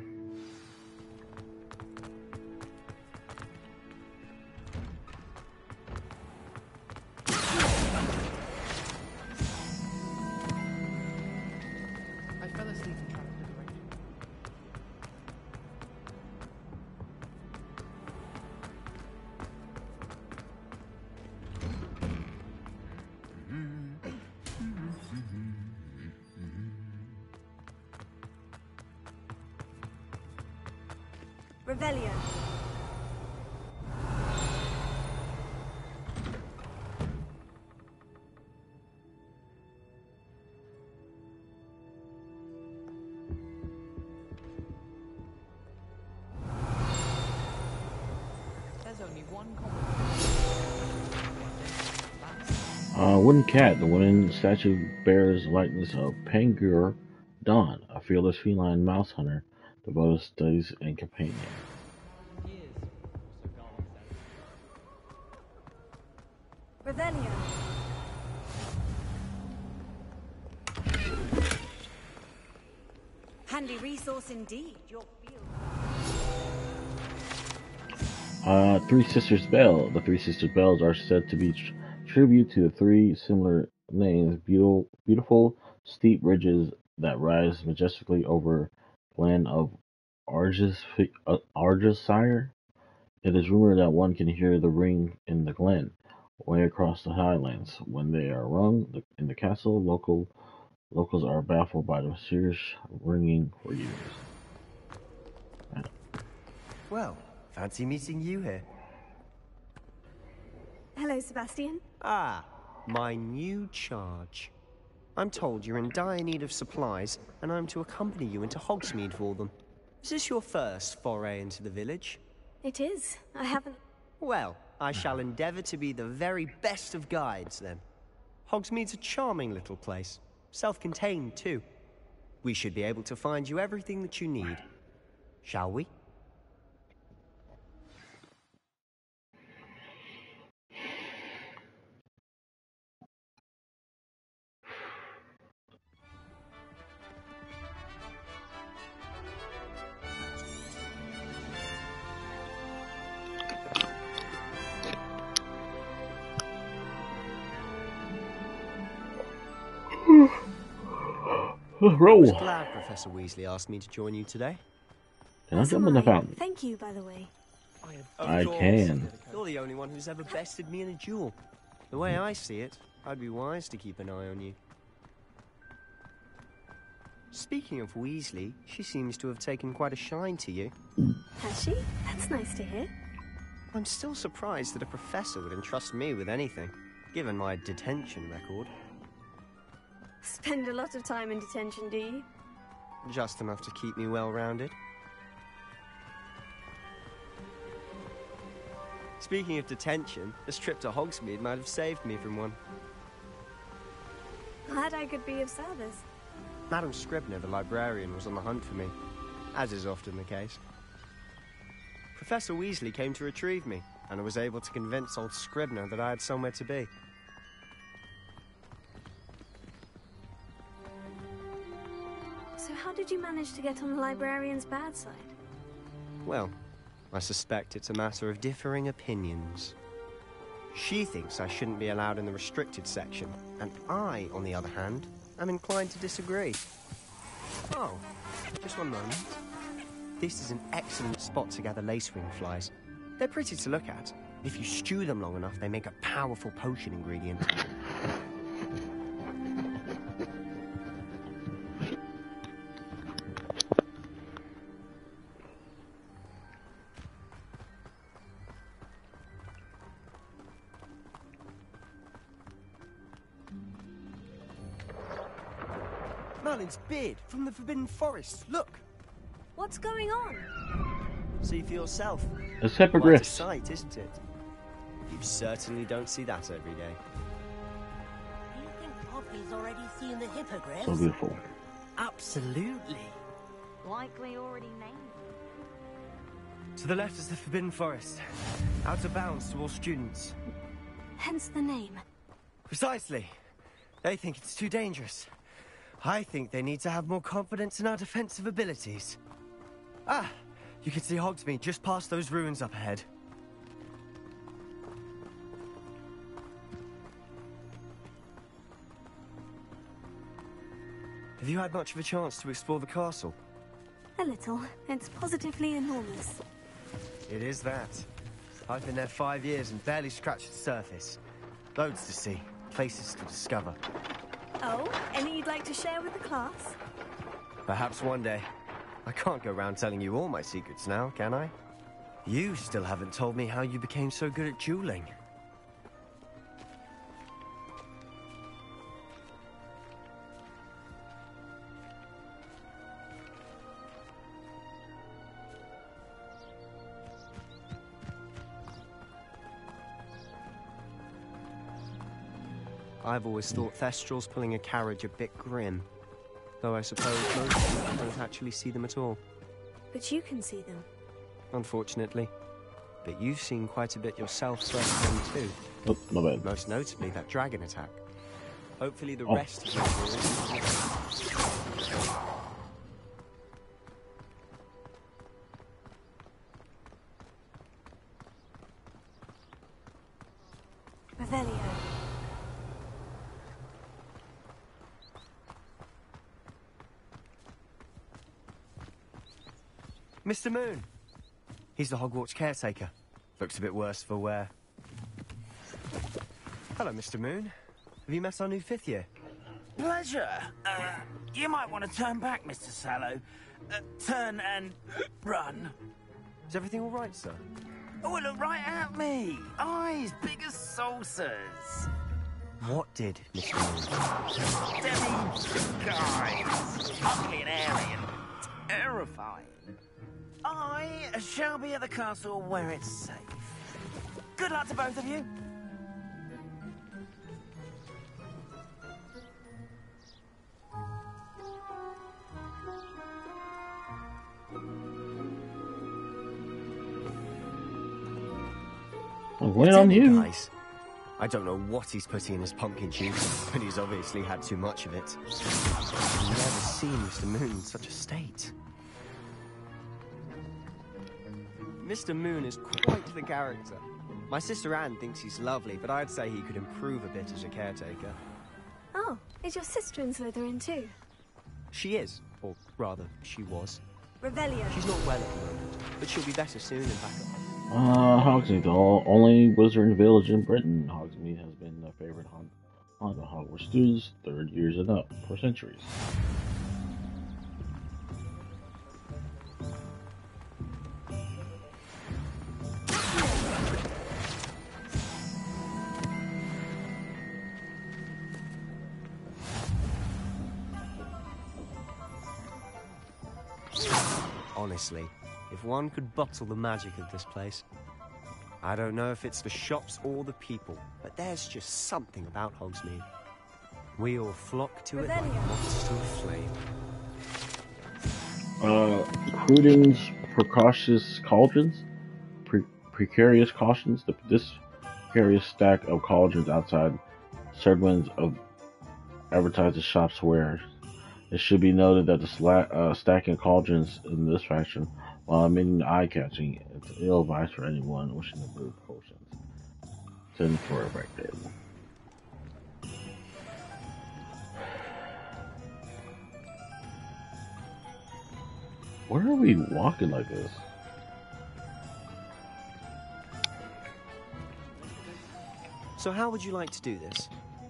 I fell asleep and tried to direct. Revelio. There's only one Wooden cat. The wooden statue bears the likeness of Pangur Dawn, a fearless feline mouse hunter, devoted to studies and companion. Revelio. Handy resource indeed. Your field. Three Sisters Bell. The Three Sisters Bells are said to be tribute to the three similar names, beautiful steep ridges that rise majestically over land of Argyllshire. It is rumored that one can hear the ring in the glen, way across the highlands. When they are rung in the castle, locals are baffled by the mysterious ringing for years. Well, fancy meeting you here. Hello, Sebastian. Ah, my new charge. I'm told you're in dire need of supplies, and I'm to accompany you into Hogsmeade for them. Is this your first foray into the village? It is. I haven't. Well, I shall endeavour to be the very best of guides, then. Hogsmeade's a charming little place. Self-contained, too. We should be able to find you everything that you need. Shall we? Roll. I was glad Professor Weasley asked me to join you today. Can I jump in the fountain? Thank you, by the way. I Of course. can. You're the only one who's ever bested me in a duel. The way I see it, I'd be wise to keep an eye on you. Speaking of Weasley, she seems to have taken quite a shine to you. Has she? That's nice to hear. I'm still surprised that a professor would entrust me with anything, given my detention record. Spend a lot of time in detention, do you? Just enough to keep me well-rounded. Speaking of detention, this trip to Hogsmeade might have saved me from one. Glad I could be of service. Madam Scribner, the librarian, was on the hunt for me, as is often the case. Professor Weasley came to retrieve me, and I was able to convince old Scribner that I had somewhere to be. So how did you manage to get on the librarian's bad side? Well, I suspect it's a matter of differing opinions. She thinks I shouldn't be allowed in the restricted section, and I, on the other hand, am inclined to disagree. Oh, just one moment. This is an excellent spot to gather lacewing flies. They're pretty to look at. If you stew them long enough, they make a powerful potion ingredient. Merlin's beard from the Forbidden Forest. Look! What's going on? See for yourself. It's Quite a hippogriffs. sight, isn't it? You certainly don't see that every day. Do you think Poppy's already seen the hippogriffs? So beautiful. Absolutely. Like we already named. To the left is the Forbidden Forest. Out of bounds to all students. Hence the name. Precisely. They think it's too dangerous. I think they need to have more confidence in our defensive abilities. Ah! You can see Hogsmeade just past those ruins up ahead. Have you had much of a chance to explore the castle? A little. It's positively enormous. It is that. I've been there 5 years and barely scratched the surface. Loads to see, places to discover. Oh, any you'd like to share with the class? Perhaps one day. I can't go around telling you all my secrets now, can I? You still haven't told me how you became so good at dueling. I've always thought Thestrals pulling a carriage a bit grim. Though I suppose most people don't actually see them at all. But you can see them. Unfortunately. But you've seen quite a bit yourself firsthand too. Oh, not bad. Most notably that dragon attack. Hopefully the Oh. rest of you Revelio. Mr. Moon! He's the Hogwarts caretaker. Looks a bit worse for wear. Hello, Mr. Moon. Have you met our new 5th year? Pleasure. You might want to turn back, Mr. Sallow. Turn and run. Is everything all right, sir? Oh, look right at me. Eyes big as saucers. What did, Mr. Moon? Guys, ugly and airy and terrifying. I shall be at the castle where it's safe. Good luck to both of you. Wait on you. Guys, I don't know what he's putting in his pumpkin juice, but he's obviously had too much of it. I've never seen Mr. Moon in such a state. Mr. Moon is quite the character. My sister Anne thinks he's lovely, but I'd say he could improve a bit as a caretaker. Oh, is your sister in Slytherin too? She is, or rather, she was. Revelio. She's not well at the moment, but she'll be better soon and back up. Hogsmeade, the only wizarding village in Britain. Hogsmeade has been the favorite haunt of Hogwarts students, 3rd years and up, for centuries. Honestly, if one could bottle the magic of this place. I don't know if it's the shops or the people, but there's just something about Hogsmeade. We all flock to it like moths to a flame. Crudin's precarious cauldrons. Precarious cautions. This precarious stack of cauldrons outside Serdwin's of advertises shop's wares. It should be noted that the stacking cauldrons in this fashion, while admitting eye-catching, it's ill advised for anyone wishing to brew potions. 10 for it right there. Where are we walking like this? So how would you like to do this?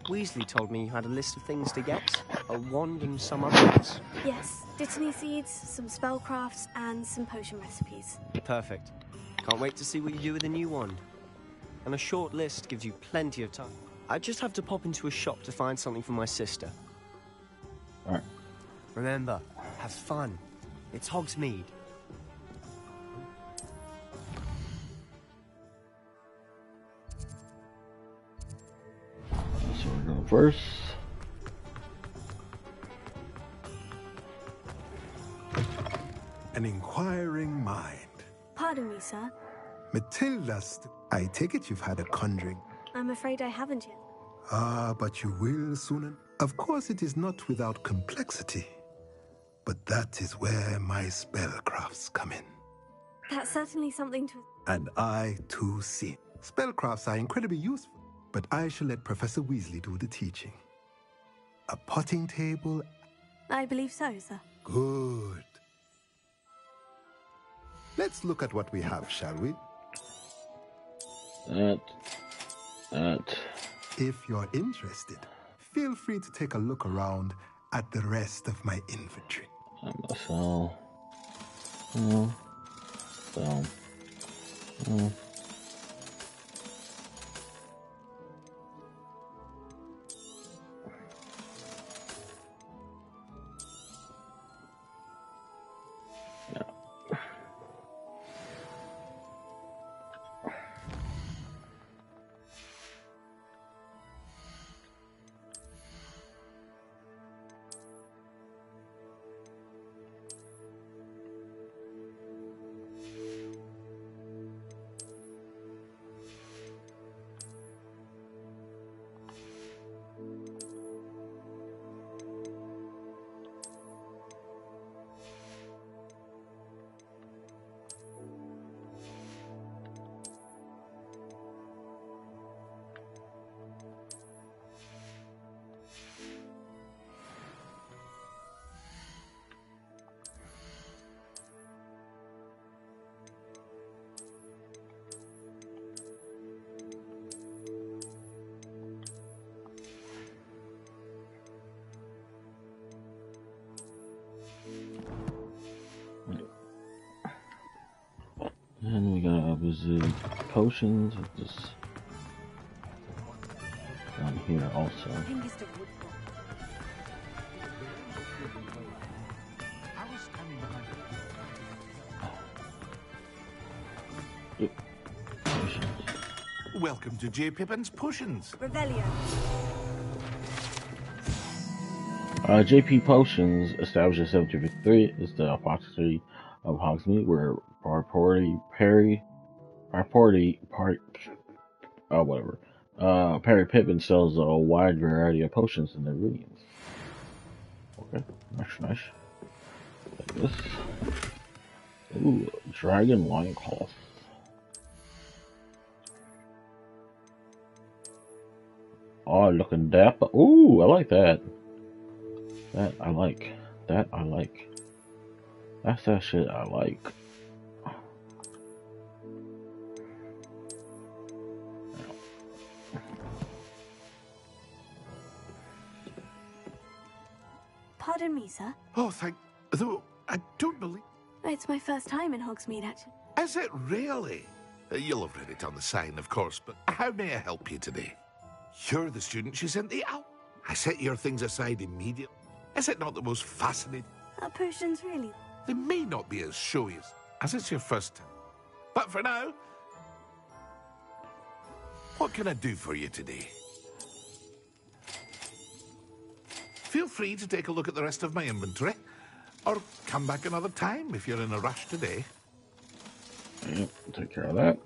Weasley told me you had a list of things to get. A wand and some other bits. Yes, dittany seeds, some spellcrafts, and some potion recipes. Perfect. Can't wait to see what you do with the new wand. And a short list gives you plenty of time. I just have to pop into a shop to find something for my sister. Alright. Remember, have fun. It's Hogsmeade. So we're going first. An inquiring mind. Pardon me, sir. Matilda, I take it you've had a conjuring. I'm afraid I haven't yet. Ah, but you will soon. Of course, it is not without complexity. But that is where my spellcrafts come in. That's certainly something to... And I, too, see. Spellcrafts are incredibly useful, but I shall let Professor Weasley do the teaching. A potting table... I believe so, sir. Good. Let's look at what we have, shall we? That. If you're interested, feel free to take a look around at the rest of my inventory. So. And we got opposite potions with this down here also. Welcome to J. Pippin's Potions. Revelio. JP Potions, established in 1753, is the apothecary of Hogsmeade, where Perry Pippin sells a wide variety of potions and ingredients. Okay, nice. Like this. Ooh, dragon loincloth. Oh, looking dapper. Ooh, I like that. That I like. That's that shit I like. Pardon me, sir. Oh, though I don't believe... It's my first time in Hogsmeade, actually. Is it really? You'll have read it on the sign, of course, but how may I help you today? You're the student she sent the owl. I set your things aside immediately. Is it not the most fascinating? Are potions really? They may not be as showy as it's your first time. But for now, what can I do for you today? feel free to take a look at the rest of my inventory. Or come back another time if you're in a rush today. Yep, take care of that.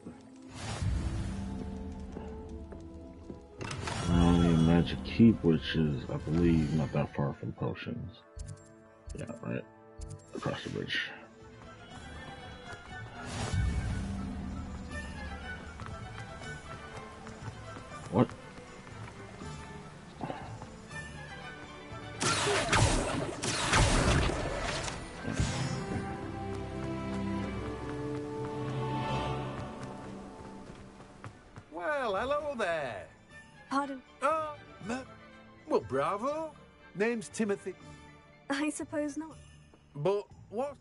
Now I need Magic Keep, which is, I believe, not that far from potions. Yeah, right across the bridge. What? Well, hello there. Pardon? Well, bravo. Name's Timothy. I suppose not. But what?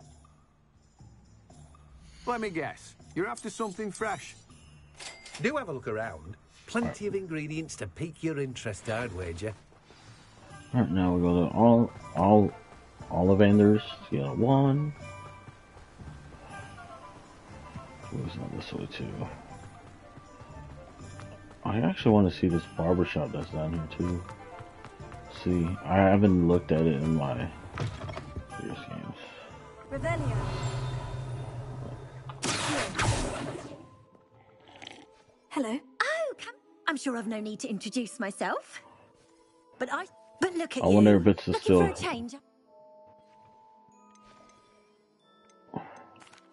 Let me guess. You're after something fresh. Do have a look around. Plenty of ingredients to pique your interest, I'd wager. Alright, now we go to Ollivanders, scale 1. Moves on this way too. I actually want to see this barbershop that's down here too. See, I haven't looked at it in my previous games. Revelio. Hello. Oh, I'm sure I've no need to introduce myself. But look at I you. wonder if it's Looking still. for a change.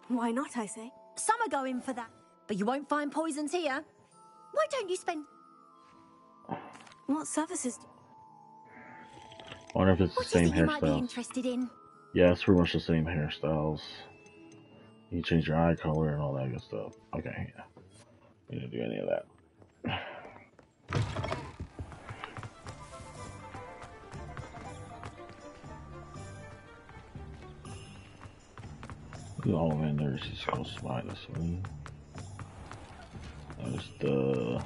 Why not, I say? Some are going for that, but you won't find poisons here. Why don't you spend... What services? I wonder if it's the same you might be hairstyle. interested in? Yeah, it's pretty much the same hairstyles. You change your eye color and all that good stuff. Okay, yeah. We didn't do any of that. The Ollivanders is close by this way. There's the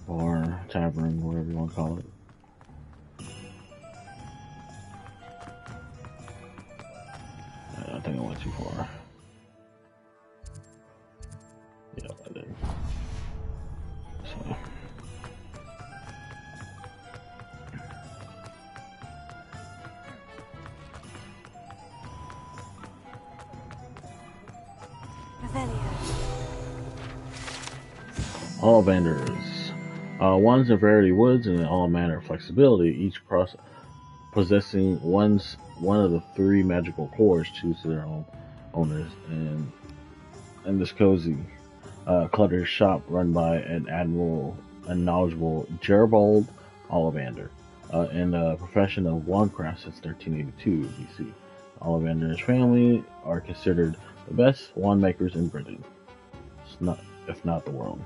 bar, tavern, whatever you want to call it. I think I went too far. Yeah, I did. So. Ollivanders. Ones in variety woods and in all manner of flexibility, each possessing one of the 3 magical cores choose their own owners. And in this cozy, cluttered shop run by an admirable and knowledgeable Gerald Ollivander in the profession of wandcraft since 1382 BC. Ollivander's family are considered the best wand makers in Britain, if not the world.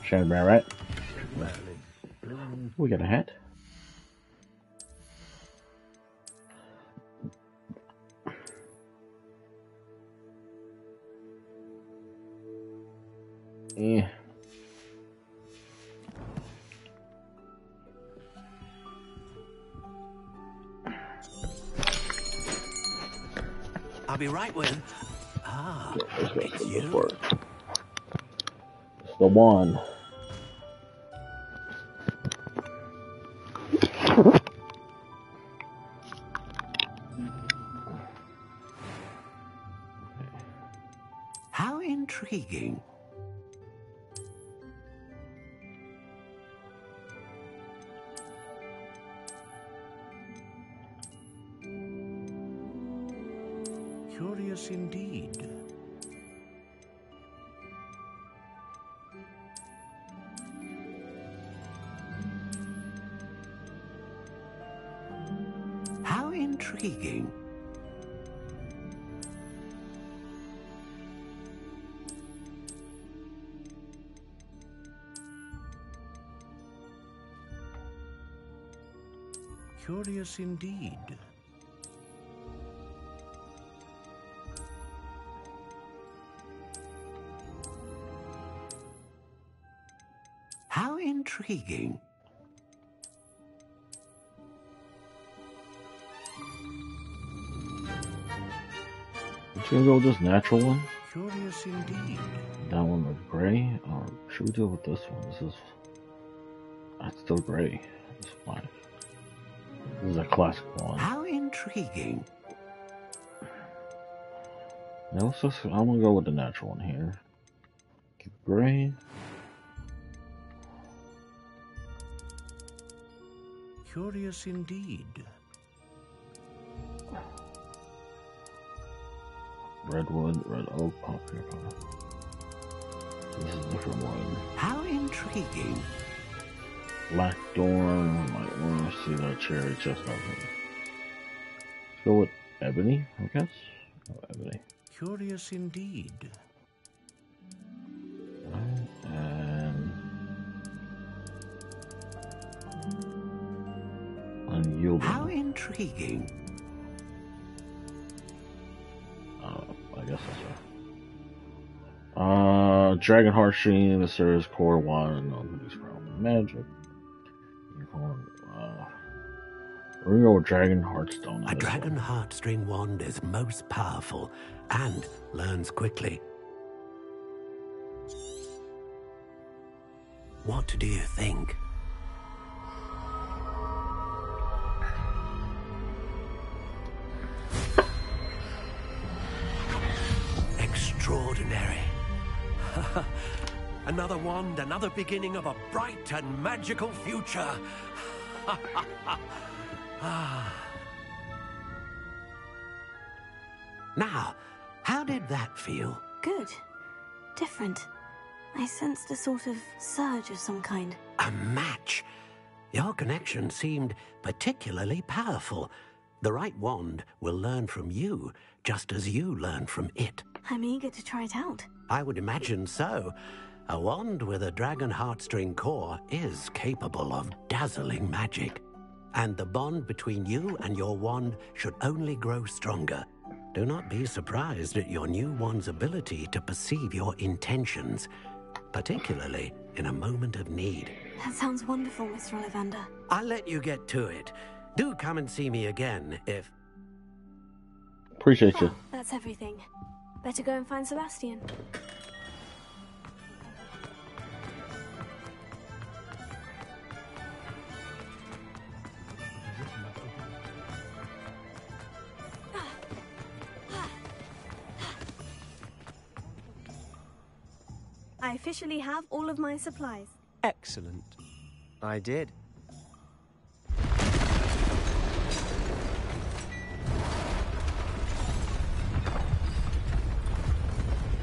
Shannon Brown, right? We got a hat. Yeah. I'll be right with. It's you. It's the one. How intriguing. Curious indeed. How intriguing. Curious indeed. How intriguing. Should we go with this natural one? Curious indeed. That one with gray? Or should we do it with this one? That's still gray. It's fine. This is a classic one. How intriguing. Now I'm gonna go with the natural one here. Keep gray. Curious indeed. Redwood, red oak, poplar. This is a different one. How intriguing. Blackthorn, might want to see that cherry chestnut. Let's go with ebony, I guess. Oh, ebony. Curious indeed. And unyielding. How intriguing. I guess that's right. Dragon Heartstring, the Service Core 1, produced from Magic. We're gonna go with Dragon Heartstone. A Dragon Heartstring wand is most powerful and learns quickly. What do you think? Extraordinary. Another wand, another beginning of a bright and magical future. Now, how did that feel? Good. Different. I sensed a sort of surge of some kind. A match. Your connection seemed particularly powerful. The right wand will learn from you, just as you learn from it. I'm eager to try it out. I would imagine so. A wand with a Dragon Heartstring core is capable of dazzling magic. And the bond between you and your wand should only grow stronger. Do not be surprised at your new wand's ability to perceive your intentions, particularly in a moment of need. That sounds wonderful, Mr. Ollivander. I'll let you get to it. Do come and see me again if... Appreciate you. Oh, that's everything. Better go and find Sebastian. I officially have all of my supplies. Excellent. I did.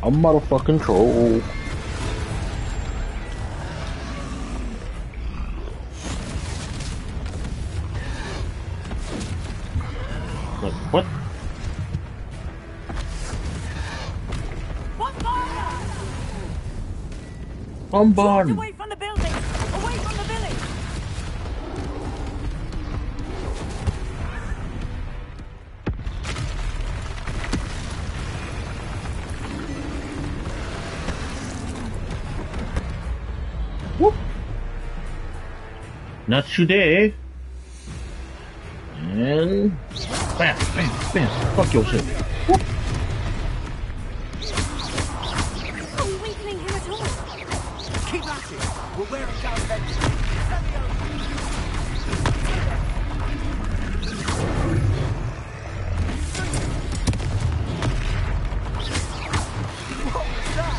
A motherfucking troll. What? Bombard! Away from the building! Away from the village! Whoop! Not today. And bam, bam, bam. Fuck your shit. Whoop! Not weakening him at all. Keep at it. We'll wear it down eventually. What was that?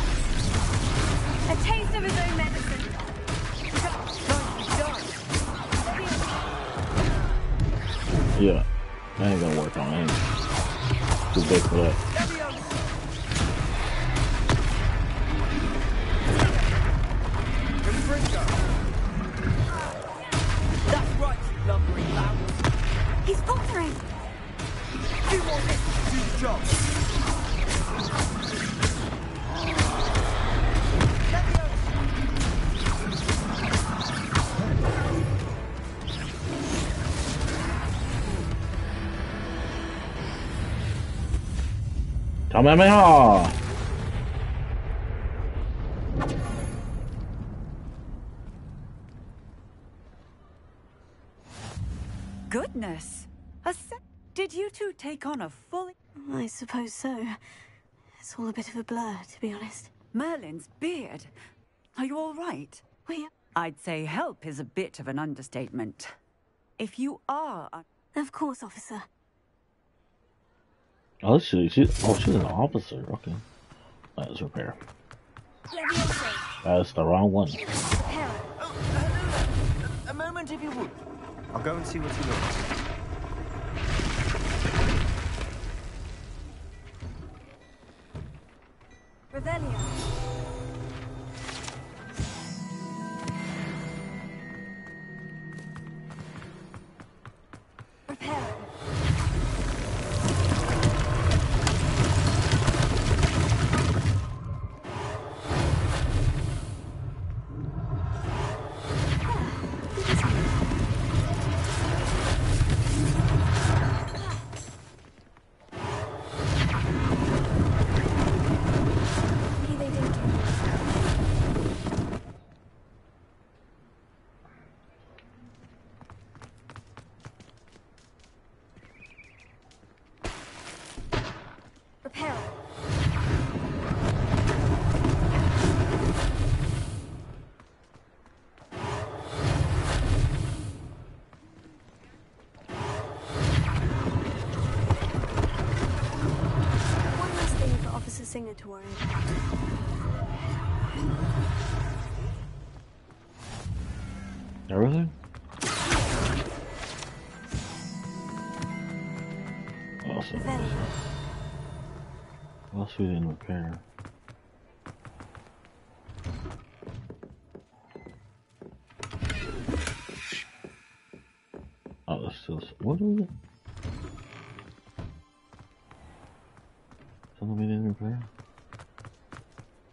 A taste of his own medicine. Yeah, that ain't gonna work on him. Too big for that. That's right, you lumbering lout. He's faltering. Do more of this to do the job. Kamehameha! Goodness. Did you two take on a fully... I suppose so. It's all a bit of a blur, to be honest. Merlin's beard. Are you all right? I'd say help is a bit of an understatement. If you are... Of course, officer. Oh, she's an officer. Okay. Let's repair. That's the wrong one. A moment, if you would. I'll go and see what he wants. Revelio. Reparo. Singer to worry about. Everything? Awesome. What else we didn't repair? Oh, that's still... What is it? Something we didn't repair?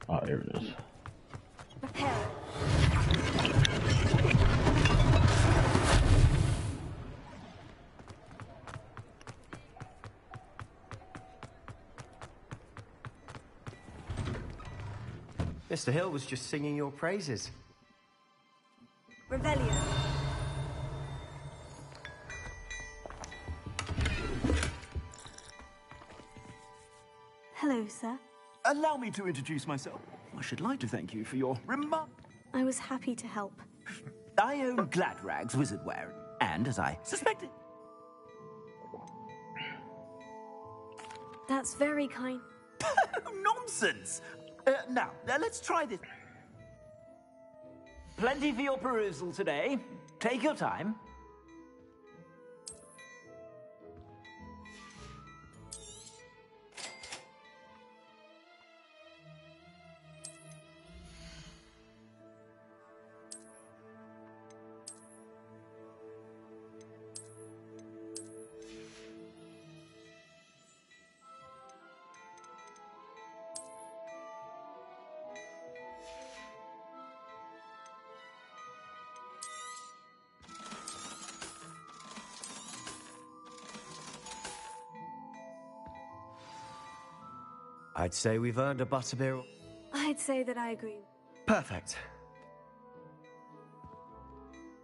Oh, here it is. Repair. Mr. Hill was just singing your praises. Revelio. Hello, sir. Allow me to introduce myself. I should like to thank you for your remark. I was happy to help. I own Gladrag's Wizardwear, and as I suspected... That's very kind. Nonsense! Now, let's try this. Plenty for your perusal today. Take your time. I'd say we've earned a butterbeer. I'd say that I agree. Perfect.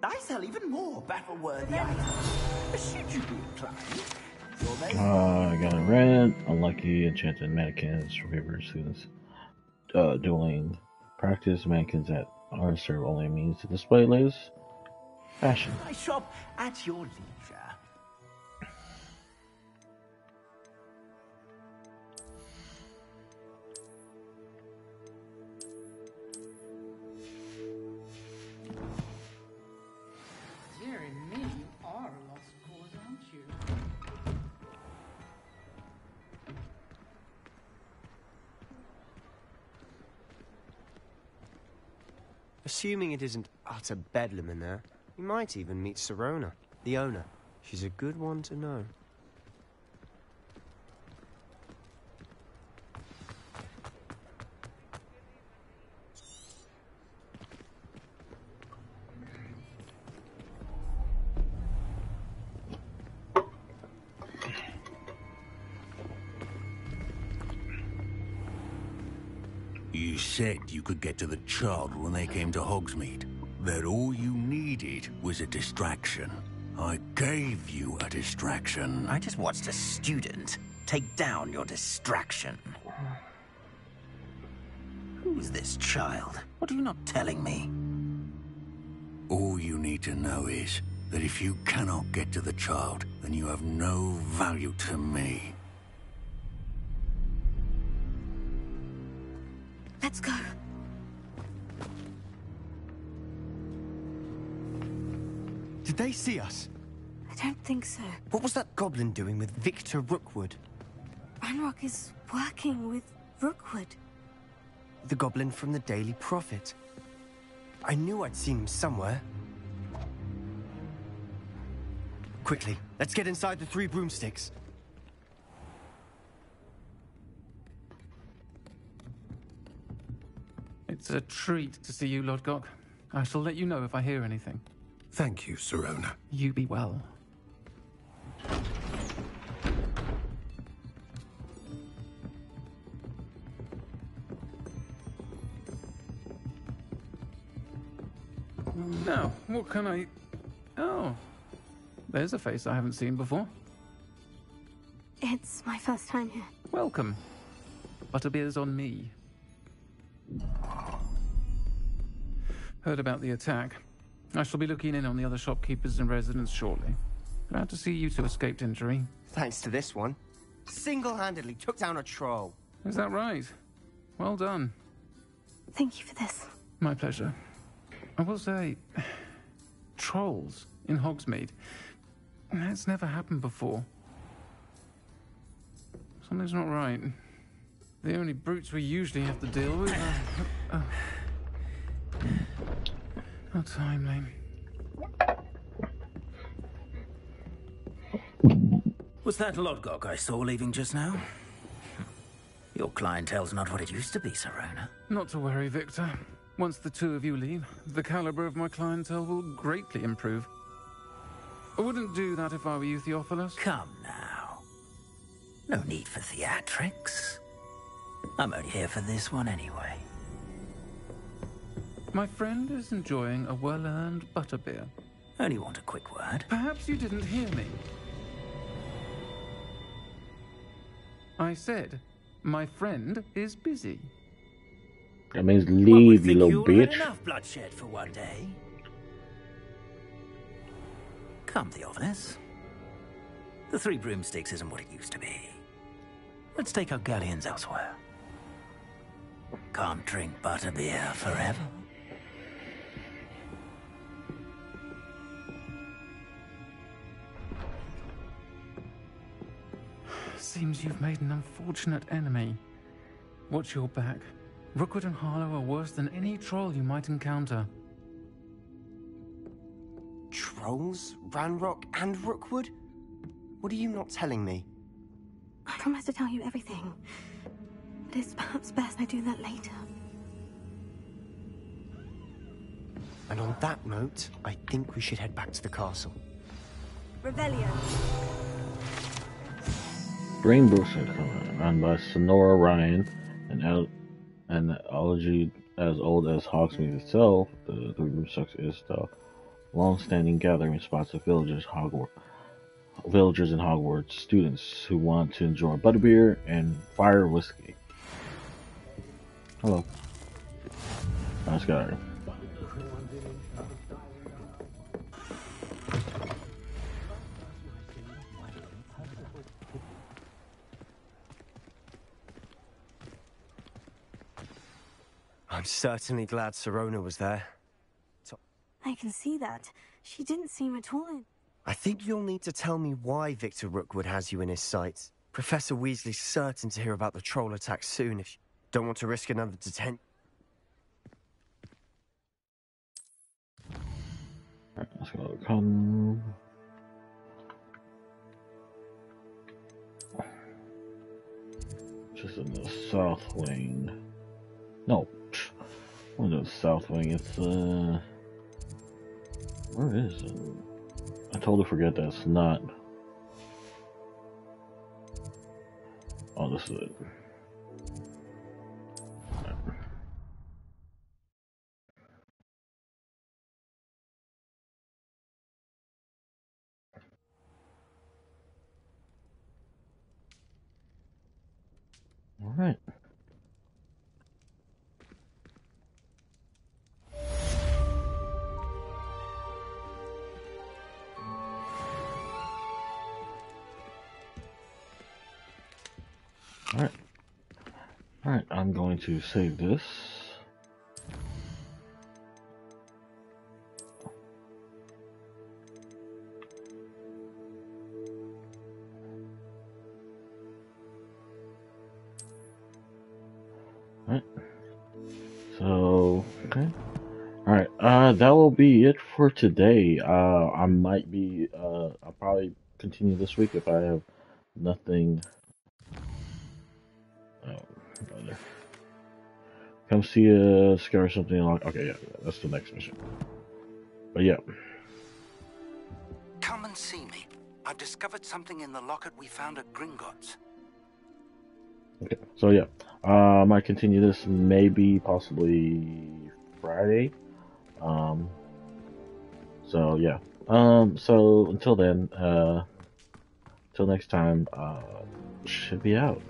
I sell even more battle-worthy items. Should you be inclined? I got a red, unlucky, enchanted mannequins for paper students. Dueling. Practice mannequins that are serve only a means to display latest fashion. I shop at your leisure. Dearie me, you are a lost cause, aren't you? Assuming it isn't utter bedlam in there, you might even meet Sirona, the owner. She's a good one to know. You said you could get to the child when they came to Hogsmeade. That all you needed was a distraction. I gave you a distraction. I just watched a student take down your distraction. Who's this child? What are you not telling me? All you need to know is that if you cannot get to the child, then you have no value to me. Let's go. Did they see us? I don't think so. What was that goblin doing with Victor Rookwood? Ranrock is working with Rookwood. The goblin from the Daily Prophet. I knew I'd seen him somewhere. Quickly, let's get inside the 3 broomsticks. It's a treat to see you, Lodgok. I shall let you know if I hear anything. Thank you, Sirona. You be well. Now, what can I... Oh, there's a face I haven't seen before. It's my first time here. Welcome. Butterbeer's on me. Heard about the attack. I shall be looking in on the other shopkeepers and residents shortly. Glad to see you two escaped injury. Thanks to this one. Single-handedly took down a troll. Is that right? Well done. Thank you for this. My pleasure. I will say, trolls in Hogsmeade. That's never happened before. Something's not right. The only brutes we usually have to deal with are... How timely. Was that Lodgok I saw leaving just now? Your clientele's not what it used to be, Sirona. Not to worry, Victor. Once the two of you leave, the caliber of my clientele will greatly improve. I wouldn't do that if I were you, Theophilus. Come now. No need for theatrics. I'm only here for this one anyway. My friend is enjoying a well-earned butterbeer. Only want a quick word. Perhaps you didn't hear me. I said, my friend is busy. That means leave, you little bitch. Enough bloodshed for one day. Come, Theophilus. The 3 broomsticks isn't what it used to be. Let's take our galleons elsewhere. Can't drink butterbeer forever. Seems you've made an unfortunate enemy. Watch your back. Rookwood and Harlow are worse than any troll you might encounter. Trolls? Ranrock and Rookwood? What are you not telling me? I promise to tell you everything. But it's perhaps best I do that later. And on that note, I think we should head back to the castle. Revelio. Brain Brewster, run by Sonora Ryan, an elegy as old as Hogsmeade itself. The 3 Broomsticks is the long-standing gathering spots of villagers in Hogwarts, students who want to enjoy butterbeer and fire whiskey. Hello. Let's go. I'm certainly glad Sirona was there. I can see that. She didn't seem at all... I think you'll need to tell me why Victor Rookwood has you in his sights. Professor Weasley's certain to hear about the troll attack soon if you don't want to risk another detention. Alright, let's go. Come. Just in the south wing. No. What is the south wing? It's where is it? I totally forget that it's not. Oh, this is it. All right. Alright. Alright, I'm going to save this. Alright. So, okay. Alright, that will be it for today. I'll probably continue this week if I have nothing. Other. Come see a scare or something like. Okay, yeah, that's the next mission. But yeah. Come and see me. I've discovered something in the locket we found at Gringotts. Okay, so yeah, I might continue this maybe possibly Friday. So yeah. So until then, till next time, should be out.